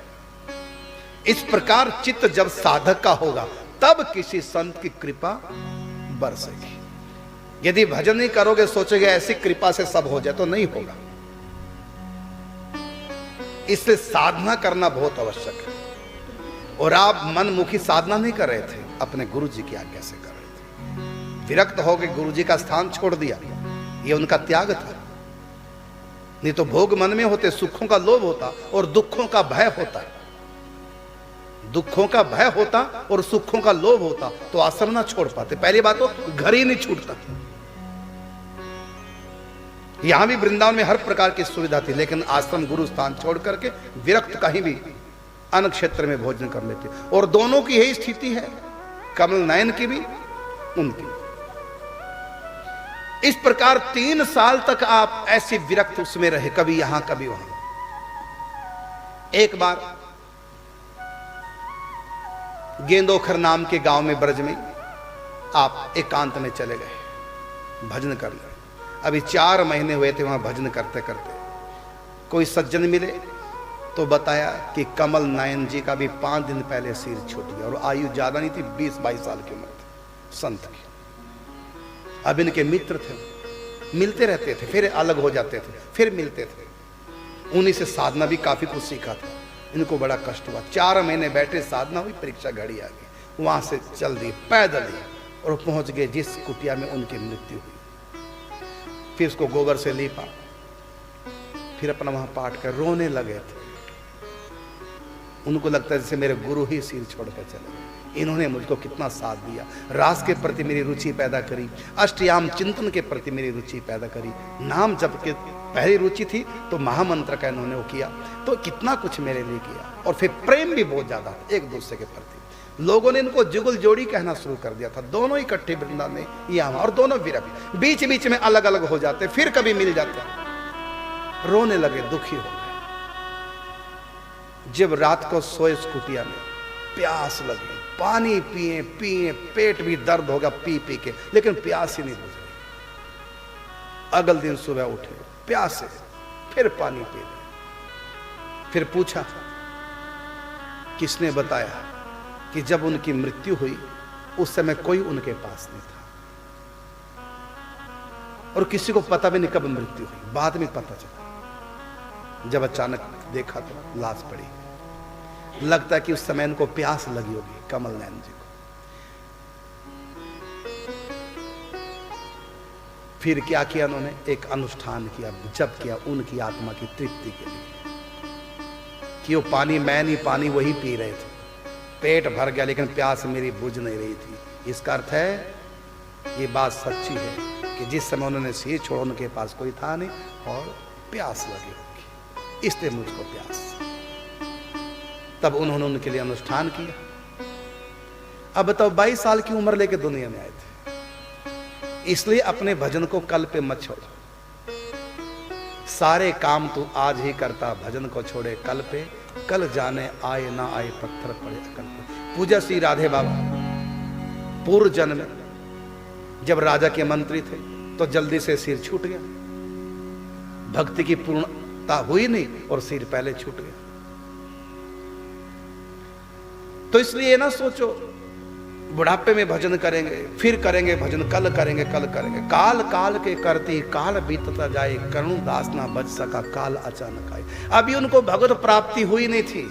Speaker 1: इस प्रकार चित्त जब साधक का होगा तब किसी संत की कृपा बरसेगी। यदि भजन नहीं करोगे, सोचोगे ऐसी कृपा से सब हो जाए, तो नहीं होगा। इसलिए साधना करना बहुत आवश्यक है। और आप मनमुखी साधना नहीं कर रहे थे, अपने गुरु जी की आज्ञा से कर रहे थे। विरक्त हो गए, गुरु जी का स्थान छोड़ दिया, ये उनका त्याग था। नहीं तो भोग मन में होते, सुखों का लोभ होता और दुखों का भय होता। दुखों का भय होता और सुखों का लोभ होता तो आश्रम ना छोड़ पाते। पहली बात तो घर ही नहीं छूटता। यहां भी वृंदावन में हर प्रकार की सुविधा थी, लेकिन आश्रम गुरु स्थान छोड़ करके विरक्त कहीं भी अन्य क्षेत्र में भोजन कर लेते। और दोनों की यही स्थिति है, कमल नयन की भी, उनकी। इस प्रकार 3 साल तक आप ऐसे विरक्त उसमें रहे, कभी यहां कभी वहां। एक बार गेंदोखर नाम के गांव में, ब्रज में, आप एकांत में चले गए भजन करने। अभी 4 महीने हुए थे वहां भजन करते करते। कोई सज्जन मिले तो बताया कि कमल नयन जी का भी 5 दिन पहले सिर छूट गया, और आयु ज्यादा नहीं थी, 20-22 साल की उम्र थी संत की। अब इनके मित्र थे, मिलते रहते थे, फिर अलग हो जाते थे, फिर मिलते थे। उन्हीं से साधना भी काफी कुछ सीखा था। इनको बड़ा कष्ट हुआ, 4 महीने बैठे, साधना हुई, परीक्षा घड़ी आ गई, वहां से चल दिए पैदल ही, और पहुंच गए जिस कुटिया में उनकी मृत्यु हुई। फिर उसको गोबर से लीपा, फिर अपना वहां पाठ कर रोने लगे थे। उनको लगता है जैसे मेरे गुरु ही सिर छोड़कर चले गए। इन्होंने मुझको कितना साथ दिया, रास के प्रति मेरी रुचि पैदा करी, अष्टयाम चिंतन के प्रति मेरी रुचि पैदा करी, नाम जप के पहली रुचि थी तो महामंत्र का इन्होंने वो किया, तो कितना कुछ मेरे लिए किया। और फिर प्रेम भी बहुत ज्यादा एक दूसरे के प्रति। लोगों ने इनको जुगल जोड़ी कहना शुरू कर दिया था, दोनों इकट्ठे वृंदावन में यहाँ, और दोनों विरह, बीच बीच में अलग अलग हो जाते, फिर कभी मिल जाते। रोने लगे, दुखी हो गए। जब रात को सोए इस कुटिया में, प्यास लगी, पानी पिए पिए, पेट भी दर्द होगा पी पी के, लेकिन प्यास ही नहीं बुझ रही। अगले दिन सुबह उठे प्यासे, फिर पानी पी गए। फिर पूछा किसने बताया कि जब उनकी मृत्यु हुई उस समय कोई उनके पास नहीं था, और किसी को पता भी नहीं कब मृत्यु हुई, बाद में पता चला। जब अचानक देखा तो लाश पड़ी। लगता है कि उस समय इनको प्यास लगी होगी कमल नयन जी को। फिर क्या किया उन्होंने, एक अनुष्ठान किया, जप किया उनकी आत्मा की तृप्ति के लिए, कि वो पानी मैं नहीं, पानी वही पी रहे थे, पेट भर गया लेकिन प्यास मेरी बुझ नहीं रही थी। इसका अर्थ है, ये बात सच्ची है कि जिस समय उन्होंने सिर छोड़ा उनके पास कोई था नहीं, और प्यास लगी होगी, इसलिए मुझको प्यास। तब उन्होंने उनके लिए अनुष्ठान किया। अब बताओ, 22 साल की उम्र लेके दुनिया में आए थे। इसलिए अपने भजन को कल पे मत छोड़ो। सारे काम तू आज ही करता, भजन को छोड़े कल पे, कल जाने आए ना आए पत्थर पड़े अकल पे। पूज्य श्री राधे बाबा पूर्व जन्म में जब राजा के मंत्री थे तो जल्दी से सिर छूट गया, भक्ति की पूर्णता हुई नहीं और सिर पहले छूट गया। तो इसलिए ना सोचो बुढ़ापे में भजन करेंगे, फिर करेंगे भजन, कल करेंगे, कल करेंगे। काल काल के करती काल बीतता जाए, करुण दास ना बच सका काल अचानक आए। अभी उनको भगवत प्राप्ति हुई नहीं थी,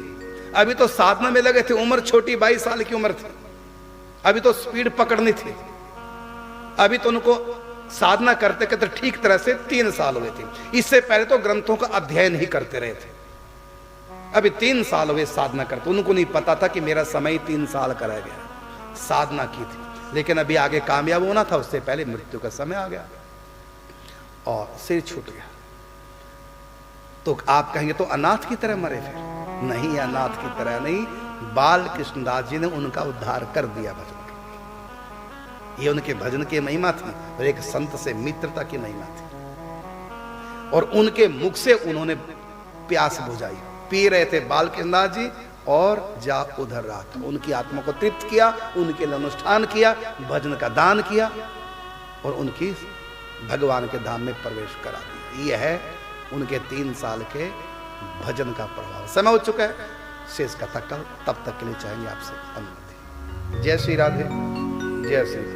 Speaker 1: अभी तो साधना में लगे थे, उम्र छोटी 22 साल की उम्र थी, अभी तो स्पीड पकड़नी थी। अभी तो उनको साधना करते करते ठीक तरह से 3 साल हुए थे। इससे पहले तो ग्रंथों का अध्ययन ही करते रहे थे। अभी 3 साल हुए साधना करते, उनको नहीं पता था कि मेरा समय 3 साल का रह गया। साधना की थी, लेकिन अभी आगे कामयाब होना था, उससे पहले मृत्यु का समय आ गया और सिर छूट गया। तो आप कहेंगे तो अनाथ की तरह मरे फिर? नहीं, अनाथ की तरह नहीं, बाल कृष्णदास जी ने उनका उद्धार कर दिया भजन के। ये उनके भजन की महिमा थी और एक संत से मित्रता की महिमा थी, और उनके मुख से उन्होंने प्यास बुझाई। पी रहे थे बाल कृष्णदास जी, और जा उधर रहा था, उनकी आत्मा को तृप्त किया, उनके लिए अनुष्ठान किया, भजन का दान किया, और उनकी भगवान के धाम में प्रवेश करा दिया। यह है उनके 3 साल के भजन का प्रभाव। समय हो चुका है, शेष कथा कल, तब तक के लिए चाहेंगे आपसे अनुमति। जय श्री राधे, जय श्री।